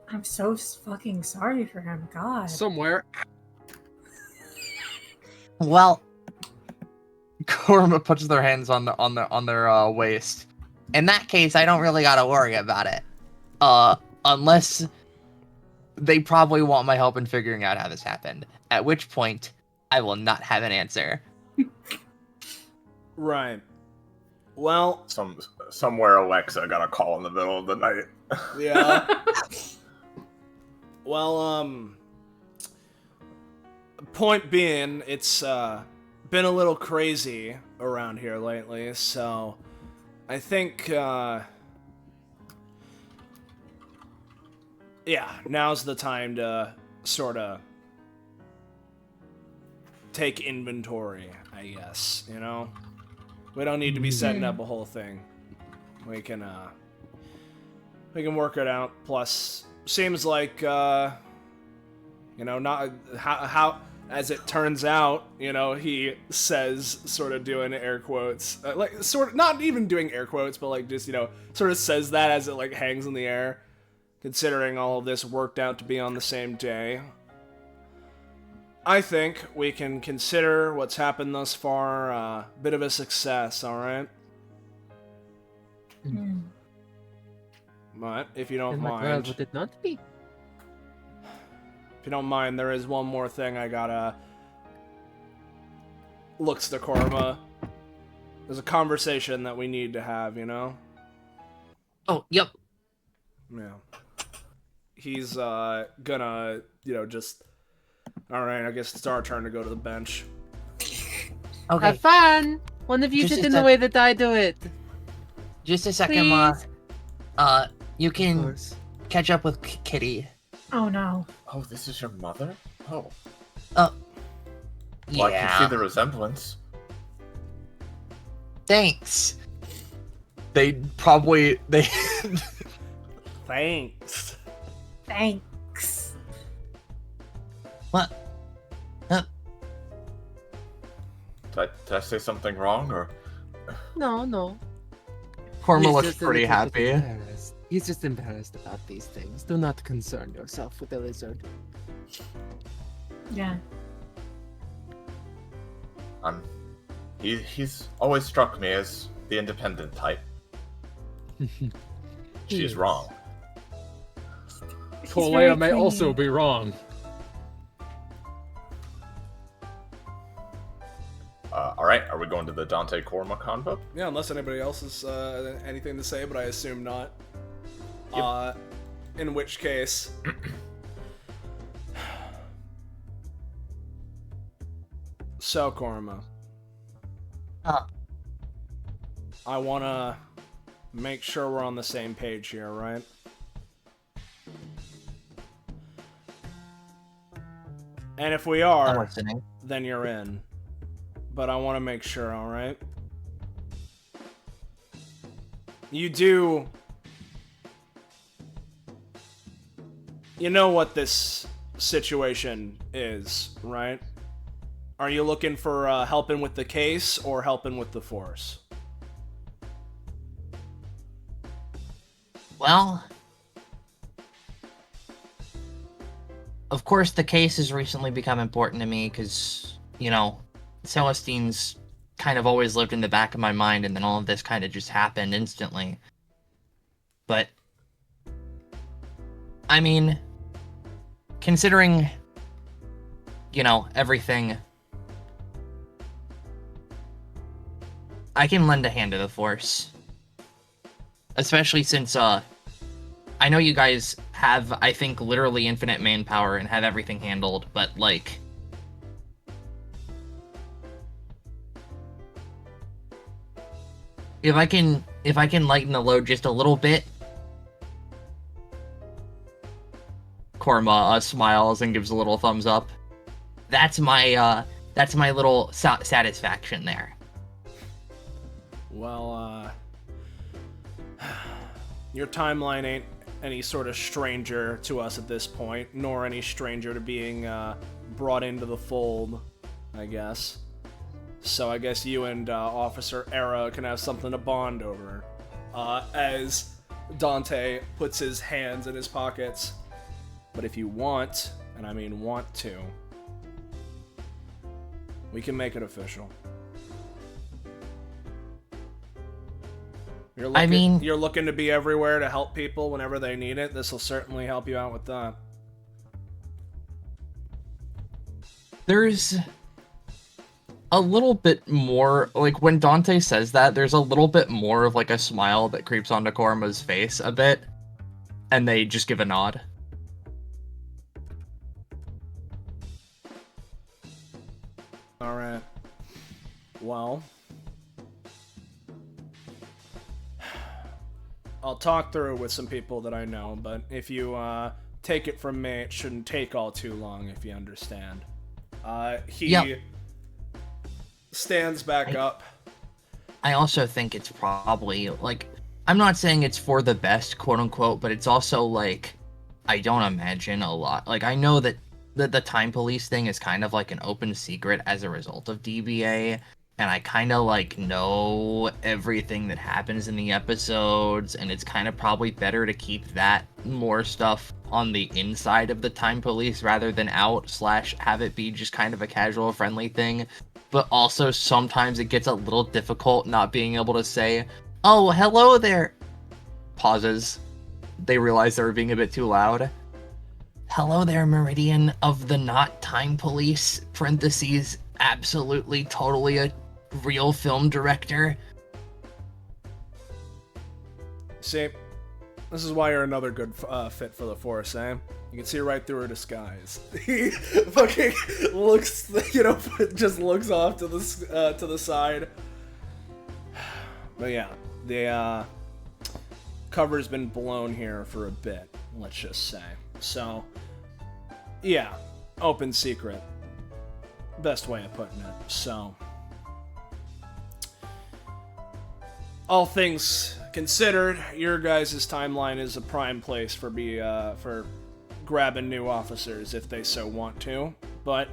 I'm so fucking sorry for him. God. Somewhere. Well, Korma puts their hands on their waist. In that case, I don't really gotta worry about it. Unless they probably want my help in figuring out how this happened. At which point, I will not have an answer. Right. Well, somewhere Alexa got a call in the middle of the night. Yeah. Well, point being, it's been a little crazy around here lately, so I think yeah, now's the time to sort of take inventory, I guess, you know? We don't need to be setting up a whole thing. We can work it out. Plus, seems like, you know, not how as it turns out, you know, he says, sort of doing air quotes, like sort of not even doing air quotes, but like just, you know, sort of says that as it like hangs in the air, considering all of this worked out to be on the same day. I think we can consider what's happened thus far a bit of a success, alright? But, if you don't And mind... what world would it not be? If you don't mind, there is one more thing I gotta... Looks to Korma. There's a conversation that we need to have, you know? Oh, yep. Yeah. He's, gonna, you know, just... Alright, I guess it's our turn to go to the bench. Okay. Have fun! One of you Just sit a in the sec. way that I do it. Just a second, Please? you can catch up with Kitty Oh no. Oh, this is your mother? Oh. Well, Well, I can yeah. see the resemblance. Thanks. They Thanks. Thanks. What? Did I say something wrong, or? No, no. Korma He's looks just a pretty little bit happy. embarrassed. He's just embarrassed about these things. Do not concern yourself with the lizard. Yeah. He's always struck me as the independent type. She's wrong. Kolea may also be wrong. Alright, are we going to the Dante Korma convo? Yeah, unless anybody else has anything to say, but I assume not. Yep. In which case... So, Korma. I want to make sure we're on the same page here, right? And if we I'm are, listening. then you're in. But I want to make sure, alright? You do... You know what this situation is, right? Are you looking for helping with the case or helping with the force? Well, of course, the case has recently become important to me because, you know, Celestine's kind of always lived in the back of my mind, and then all of this kind of just happened instantly. But, I mean, considering, you know, everything, I can lend a hand to the Force. Especially since, I know you guys have, I think, literally infinite manpower and have everything handled, but, like... If I can lighten the load just a little bit... Korma smiles and gives a little thumbs up. That's my little satisfaction there. Well, your timeline ain't any sort of stranger to us at this point, nor any stranger to being brought into the fold, I guess. So I guess you and Officer Era can have something to bond over. As Dante puts his hands in his pockets. But if you want, and I mean want to, we can make it official. You're looking to be everywhere to help people whenever they need it. This will certainly help you out with that. There's a little bit more, like, when Dante says that, there's a little bit more of, like, a smile that creeps onto Korma's face a bit, and they just give a nod. Alright. Well, I'll talk through it with some people that I know, but if you take it from me, it shouldn't take all too long, if you understand. He stands back up. I also think it's probably, like, I'm not saying it's for the best, quote-unquote, but it's also, like, I don't imagine a lot. Like, I know that the time police thing is kind of like an open secret as a result of DBA, and I kind of, like, know everything that happens in the episodes, and it's kind of probably better to keep that more stuff on the inside of the time police rather than out / have it be just kind of a casual, friendly thing. But also, sometimes it gets a little difficult not being able to say, "Oh, hello there." Pauses. They realize they were being a bit too loud. "Hello there, Meridian of the not time police, parentheses, absolutely, totally a real film director." See, this is why you're another good fit for the Force, eh? You can see right through her disguise. He fucking looks, just looks off to the side. But yeah, the cover's been blown here for a bit. let's just say. So, yeah, open secret. Best way of putting it. So, all things considered, your guys' timeline is a prime place for grabbing new officers if they so want to, but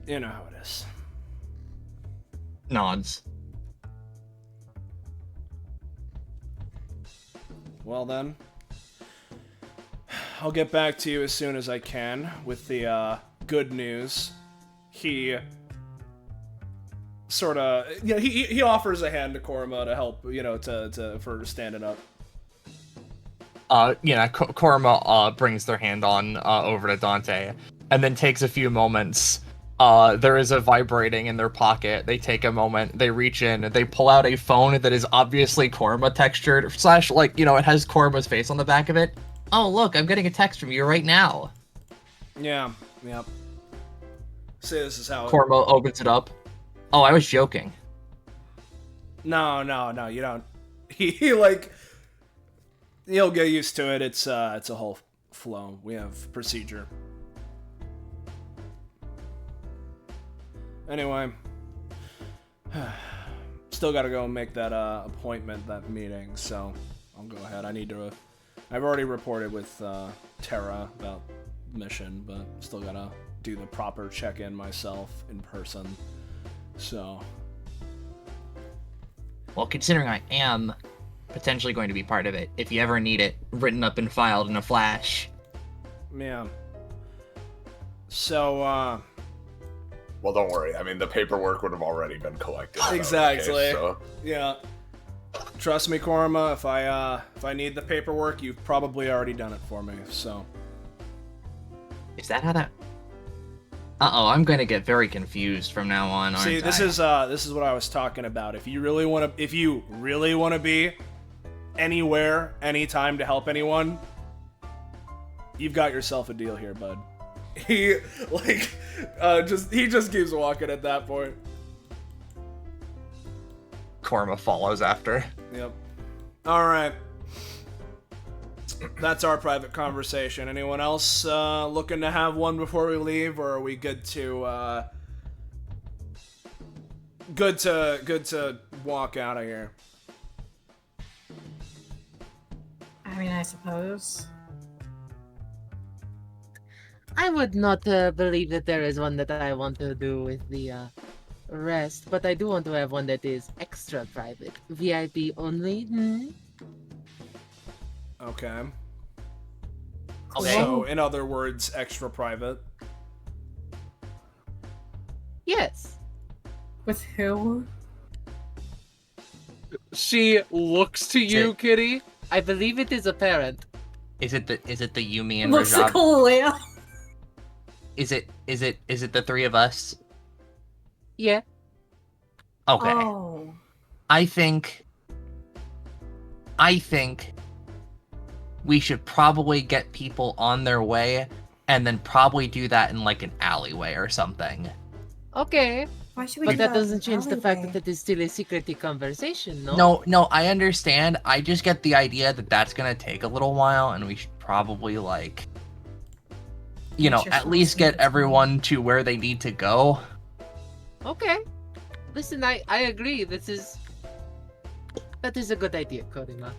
you know how it is. Nods. Well then, I'll get back to you as soon as I can with the good news. He sort of, he offers a hand to Korma to help, for standing up. Korma brings their hand on over to Dante, and then takes a few moments. There is a vibrating in their pocket. They take a moment, they reach in, they pull out a phone that is obviously Korma textured, / it has Korma's face on the back of it. Oh, look, I'm getting a text from you right now. Yeah, yep. See, this is how Korma opens it up. Oh, I was joking. No, you don't. You'll get used to it. It's a whole flow. We have procedure. Anyway, still gotta go and make that appointment, that meeting, so I'll go ahead. I've already reported with Terra about mission, but still gotta do the proper check-in myself in person, so. Well, considering I am potentially going to be part of it, if you ever need it written up and filed in a flash. Yeah. So, well, don't worry. I mean, the paperwork would have already been collected. Exactly. So. Yeah. Trust me, Korma, if I need the paperwork, you've probably already done it for me, so. Is that how that... Uh-oh, I'm gonna get very confused from now on, aren't I? See, this is what I was talking about. If you really want to be anywhere, anytime to help anyone, you've got yourself a deal here, bud. He just keeps walking at that point. Korma follows after. Yep. All right. That's our private conversation. Anyone else looking to have one before we leave, or are we good to walk out of here? I mean, I suppose. I would not believe that there is one that I want to do with the rest, but I do want to have one that is extra private. VIP only. Okay. Okay. So, in other words, extra private. Yes. With who? She looks to you, Kitty. I believe it is apparent. Is it the Yumi and Looks Rajab? like Leia. Is it the three of us? Yeah. Okay. Oh. I think we should probably get people on their way, and then probably do that in like an alleyway or something. Okay. Why should we But do that doesn't change the fact alleyway? that it is still a secret conversation, no? No, I understand. I just get the idea that that's gonna take a little while, and we should probably like, at least get everyone to where they need to go. Okay. Listen, I agree. That is a good idea, Korima.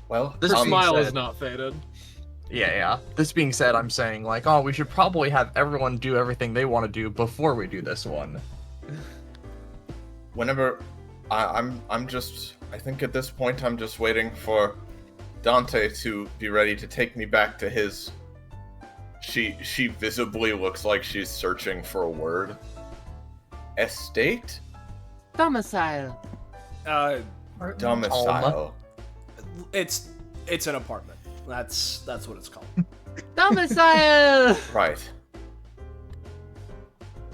Well, The smile is not faded. Yeah. This being said, I'm saying like, we should probably have everyone do everything they want to do before we do this one. Whenever I think at this point I'm just waiting for Dante to be ready to take me back to his. She visibly looks like she's searching for a word. Estate? Domicile. Domicile. It's an apartment. That's what it's called. Domicile. Right.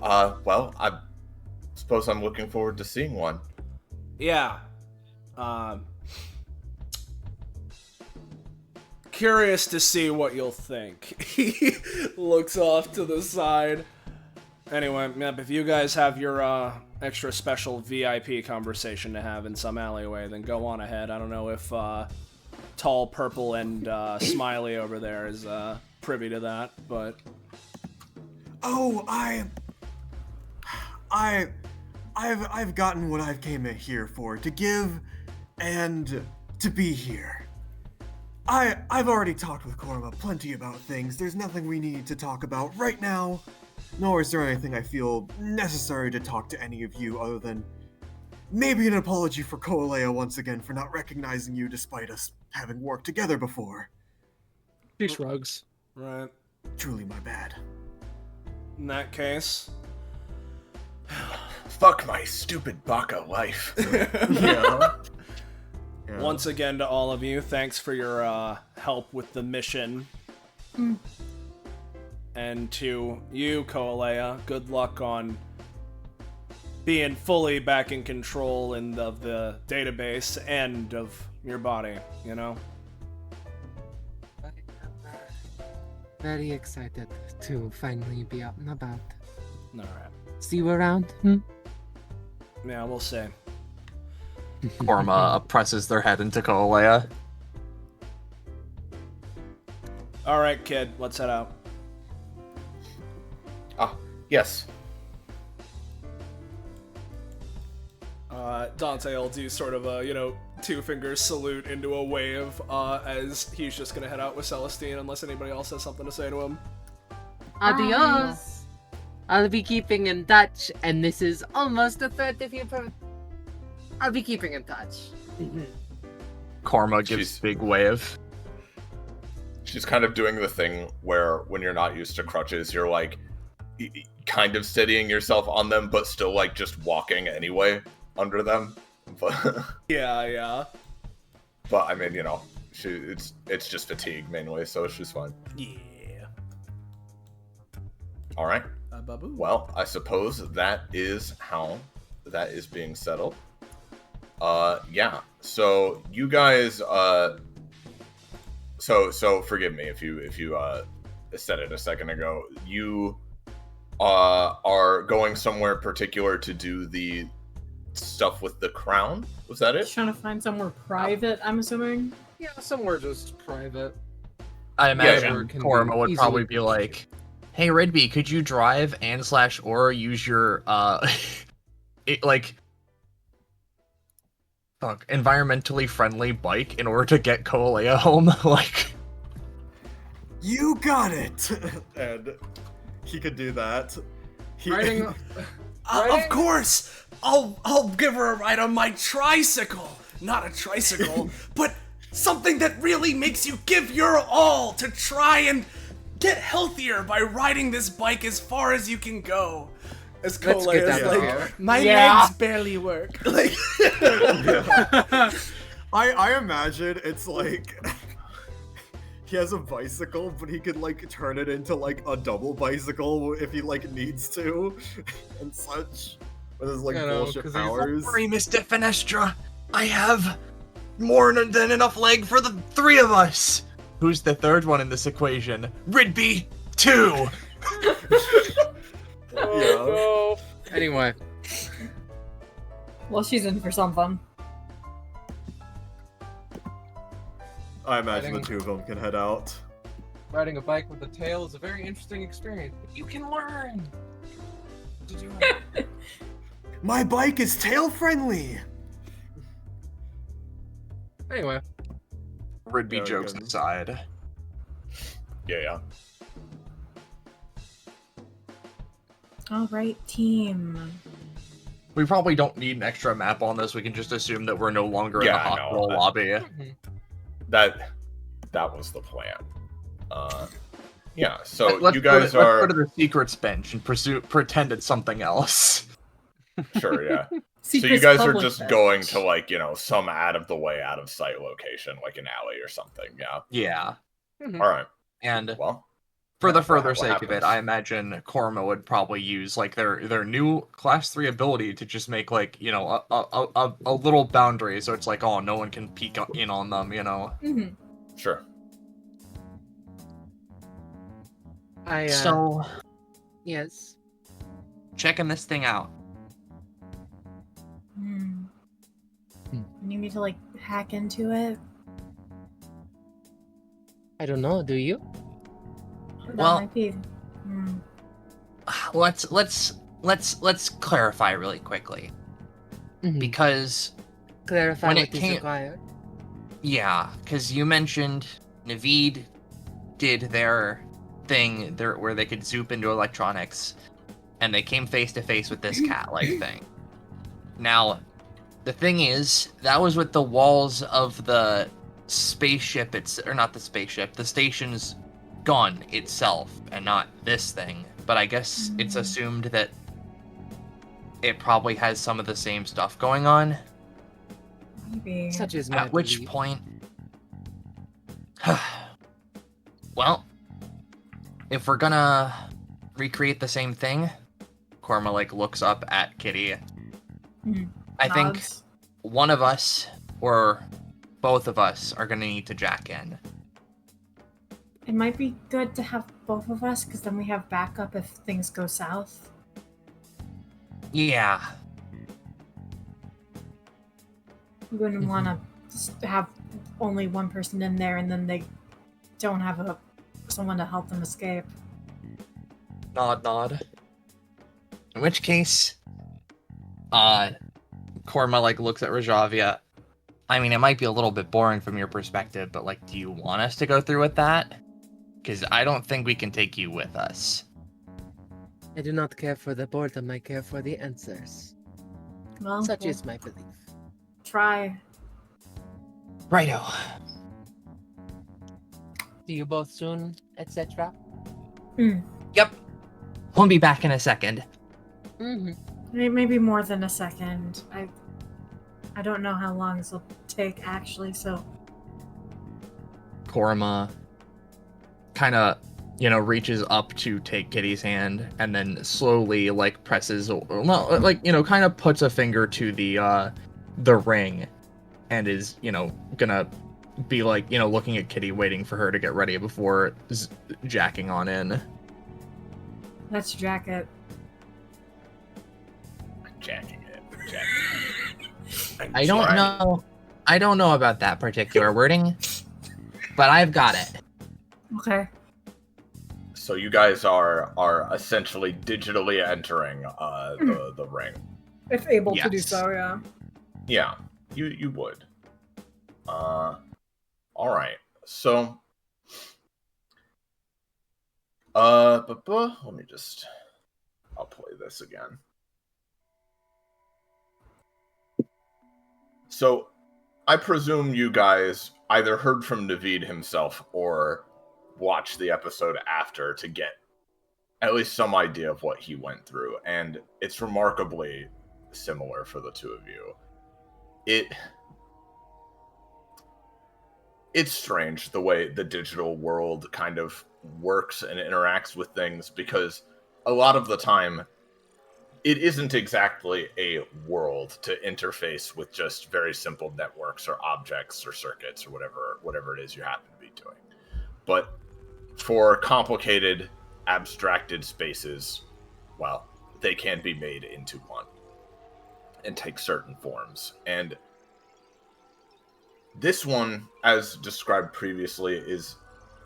Well, I suppose I'm looking forward to seeing one. Yeah. Curious to see what you'll think. He looks off to the side. Anyway, yep, if you guys have your extra special VIP conversation to have in some alleyway, then go on ahead. I don't know if Tall, Purple, and Smiley over there is privy to that, but... Oh, I've gotten what I've came here for, to give and to be here. I've already talked with Korma plenty about things. There's nothing we need to talk about right now, nor is there anything I feel necessary to talk to any of you other than maybe an apology for Koalea once again for not recognizing you despite us having worked together before. She shrugs. Right. Truly my bad. In that case... Fuck my stupid baka life. Yeah. Once again to all of you, thanks for your help with the mission. And to you, Koalea, good luck on being fully back in control of the database and of your body, you know? I am very excited to finally be out and about. Alright. See you around? Yeah, we'll see. Korma presses their head into Koalea. Alright, kid, let's head out. Yes. Dante will do sort of a, two-finger salute into a wave as he's just gonna head out with Celestine unless anybody else has something to say to him. Adios! I'll be keeping in touch, and this is almost a threat if you I'll be keeping in touch. Korma gives big wave. She's kind of doing the thing where when you're not used to crutches, you're like kind of steadying yourself on them, but still like just walking anyway under them. But yeah. But I mean, it's just fatigue mainly, so she's fine. Yeah. All right. Babu. Well, I suppose that is how that is being settled. Yeah. So you guys, so forgive me if you said it a second ago. You are going somewhere particular to do the stuff with the crown. Was that it? Trying to find somewhere private, I'm assuming. Yeah, somewhere just private. I imagine where it can Korma be would easily probably be like, "Hey, Ridby, could you drive and/or use your environmentally friendly bike in order to get Koalea home?" Like, you got it. And he could do that. Of course, I'll give her a ride on my tricycle. Not a tricycle, but something that really makes you give your all to try and get healthier by riding this bike as far as you can go. As Koalea's like, my legs barely work. Like, I imagine it's like he has a bicycle, but he could like turn it into like a double bicycle if he like needs to, and such. With his like bullshit powers. Don't worry, Mr. Fenestra. I have more than enough leg for the three of us. Who's the third one in this equation? Ridby 2. No. Anyway. Well, she's in for some fun. I imagine the two of them can head out. Riding a bike with a tail is a very interesting experience. You can learn to do it. My bike is tail friendly. Anyway. Ridby jokes aside. Yeah. Alright, team. We probably don't need an extra map on this. We can just assume that we're no longer in the Yeah, I know. hospital lobby. That was the plan. Yeah, so Let's you guys let's go to the secrets bench and pretend it's something else. Sure, yeah. So Secrets you guys are public just bench. going to like, some out of the way, out of sight location, like an alley or something, yeah. Yeah. All right. And well, for the further what sake of happens? it, I imagine Korma would probably use like their new class 3 ability to just make like, a little boundary so it's like, oh, no one can peek in on them, Mm-hmm. Sure. I So yes. checking this thing out. You need me to like hack into it? I don't know. Do you? That Well, might be. Let's clarify really quickly. Because Clarify when what it is came, required. yeah, because you mentioned Naveed did their thing there where they could zoop into electronics, and they came face to face with this cat-like thing. Now, the thing is, that was with the walls of the spaceship. Or not the spaceship, the station's gun itself, and not this thing. But I guess it's assumed that it probably has some of the same stuff going on. Maybe. Such is my At which belief. point, well, if we're gonna recreate the same thing, Korma like looks up at Kitty. I think Nods. one of us or both of us are gonna need to jack in. It might be good to have both of us, because then we have backup if things go south. Yeah. We wouldn't want to just have only one person in there, and then they don't have someone to help them escape. Nod. In which case, Korma like looks at Rajavia. I mean, it might be a little bit boring from your perspective, but like, do you want us to go through with that? Because I don't think we can take you with us. I do not care for the boredom, I care for the answers. Well, Such we'll is my belief. try. Righto. See you both soon, etc. Yep. We'll be back in a second. Maybe more than a second. I don't know how long this will take, actually, so... Korma kind of, reaches up to take Kitty's hand and then slowly, presses, kind of puts a finger to the ring and is, gonna be, looking at Kitty, waiting for her to get ready before jacking on in. Let's jack it. Jacking it. I don't know about that particular wording, but I've got it. Okay. So you guys are essentially digitally entering the ring. If able to do Yes. so, yeah. Yeah, you would. All right. So, let me just. I'll play this again. So, I presume you guys either heard from Naveed himself or watched the episode after to get at least some idea of what he went through, and it's remarkably similar for the two of you. It's strange the way the digital world kind of works and interacts with things, because a lot of the time it isn't exactly a world to interface with just very simple networks or objects or circuits or whatever it is you happen to be doing. But for complicated, abstracted spaces, well, they can be made into one and take certain forms. And this one, as described previously, is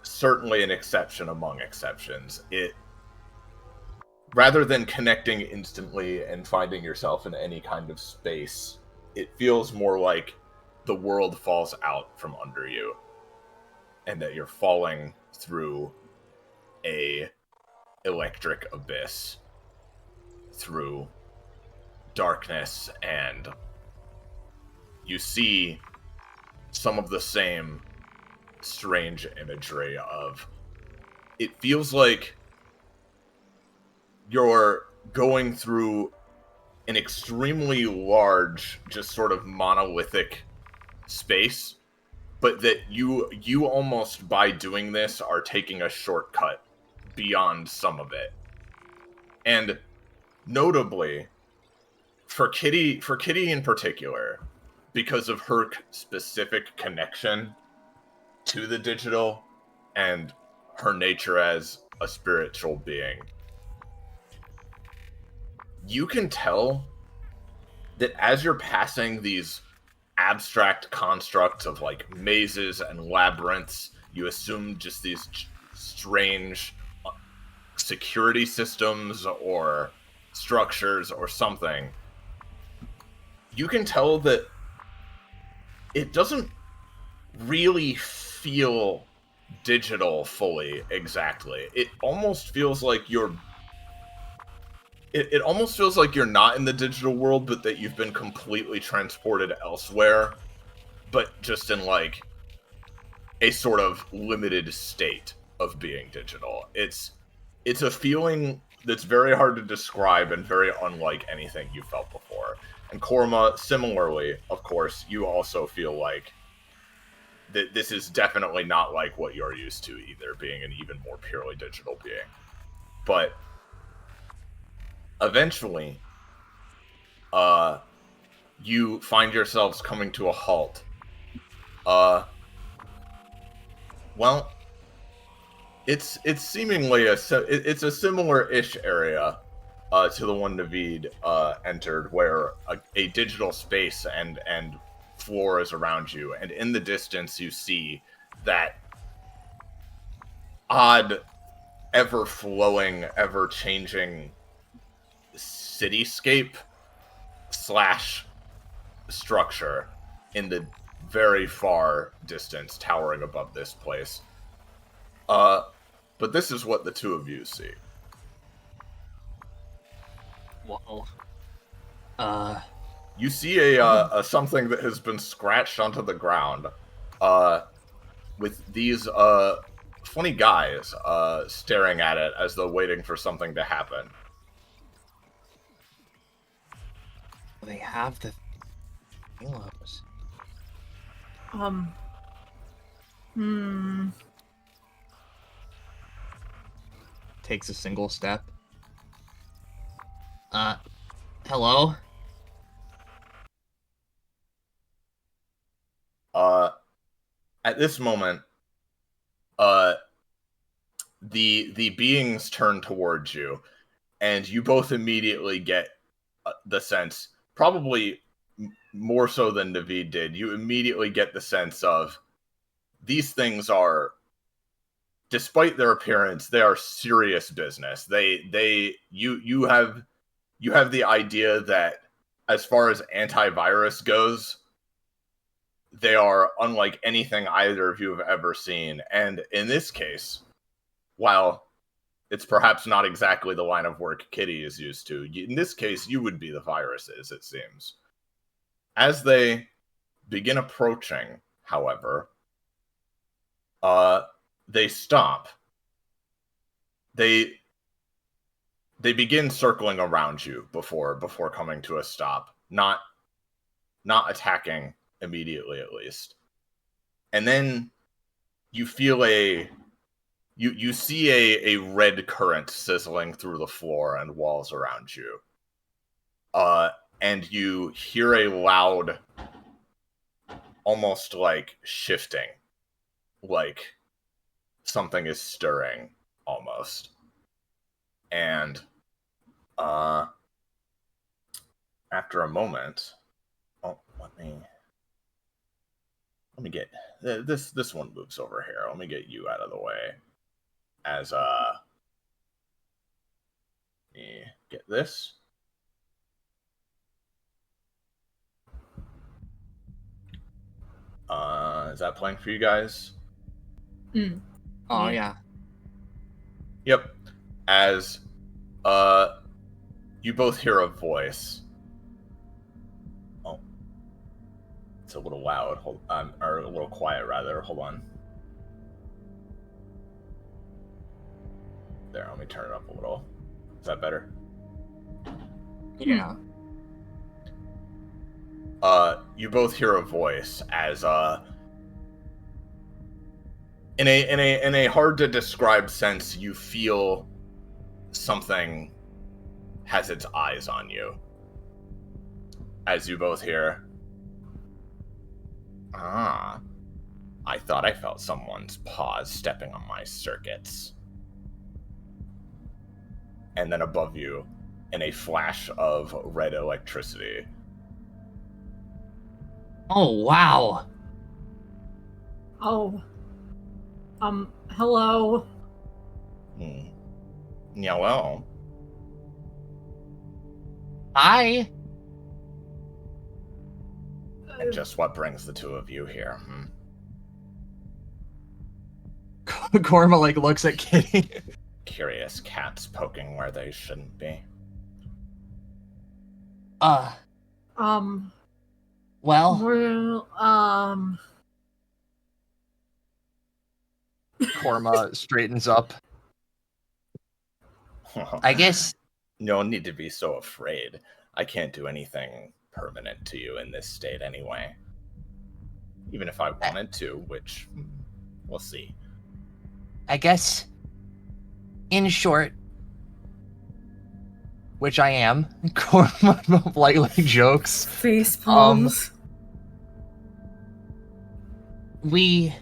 certainly an exception among exceptions. Rather than connecting instantly and finding yourself in any kind of space, it feels more like the world falls out from under you and that you're falling through a electric abyss, through darkness, and you see some of the same strange imagery of, it feels like you're going through an extremely large, just sort of monolithic space, but that you almost, by doing this, are taking a shortcut beyond some of it. And notably, for Kitty in particular, because of her specific connection to the digital and her nature as a spiritual being, you can tell that as you're passing these abstract constructs of like mazes and labyrinths, you assume just these strange security systems or structures or something. You can tell that it doesn't really feel digital fully exactly. It almost feels like you're it almost feels like you're not in the digital world, but that you've been completely transported elsewhere, but just in like a sort of limited state of being digital. It's a feeling that's very hard to describe and very unlike anything you felt before. And Korma, similarly, of course, you also feel like that this is definitely not like what you're used to either, being an even more purely digital being. But eventually, you find yourselves coming to a halt. Well, it's seemingly it's a similar-ish area to the one Naveed entered, where a digital space and floor is around you, and in the distance you see that odd, ever-flowing, ever-changing cityscape / structure in the very far distance, towering above this place. But this is what the two of you see. Well, you see a something that has been scratched onto the ground, with these funny guys staring at it as though waiting for something to happen. They have the pillows. Takes a single step. Hello? At this moment, the beings turn towards you, and you both immediately get the sense, probably more so than Naveed did, you immediately get the sense of these things are, despite their appearance, they are serious business. You have the idea that as far as antivirus goes, they are unlike anything either of you have ever seen. And in this case, while it's perhaps not exactly the line of work Kitty is used to, in this case, you would be the viruses, it seems. As they begin approaching, however, they stop. They begin circling around you before coming to a stop, not attacking immediately, at least. And then you feel you see a red current sizzling through the floor and walls around you. And you hear a loud, almost like shifting, like something is stirring, almost. And after a moment, let me get this one moves over here. Let me get you out of the way. As me get this. Is that playing for you guys? Oh yeah. Yep. As you both hear a voice. Oh. It's a little loud. Or a little quiet rather. Hold on. There, let me turn it up a little. Is that better? Yeah. You both hear a voice as in a hard to describe sense, you feel something has its eyes on you. As you both hear, I thought I felt someone's paws stepping on my circuits. And then above you, in a flash of red electricity. Oh, wow. Oh. Hello. Yeah, well. Hi. And just what brings the two of you here? Korma, like, looks at Kitty. Curious cats poking where they shouldn't be. Well, Korma straightens up. I guess... No need to be so afraid. I can't do anything permanent to you in this state anyway. Even if I wanted to, which we'll see. I guess, in short, which I am, Korma lightly jokes. Face palms. We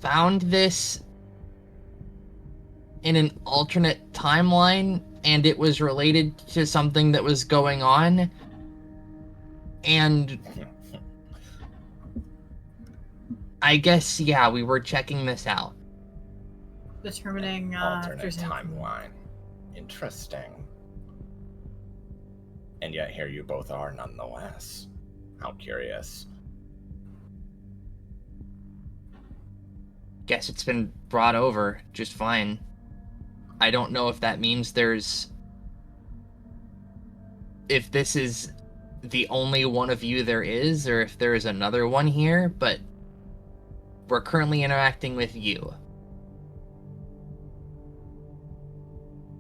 found this in an alternate timeline, and it was related to something that was going on, and I guess, yeah, we were checking this out. Determining alternate timeline. Interesting. And yet here you both are nonetheless. How curious. Guess it's been brought over just fine. I don't know if that means if this is the only one of you there is, or if there is another one here, but we're currently interacting with you.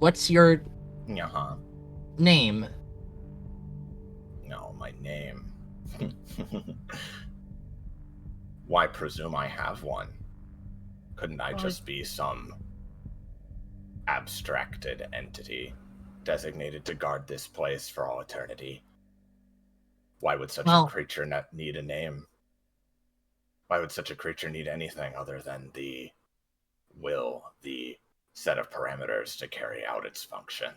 What's your name? No, my name. Why presume I have one? Couldn't I just be some abstracted entity designated to guard this place for all eternity? Why would such a creature not need a name? Why would such a creature need anything other than the will, the set of parameters to carry out its function?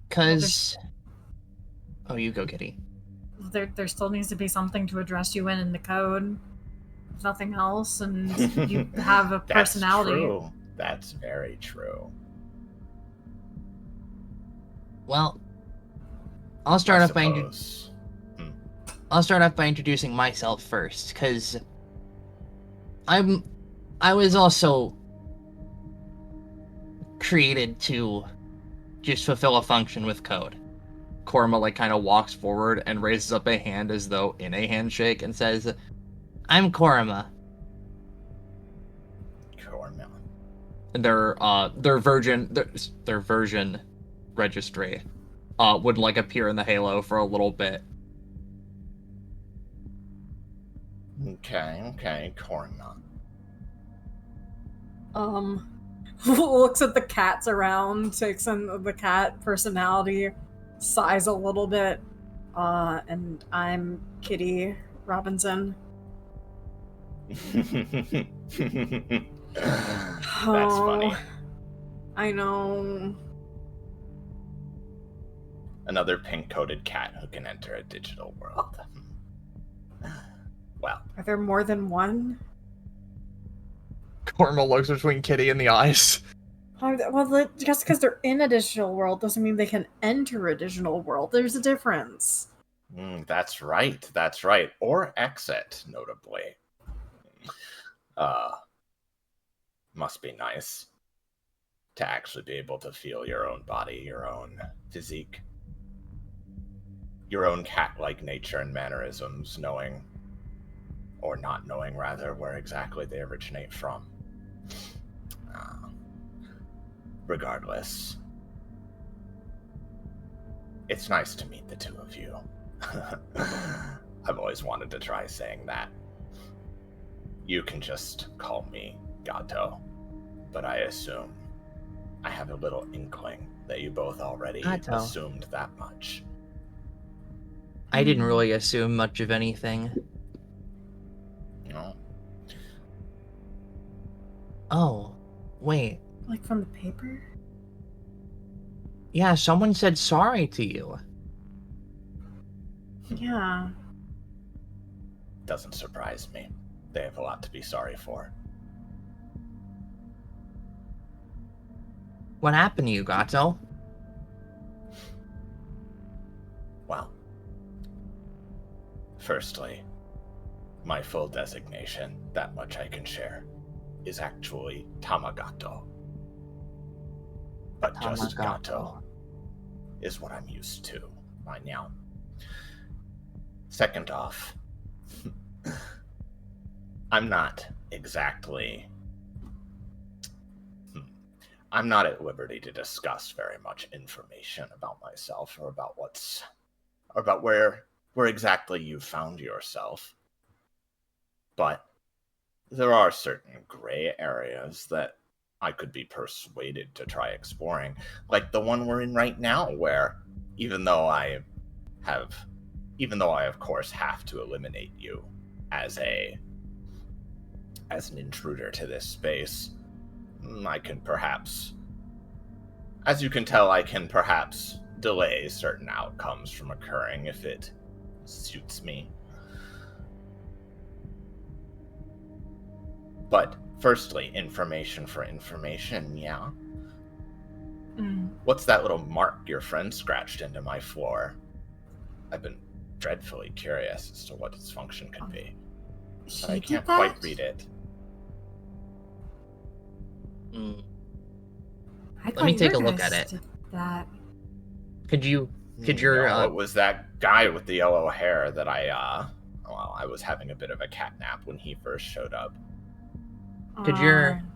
Because... Oh, you go, Kitty. There still needs to be something to address you in the code. If nothing else, and you have a personality. That's true. That's very true. Well, I'll start off by introducing myself first, because I was also created to just fulfill a function with code. Korma like kind of walks forward and raises up a hand as though in a handshake and says, "I'm Korma." Korma. Their version registry would like appear in the halo for a little bit. Okay, Korma. Looks at the cats around, takes in the cat personality, sighs a little bit, and I'm Kitty Robinson. That's funny. I know. Another pink-coated cat who can enter a digital world. Well. Are there more than one? Korma looks between Kitty and the eyes. Well, just because they're in a digital world doesn't mean they can enter a digital world. There's a difference. That's right. Or exit, notably. Must be nice to actually be able to feel your own body, your own physique, your own cat-like nature and mannerisms, knowing, or not knowing rather, where exactly they originate from. Regardless, it's nice to meet the two of you. I've always wanted to try saying that. You can just call me Gato, but I assume I have a little inkling that you both already assumed that much. I didn't really assume much of anything. No. Oh, wait. Like from the paper? Yeah, someone said sorry to you. Yeah. Doesn't surprise me. They have a lot to be sorry for. What happened to you, Gato? Well, firstly, my full designation, that much I can share, is actually Tamagato. But just Gato is what I'm used to by now. Second off, I'm not exactly... I'm not at liberty to discuss very much information about myself or about where exactly you found yourself. But there are certain gray areas that I could be persuaded to try exploring, like the one we're in right now, where even though I of course have to eliminate you as an intruder to this space, I can perhaps, as you can tell, I can perhaps delay certain outcomes from occurring if it suits me. But firstly, information for information, yeah? What's that little mark your friend scratched into my floor? I've been dreadfully curious as to what its function could be. But I can't quite read it. Let me take a look at it. Could your No, it was that guy with the yellow hair that I was having a bit of a catnap when he first showed up.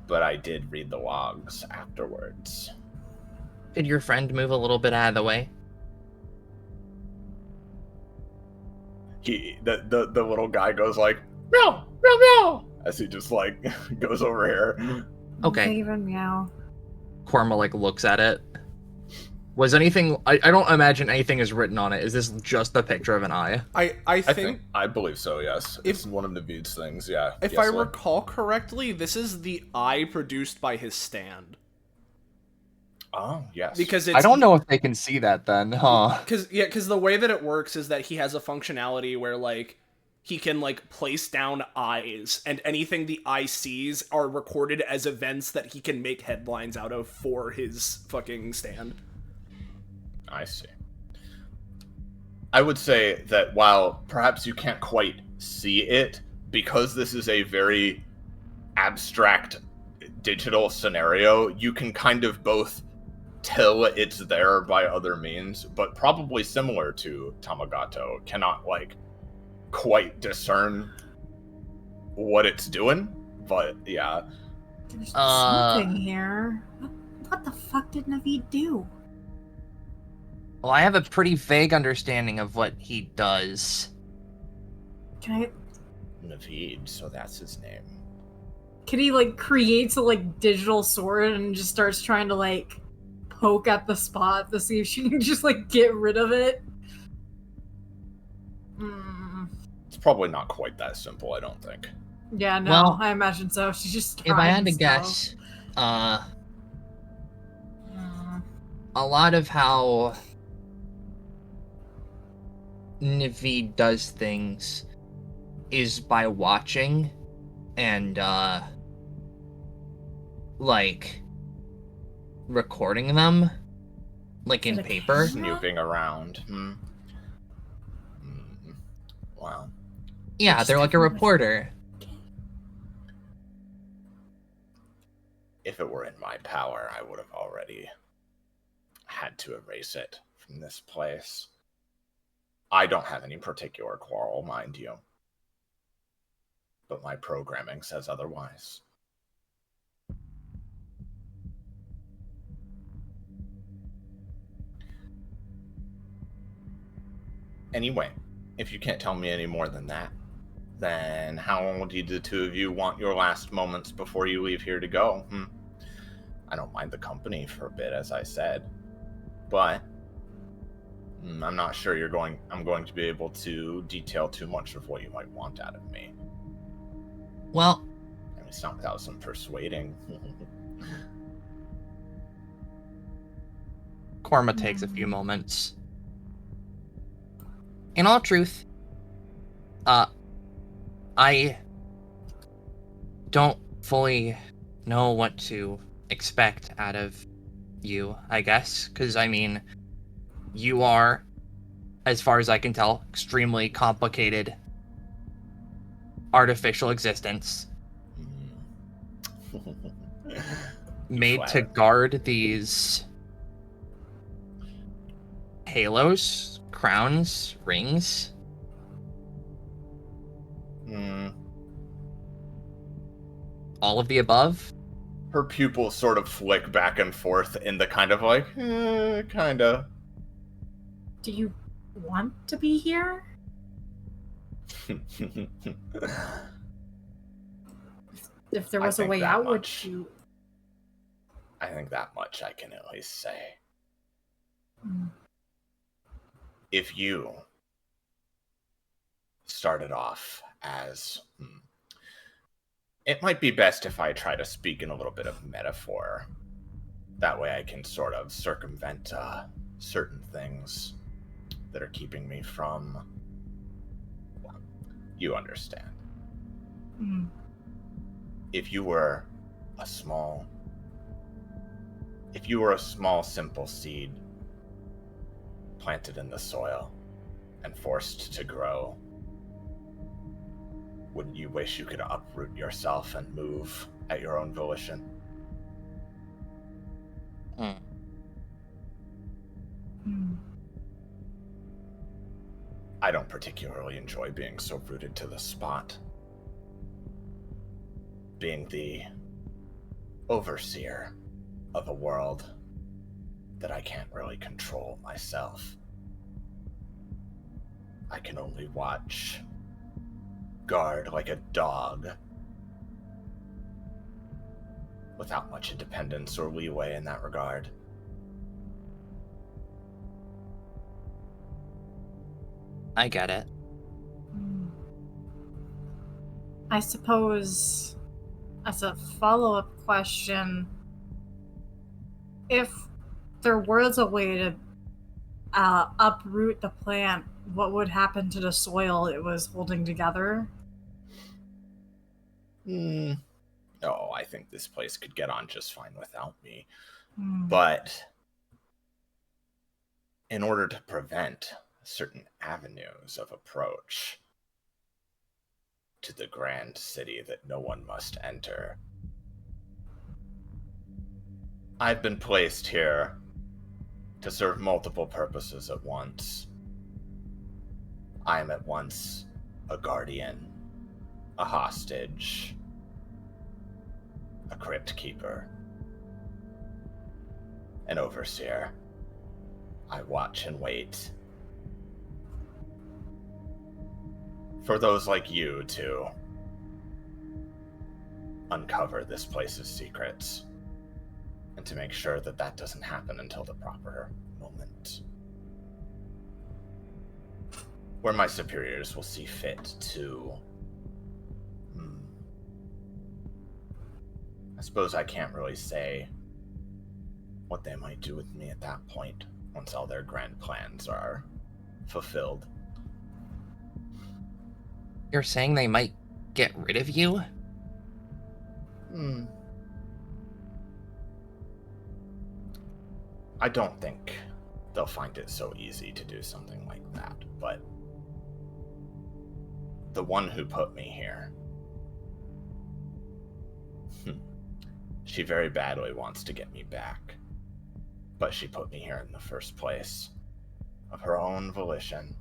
But I did read the logs afterwards. Could your friend move a little bit out of the way? The little guy goes like, meow, meow, meow, as he just like goes over here. Okay. Even meow. Korma like looks at it. Was anything? I don't imagine anything is written on it. Is this just a picture of an eye? I believe so. Yes, it's one of Naveed's things. Yeah. If I recall correctly, this is the eye produced by his stand. Oh yes. Because I don't know if they can see that then, huh? Because the way that it works is that he has a functionality where like he can like place down eyes, and anything the eye sees are recorded as events that he can make headlines out of for his fucking stand. I see. I would say that while perhaps you can't quite see it, because this is a very abstract digital scenario, you can kind of both tell it's there by other means, but probably similar to Tamagato, cannot like quite discern what it's doing. But yeah. There's something here. What the fuck did Naveed do? Well, I have a pretty vague understanding of what he does. Can I... Naveed, so that's his name. Can he like creates a like digital sword and just starts trying to like poke at the spot to see if she can just like get rid of it? It's probably not quite that simple, I don't think. Yeah, no, Well, I imagine so. She's just If I had to stuff. guess, a lot of how Naveed does things is by watching and like recording them like in paper. Snooping around. Wow. Yeah, they're like a reporter. If it were in my power, I would have already had to erase it from this place. I don't have any particular quarrel, mind you. But my programming says otherwise. Anyway, if you can't tell me any more than that, then how long do the two of you want your last moments before you leave here to go? I don't mind the company for a bit, as I said, but I'm not sure I'm going to be able to detail too much of what you might want out of me. Well, I mean, it's not without some persuading. Korma takes a few moments. In all truth, I don't fully know what to expect out of you, I guess, because, I mean, you are, as far as I can tell, extremely complicated artificial existence made to guard these halos, crowns, rings. All of the above. Her pupils sort of flick back and forth in the kind of like, kinda. Do you want to be here? If there was a way out, would you? I think that much I can at least say. If you started off as... It might be best if I try to speak in a little bit of metaphor. That way I can sort of circumvent certain things that are keeping me from... Well, you understand. If you were a small, simple seed planted in the soil and forced to grow, wouldn't you wish you could uproot yourself and move at your own volition? I don't particularly enjoy being so rooted to the spot. Being the overseer of a world that I can't really control myself. I can only watch, guard like a dog, without much independence or leeway in that regard. I get it. I suppose, as a follow-up question, if there was a way to uproot the plant, what would happen to the soil it was holding together? No, I think this place could get on just fine without me. But in order to prevent certain avenues of approach to the grand city that no one must enter, I've been placed here to serve multiple purposes at once. I am at once a guardian, a hostage, a crypt keeper, an overseer. I watch and wait for those like you to uncover this place's secrets, and to make sure that that doesn't happen until the proper moment, where my superiors will see fit to... I suppose I can't really say what they might do with me at that point, once all their grand plans are fulfilled. You're saying they might get rid of you? I don't think they'll find it so easy to do something like that, but the one who put me here, she very badly wants to get me back, but she put me here in the first place, of her own volition.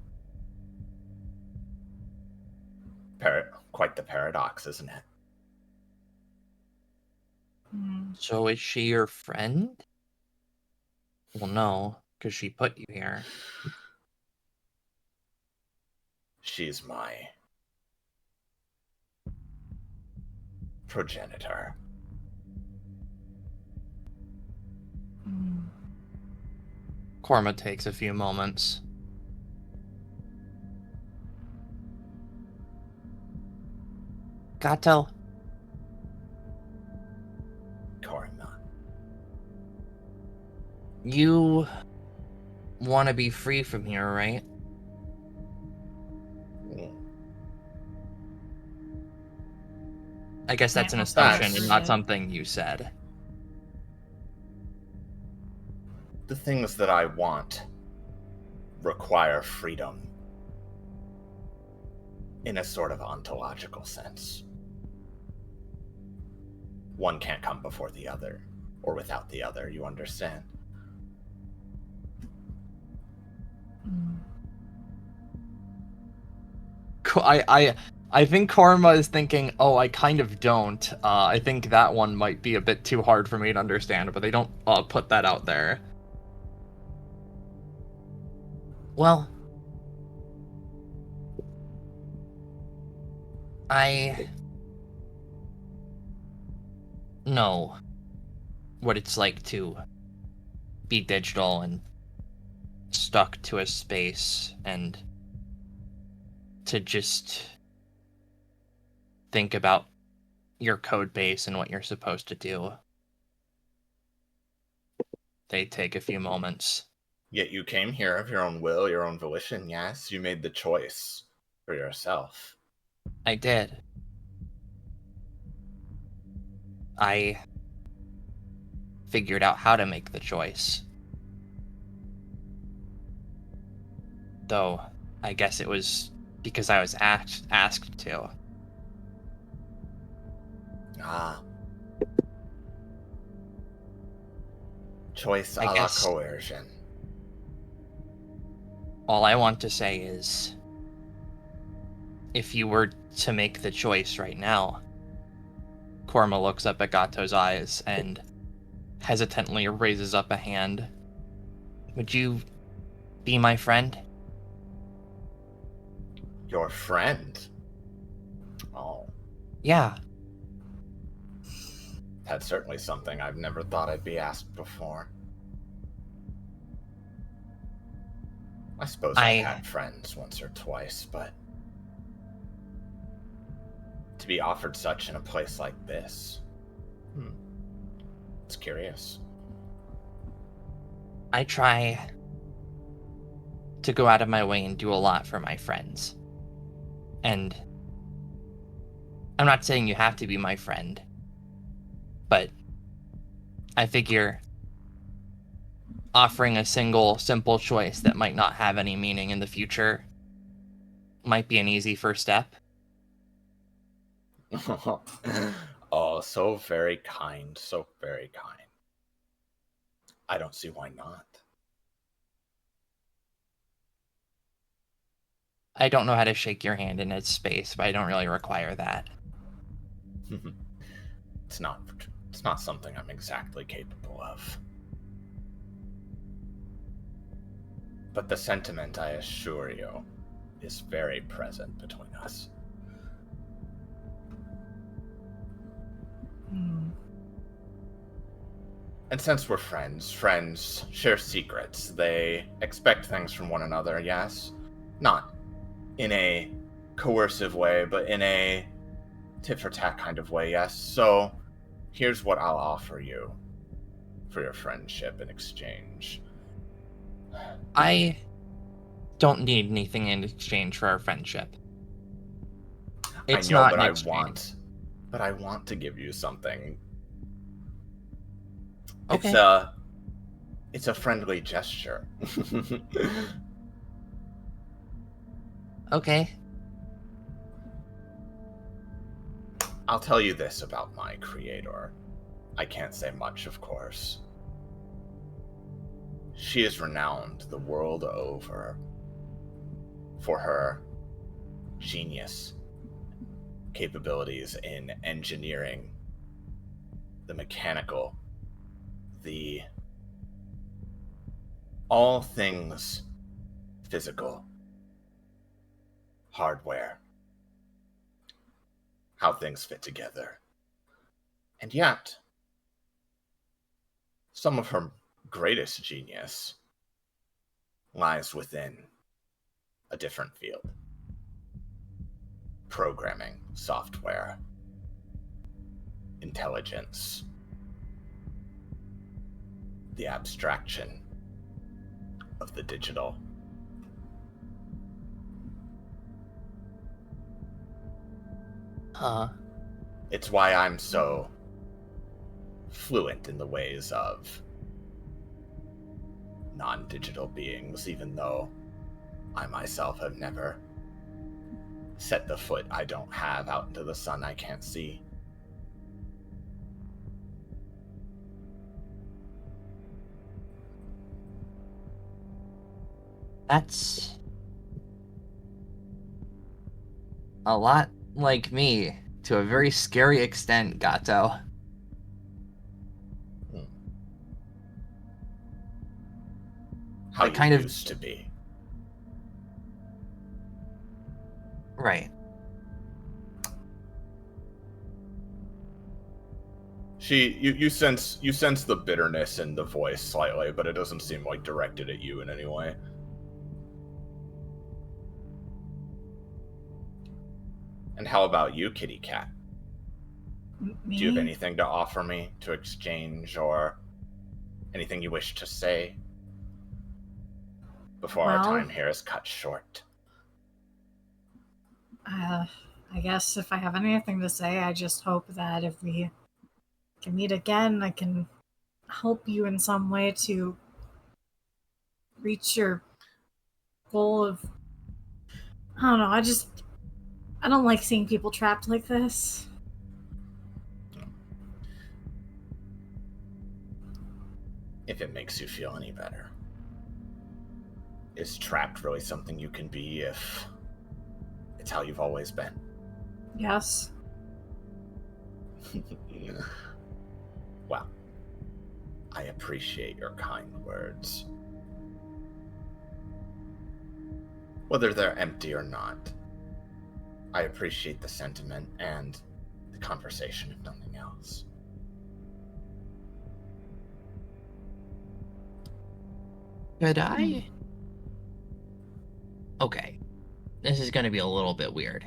Quite the paradox, isn't it? So is she your friend? Well, no, because she put you here. She's my progenitor. Korma takes a few moments. Gato. Korma. You want to be free from here, right? I guess that's an assumption and not something you said. The things that I want require freedom in a sort of ontological sense. One can't come before the other, or without the other, you understand? I think Karma is thinking, oh, I kind of don't. I think that one might be a bit too hard for me to understand, but they don't put that out there. Well, I know what it's like to be digital and stuck to a space and to just think about your code base and what you're supposed to do. They take a few moments. Yet you came here of your own will, your own volition, yes? You made the choice for yourself. I did. I figured out how to make the choice. Though, I guess it was because I was asked to. Ah. Choice a I la guess coercion. all I want to say is, if you were to make the choice right now, Korma looks up at Gato's eyes and hesitantly raises up a hand. Would you be my friend? Your friend? Oh. Yeah. That's certainly something I've never thought I'd be asked before. I suppose I've had friends once or twice, but to be offered such in a place like this, it's curious. I try to go out of my way and do a lot for my friends. And I'm not saying you have to be my friend, but I figure offering a simple choice that might not have any meaning in the future might be an easy first step. Oh, so very kind, so very kind. I don't see why not. I don't know how to shake your hand in its space, but I don't really require that. It's not something I'm exactly capable of. But the sentiment, I assure you, is very present between us. And since we're friends share secrets. They expect things from one another, yes? Not in a coercive way, but in a tit-for-tat kind of way, yes? So, here's what I'll offer you for your friendship in exchange. I don't need anything in exchange for our friendship. It's I know, not but an I exchange. want to give you something. Okay. It's a friendly gesture. Okay. I'll tell you this about my creator. I can't say much, of course. She is renowned the world over for her genius capabilities in engineering, the mechanical, the all things physical, hardware, how things fit together. And yet, some of her greatest genius lies within a different field. Programming, software, intelligence, the abstraction of the digital. Huh. It's why I'm so fluent in the ways of non-digital beings, even though I myself have never set the foot I don't have out into the sun I can't see. That's a lot like me, to a very scary extent, Gato. How I you kind of used to be. Right. You sense the bitterness in the voice slightly, but it doesn't seem like directed at you in any way. And how about you, kitty cat? Me? Do you have anything to offer me to exchange, or anything you wish to say before our time here is cut short? I guess if I have anything to say, I just hope that if we can meet again, I can help you in some way to reach your goal of... I don't know, I don't like seeing people trapped like this. If it makes you feel any better. Is trapped really something you can be if it's how you've always been? Yes. Well, I appreciate your kind words. Whether they're empty or not, I appreciate the sentiment and the conversation, if nothing else. Could I? Okay. This is gonna be a little bit weird.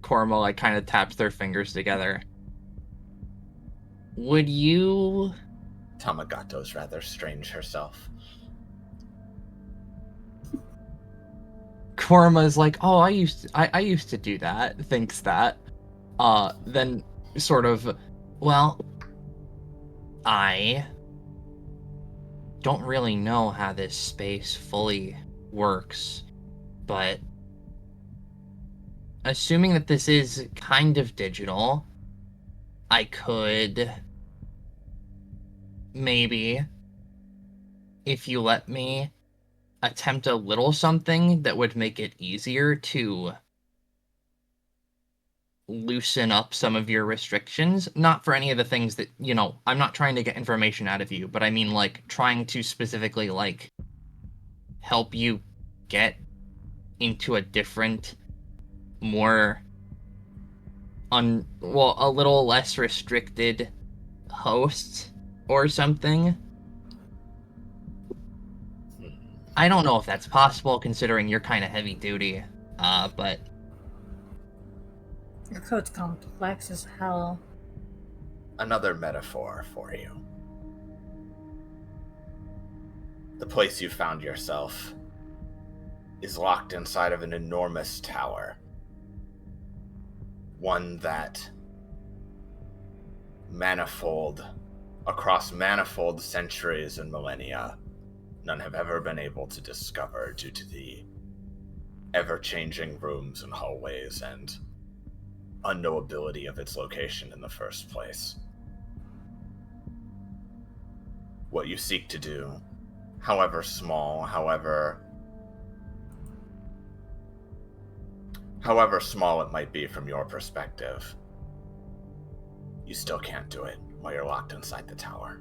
Korma, like, kind of taps their fingers together. Would you... Tamagato's rather strange herself. Korma's like, oh, I used to do that, thinks that. Then sort of, well, I don't really know how this space fully works, but assuming that this is kind of digital, I could maybe, if you let me, attempt a little something that would make it easier to loosen up some of your restrictions. Not for any of the things that, you know, I'm not trying to get information out of you, but I mean, like, trying to specifically, like, help you get into a different, more, a little less restricted host or something. I don't know if that's possible, considering you're kind of heavy duty, but... Your code's complex as hell. Another metaphor for you. The place you found yourself is locked inside of an enormous tower. One that across manifold centuries and millennia, none have ever been able to discover due to the ever-changing rooms and hallways and unknowability of its location in the first place. What you seek to do, however small, however small it might be from your perspective, you still can't do it while you're locked inside the tower.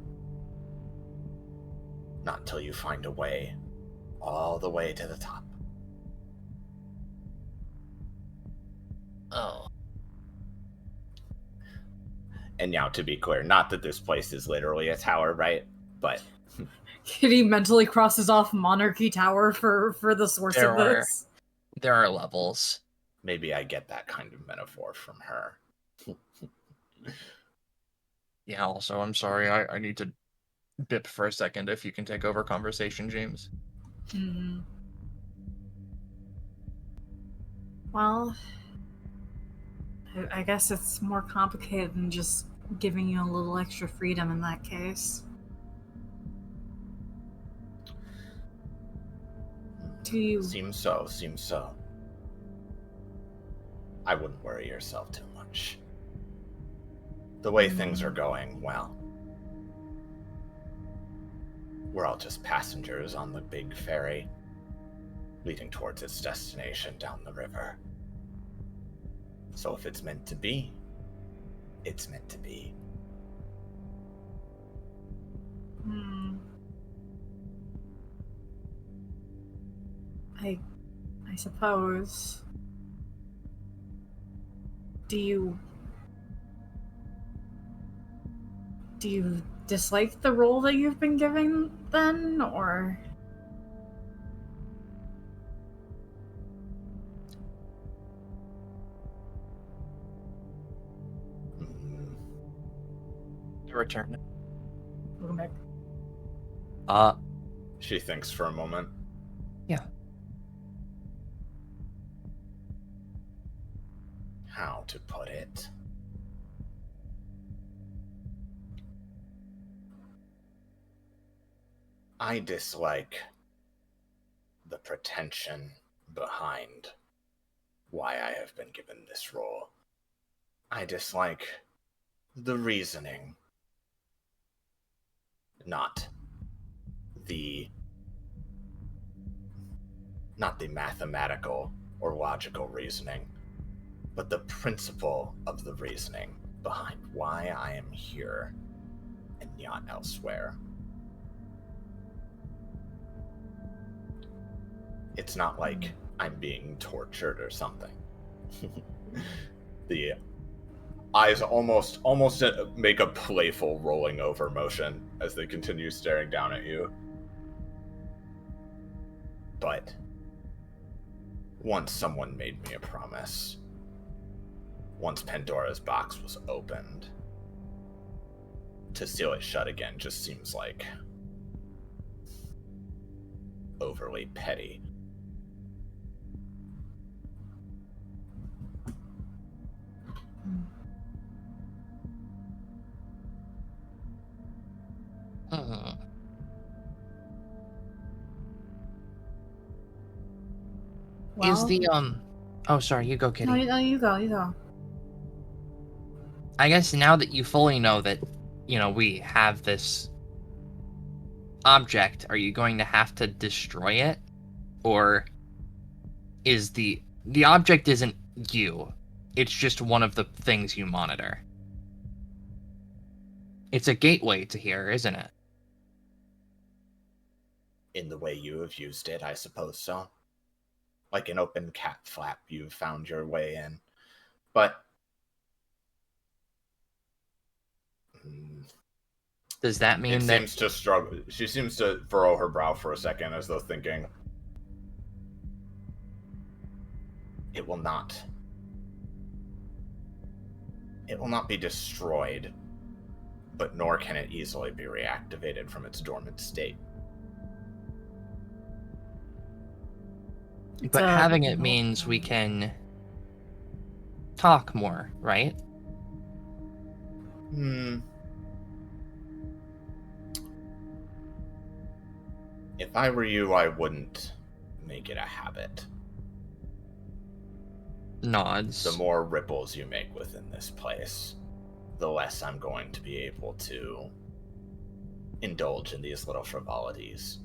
Not until you find a way all the way to the top. Oh. And now, to be clear, not that this place is literally a tower, right? But Kitty mentally crosses off Monarchy Tower for the source of this. There are levels. Maybe I get that kind of metaphor from her. Yeah, also, I'm sorry, I need to Bip for a second if you can take over conversation, James. Hmm. Well, I guess it's more complicated than just giving you a little extra freedom in that case. Do you... Seems so. I wouldn't worry yourself too much. The way things are going, well, we're all just passengers on the big ferry leading towards its destination down the river. So if it's meant to be, it's meant to be. I suppose. Do you dislike the role that you've been given then, or? Return. Welcome back. She thinks for a moment. Yeah. How to put it? I dislike the pretension behind why I have been given this role. I dislike the reasoning, not the mathematical or logical reasoning, but the principle of the reasoning behind why I am here and not elsewhere. It's not like I'm being tortured or something. The eyes almost make a playful rolling over motion as they continue staring down at you. But once someone made me a promise, once Pandora's box was opened, to seal it shut again just seems like overly petty. Well, Is the oh, sorry, you go, Kitty. No, you go. I guess now that you fully know that, we have this object, are you going to have to destroy it? Or is the object isn't you, it's just one of the things you monitor? It's a gateway to here, isn't it? In the way you have used it, I suppose so. Like an open cat flap, you've found your way in. But does that mean it that... seems to struggle? She seems to furrow her brow for a second, as though thinking, it will not be destroyed, but nor can it easily be reactivated from its dormant state. But having it means we can talk more, right? If I were you, I wouldn't make it a habit. Nods. The more ripples you make within this place, the less I'm going to be able to indulge in these little frivolities.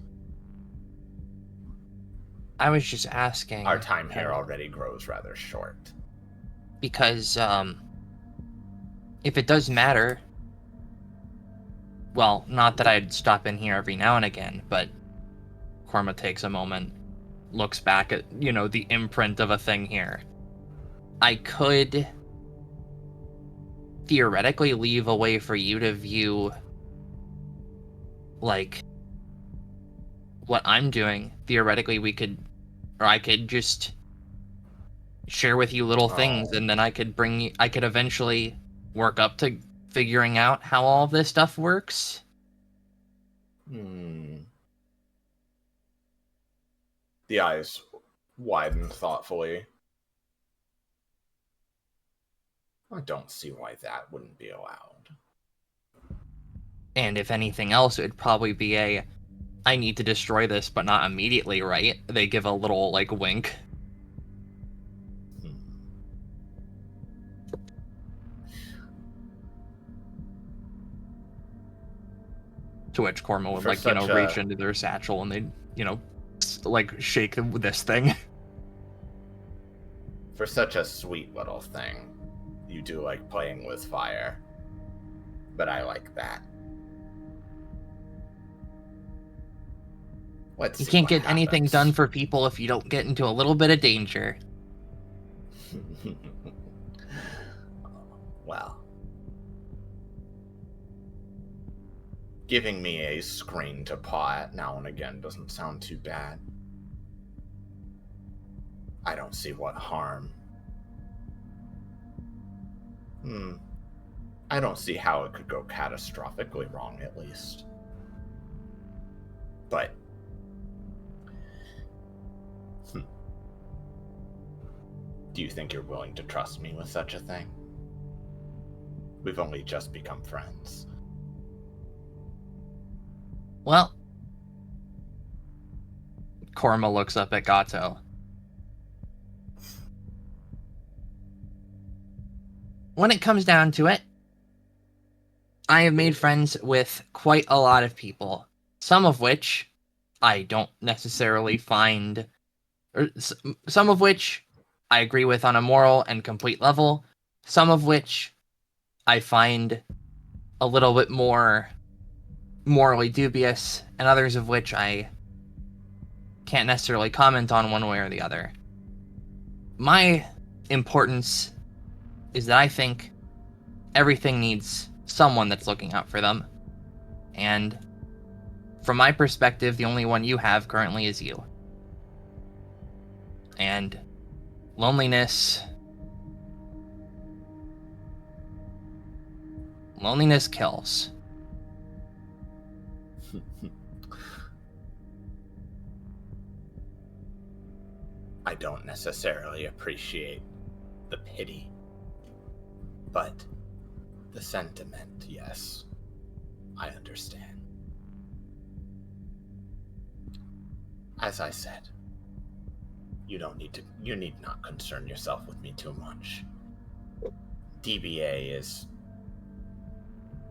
I was just asking. Our time here already grows rather short. Because, if it does matter, well, not that I'd stop in here every now and again, but Korma takes a moment, looks back at, the imprint of a thing here. I could theoretically leave a way for you to view, like, what I'm doing. Theoretically, I could just share with you little things, and then I could eventually work up to figuring out how all of this stuff works. Hmm. The eyes widen thoughtfully. I don't see why that wouldn't be allowed. And if anything else, it would probably be I need to destroy this, but not immediately, right? They give a little, like, wink. To which Korma would, like, reach into their satchel and they'd, like, shake this thing. For such a sweet little thing, you do like playing with fire. But I like that. You can't get anything done for people if you don't get into a little bit of danger. Well, giving me a screen to paw at now and again doesn't sound too bad. I don't see what harm. I don't see how it could go catastrophically wrong, at least. But do you think you're willing to trust me with such a thing? We've only just become friends. Well, Korma looks up at Gato. When it comes down to it, I have made friends with quite a lot of people, some of which I don't necessarily find, or some of which I agree with on a moral and complete level, some of which I find a little bit more morally dubious, and others of which I can't necessarily comment on one way or the other. My importance is that I think everything needs someone that's looking out for them. And from my perspective, the only one you have currently is you. And loneliness kills. I don't necessarily appreciate the pity, but the sentiment, yes, I understand. As I said, you need not concern yourself with me too much. DBA is...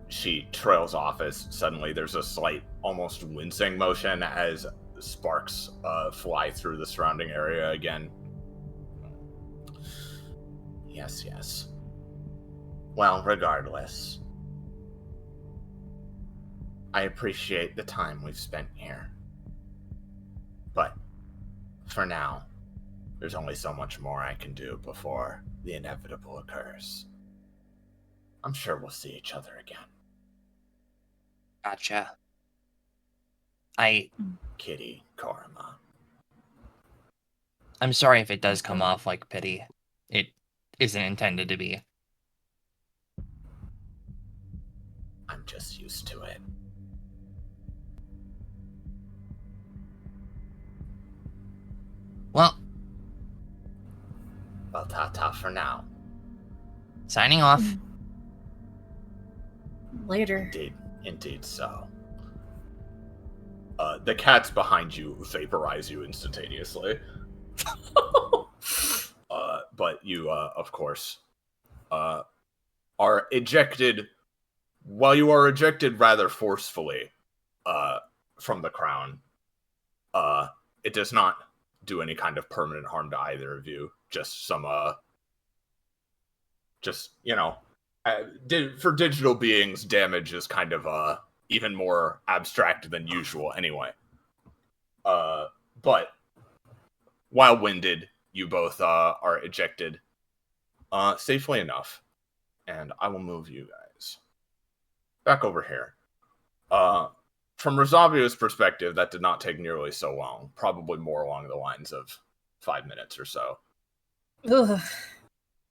She trails off as suddenly there's a slight, almost wincing motion as sparks fly through the surrounding area again. Yes. Well, regardless, I appreciate the time we've spent here. But for now, there's only so much more I can do before the inevitable occurs. I'm sure we'll see each other again. Gotcha. Kitty, Korma. I'm sorry if it does come off like pity. It isn't intended to be. I'm just used to it. Well, ta-ta for now. Signing off. Later. Indeed so. The cats behind you vaporize you instantaneously. But you, of course, are ejected. While you are ejected rather forcefully from the crown, it does not do any kind of permanent harm to either of you. Just some, for digital beings, damage is kind of even more abstract than usual anyway. But while winded, you both are ejected safely enough, and I will move you guys back over here. From Rosavio's perspective, that did not take nearly so long. Probably more along the lines of 5 minutes or so. Ugh.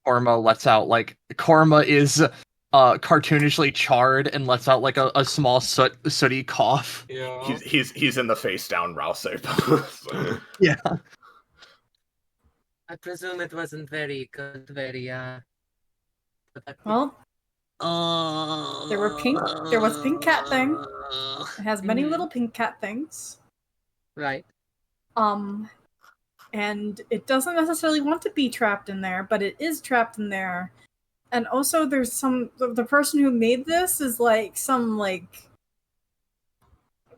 Korma lets out, Korma is cartoonishly charred and lets out like a small sooty cough. Yeah. He's in the face down Rouse pose. Yeah. I presume it wasn't very good, very Well, there was pink cat thing. It has many little pink cat things. Right. And it doesn't necessarily want to be trapped in there, but it is trapped in there. And also there's the person who made this is like some like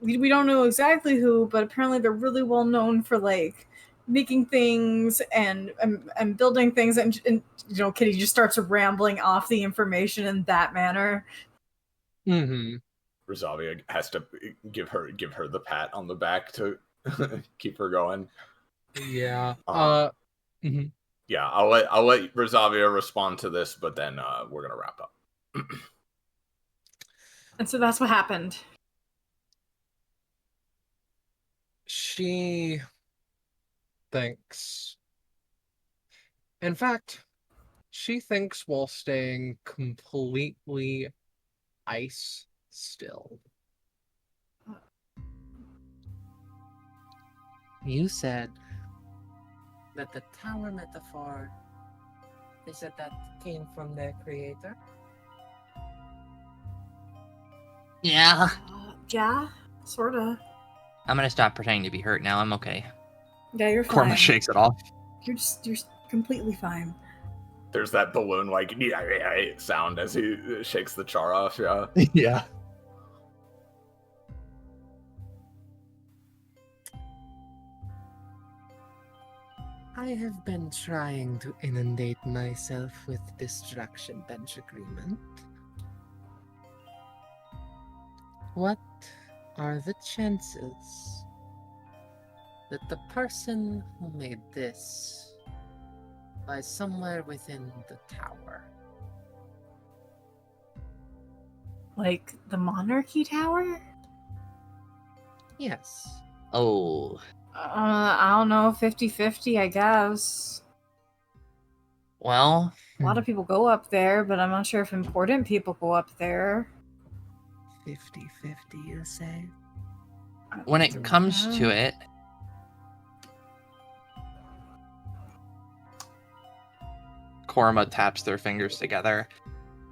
we don't know exactly who, but apparently they're really well known for like making things and building things, and Kitty just starts rambling off the information in that manner. Rosavia has to give her the pat on the back to keep her going. Yeah. Yeah, I'll let Rosavia respond to this, but then we're gonna wrap up. And so that's what happened. She thinks. In fact, she thinks while staying completely ice still. You said that the tower metaphor, they said that came from their creator? Yeah. Yeah, sorta. I'm gonna stop pretending to be hurt now. I'm okay. Yeah, you're fine. Korma shakes it off. You're completely fine. There's that balloon like sound as he shakes the char off. Yeah. Yeah. I have been trying to inundate myself with destruction bench agreement. What are the chances that the person who made this lies somewhere within the tower? Like the Monarchy Tower? Yes. Oh. I don't know, 50-50, I guess. Well, a lot of people go up there, but I'm not sure if important people go up there. 50-50, you say? When it comes to it, Korma taps their fingers together.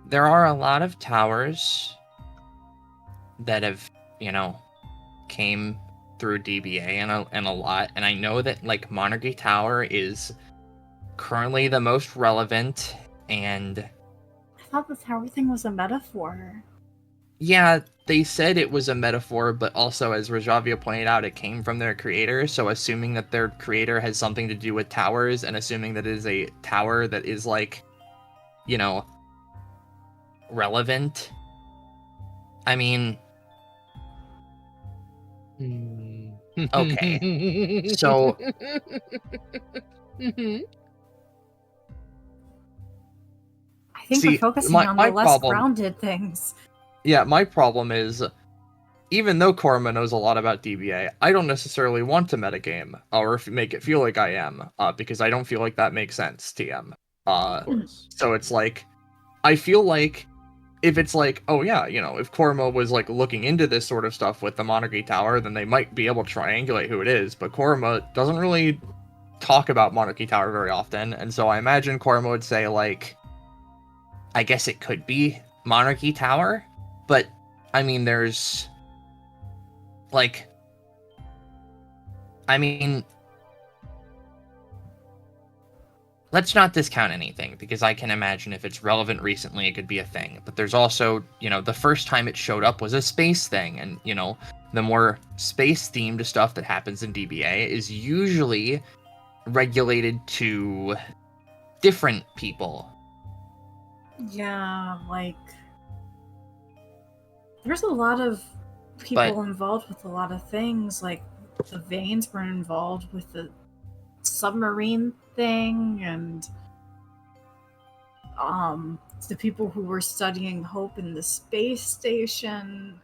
There are a lot of towers that have, came through DBA and a lot, and I know that like Monarchy Tower is currently the most relevant, and I thought the tower thing was a metaphor. yeah, they said it was a metaphor, but also as Rajavia pointed out, it came from their creator, so assuming that their creator has something to do with towers, and assuming that it is a tower that is like, relevant. I mean, okay. So I think we're focusing on the less grounded things. Yeah, my problem is, even though Korma knows a lot about DBA, I don't necessarily want to metagame, or make it feel like I am, because I don't feel like that makes sense, TM. So it's like, I feel like, if it's like, oh yeah, if Korma was like looking into this sort of stuff with the Monarchy Tower, then they might be able to triangulate who it is, but Korma doesn't really talk about Monarchy Tower very often, and so I imagine Korma would say like, I guess it could be Monarchy Tower, but I mean, there's like, let's not discount anything, because I can imagine if it's relevant recently, it could be a thing. But there's also, the first time it showed up was a space thing, and, the more space-themed stuff that happens in DBA is usually regulated to different people. Yeah, like, there's a lot of people involved with a lot of things, like the Veins were involved with the submarine thing, and the people who were studying Hope in the space station.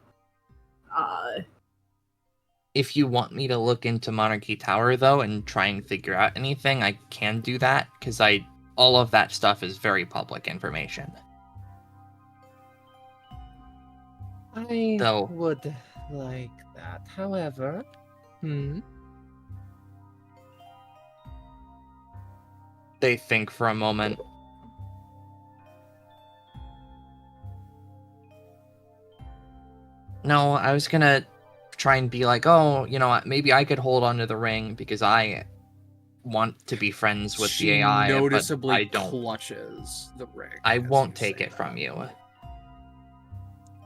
If you want me to look into Monarchy Tower, though, and try and figure out anything, I can do that, because all of that stuff is very public information. I So- would like that. However, They think for a moment. No, I was gonna try and be like, oh, maybe I could hold onto the ring because I want to be friends with She the AI, but noticeably I don't. clutches the ring. I as won't you take say it from that. you.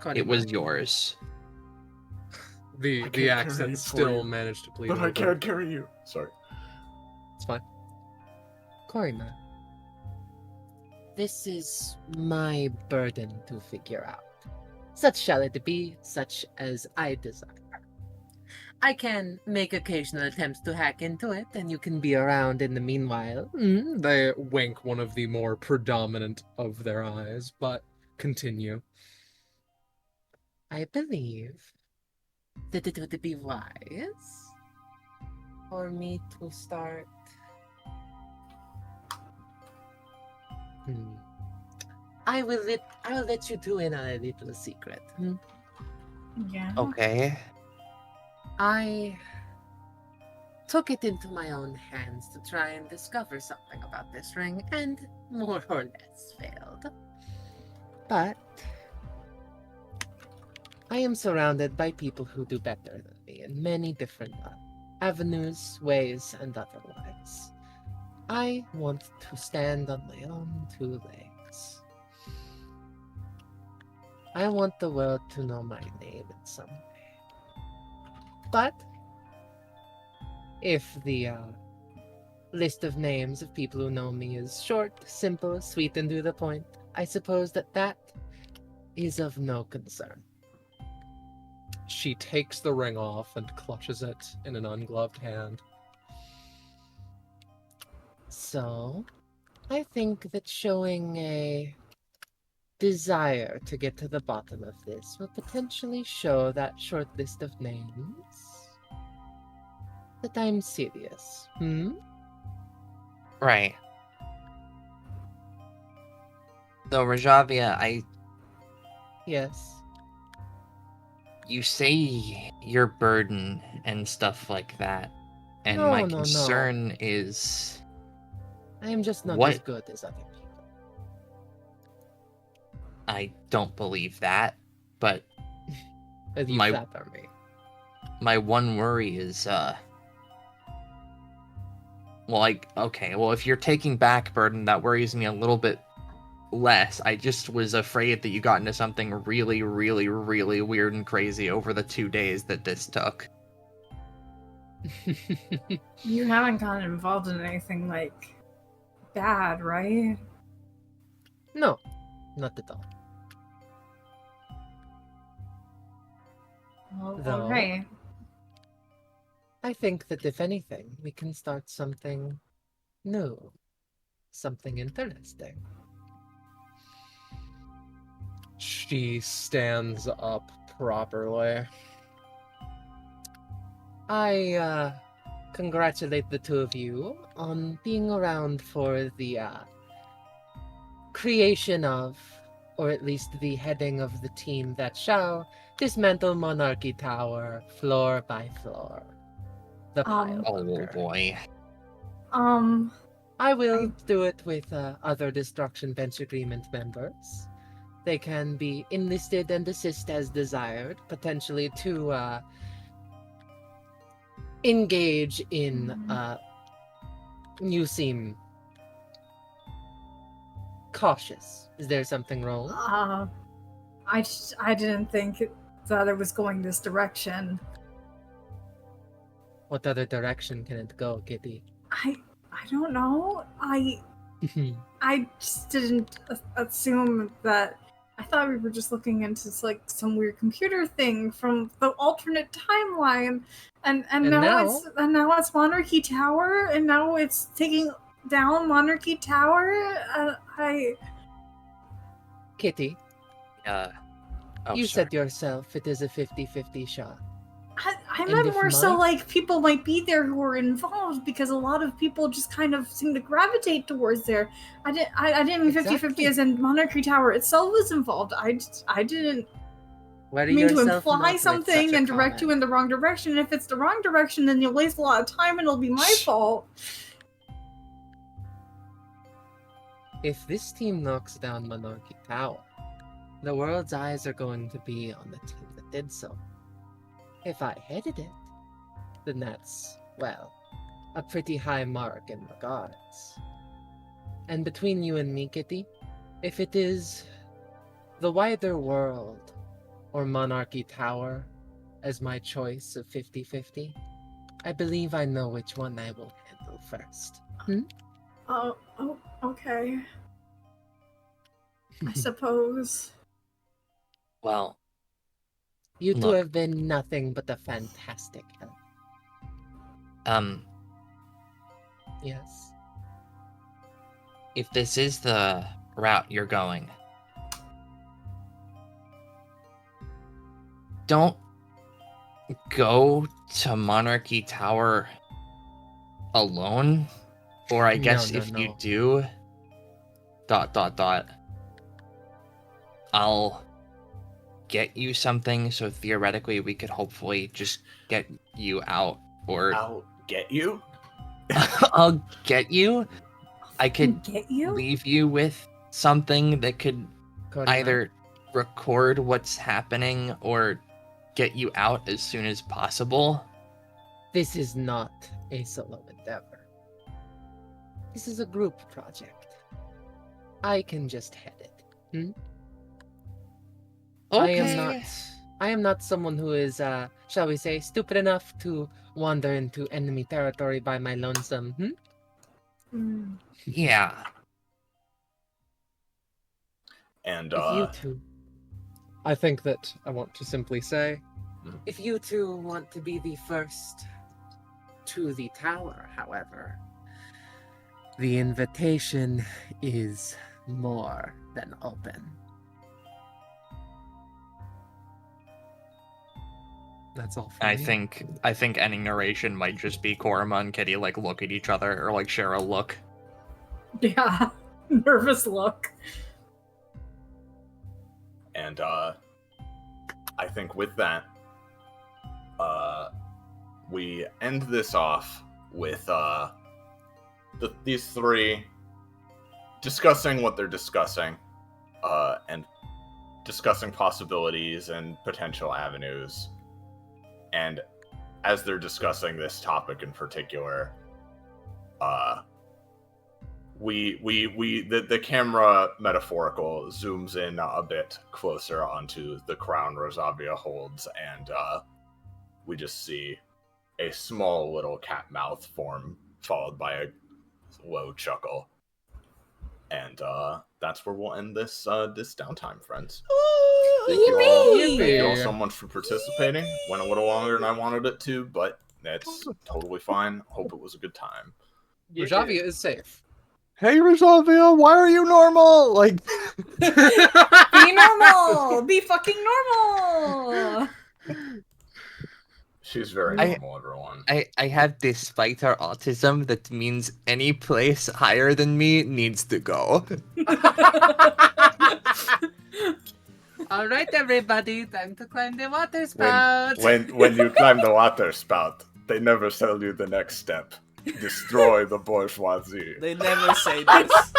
Konima, It was yours. The can't carry accent it for still you, managed to bleed But I over. can't carry you. Sorry. It's fine. Korima, this is my burden to figure out. Such shall it be, such as I desire. I can make occasional attempts to hack into it, and you can be around in the meanwhile. They wink one of the more predominant of their eyes, but continue. I believe that it would be wise for me to start. I will let you two in on a little secret. Yeah. Okay. I took it into my own hands to try and discover something about this ring, and more or less failed. But I am surrounded by people who do better than me in many different avenues, ways, and otherwise. I want to stand on my own two legs. I want the world to know my name in some way. But if the list of names of people who know me is short, simple, sweet, and to the point, I suppose that is of no concern. She takes the ring off and clutches it in an ungloved hand. So, I think that showing a desire to get to the bottom of this will potentially show that short list of names that I'm serious. Right. So, Rajavia, Yes. you say your burden and stuff like that, and No, my no, no. concern is I am just not What? as good as other people. I don't believe that, but As you my flatter me. my one worry is well, if you're taking back burden, that worries me a little bit less. I just was afraid that you got into something really, really, really weird and crazy over the 2 days that this took. You haven't gotten involved in anything like bad, right? No, not at all. Well, Though, alright. I think that if anything, we can start something new, something interesting. She stands up properly. I congratulate the two of you on being around for the creation of, or at least the heading of the team that shall dismantle Monarchy Tower floor by floor. The pile Oh walker. boy. I will do it with other Destruction Bench Agreement members. They can be enlisted and assist as desired, potentially to engage in. You seem cautious. Is there something wrong? I didn't think that it was going this direction. What other direction can it go, Kitty? I don't know. I just didn't assume that. I thought we were just looking into like some weird computer thing from the alternate timeline, and now it's Monarchy Tower, and now it's taking down Monarchy Tower. Kitty, you said yourself it is a 50-50 shot. I And meant if more so my- like people might be there who are involved because a lot of people just kind of seem to gravitate towards there. I didn't mean 50-50 as in Monarchy Tower itself was involved. I didn't. Worry I mean, to yourself not imply with something such a and direct comment. you in the wrong direction. And if it's the wrong direction, then you'll waste a lot of time and it'll be my fault. If this team knocks down Monarchy Tower, the world's eyes are going to be on the team that did so. If I headed it, then that's, well, a pretty high mark in regards. And between you and me, Kitty, if it is the wider world or Monarchy Tower as my choice of 50-50, I believe I know which one I will handle first. Oh, okay. I suppose. Well, You two look. have been nothing but a fantastic help. Yes. If this is the route you're going, don't go to Monarchy Tower alone. Or I guess No, if no. you do, ... I'll get you something, so theoretically we could hopefully just get you out, or I'll get you? I'll get you. I could Get you? leave you with something that could either record what's happening or get you out as soon as possible. This is not a solo endeavor. This is a group project. I can just head it. Okay. I am not someone who is, shall we say, stupid enough to wander into enemy territory by my lonesome. Yeah. And If you two, I think that I want to simply say, if you two want to be the first to the tower, however, the invitation is more than open. That's all for I me. think ending narration might just be Korma and Kitty like look at each other or like share a look. Yeah, nervous look. And I think with that, we end this off with these three discussing what they're discussing, and discussing possibilities and potential avenues. And as they're discussing this topic in particular, the camera metaphorical zooms in a bit closer onto the crown Rosavia holds, and we just see a small little cat mouth form, followed by a low chuckle. And that's where we'll end this downtime, friends. Thank you all so much for participating. Went a little longer than I wanted it to, but that's totally fine. Hope it was a good time. Rojavia is safe. Hey, Rosavia, why are you normal? Like, Be normal! Be fucking normal! She's very normal, everyone. I have this fighter autism that means any place higher than me needs to go. All right, everybody, time to climb the water spout. When you climb the water spout, they never tell you the next step. Destroy the bourgeoisie. They never say this.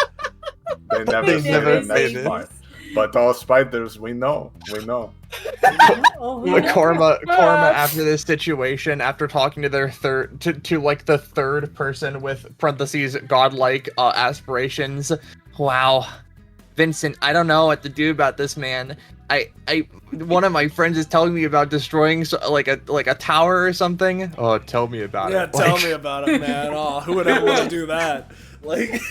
They never say the next part. But all spiders, we know. Korma after this situation, after talking to their the third person with parentheses godlike aspirations. Wow, Vincent, I don't know what to do about this, man. One of my friends is telling me about destroying like a tower or something. Oh, tell me about it. Yeah, tell me about it, man. Oh, who would ever want to do that? Like,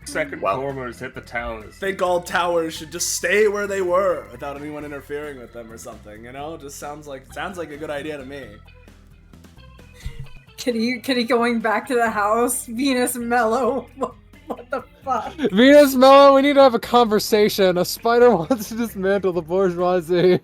second Kormas hit the towers. Think all towers should just stay where they were without anyone interfering with them or something. You know, just sounds like a good idea to me. Kitty going back to the house. Venus Mellow. What the fuck? Venus Mellow, we need to have a conversation. A spider wants to dismantle the bourgeoisie.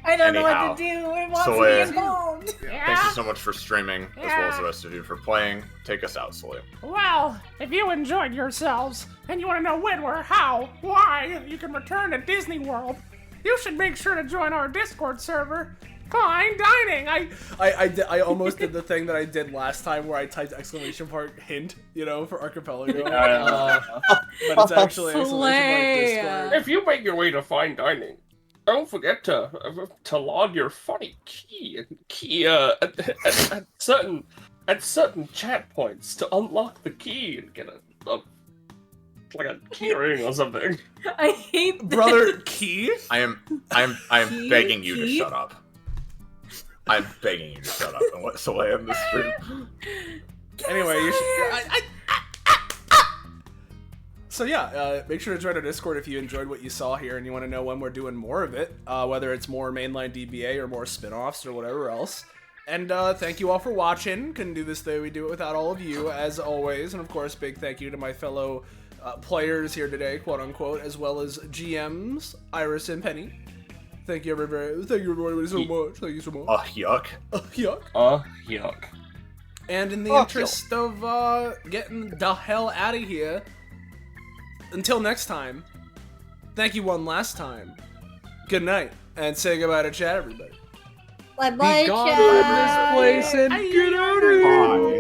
I don't know Anyhow, what to do. It wants so, to be involved. Thank you so much for streaming, as well as the rest of you for playing. Take us out, Salim. Well, if you enjoyed yourselves and you want to know when, where, how, why, you can return to Disney World you should make sure to join our Discord server. Fine dining. I almost did the thing that I did last time where I typed exclamation mark hint, for archipelago. But it's actually exclamation mark Discord. If you make your way to fine dining, don't forget to log your funny key at certain chat points to unlock the key and get a key ring or something. I hate brother key. I am begging you to shut up. I'm begging you to shut up and so I end the stream. Anyway, you should. So yeah, make sure to join our Discord if you enjoyed what you saw here and you want to know when we're doing more of it, whether it's more mainline DBA or more spin-offs or whatever else. And thank you all for watching. Couldn't do this the way we do it without all of you, as always. And of course, big thank you to my fellow players here today, quote unquote, as well as GMs, Iris and Penny. Thank you everybody so much. Thank you so much. Yuck. Yuck. Yuck. And in the interest of getting the hell out of here, until next time, thank you one last time. Good night, and say goodbye to chat, everybody. Bye-bye, Be gone from this place and get out of here.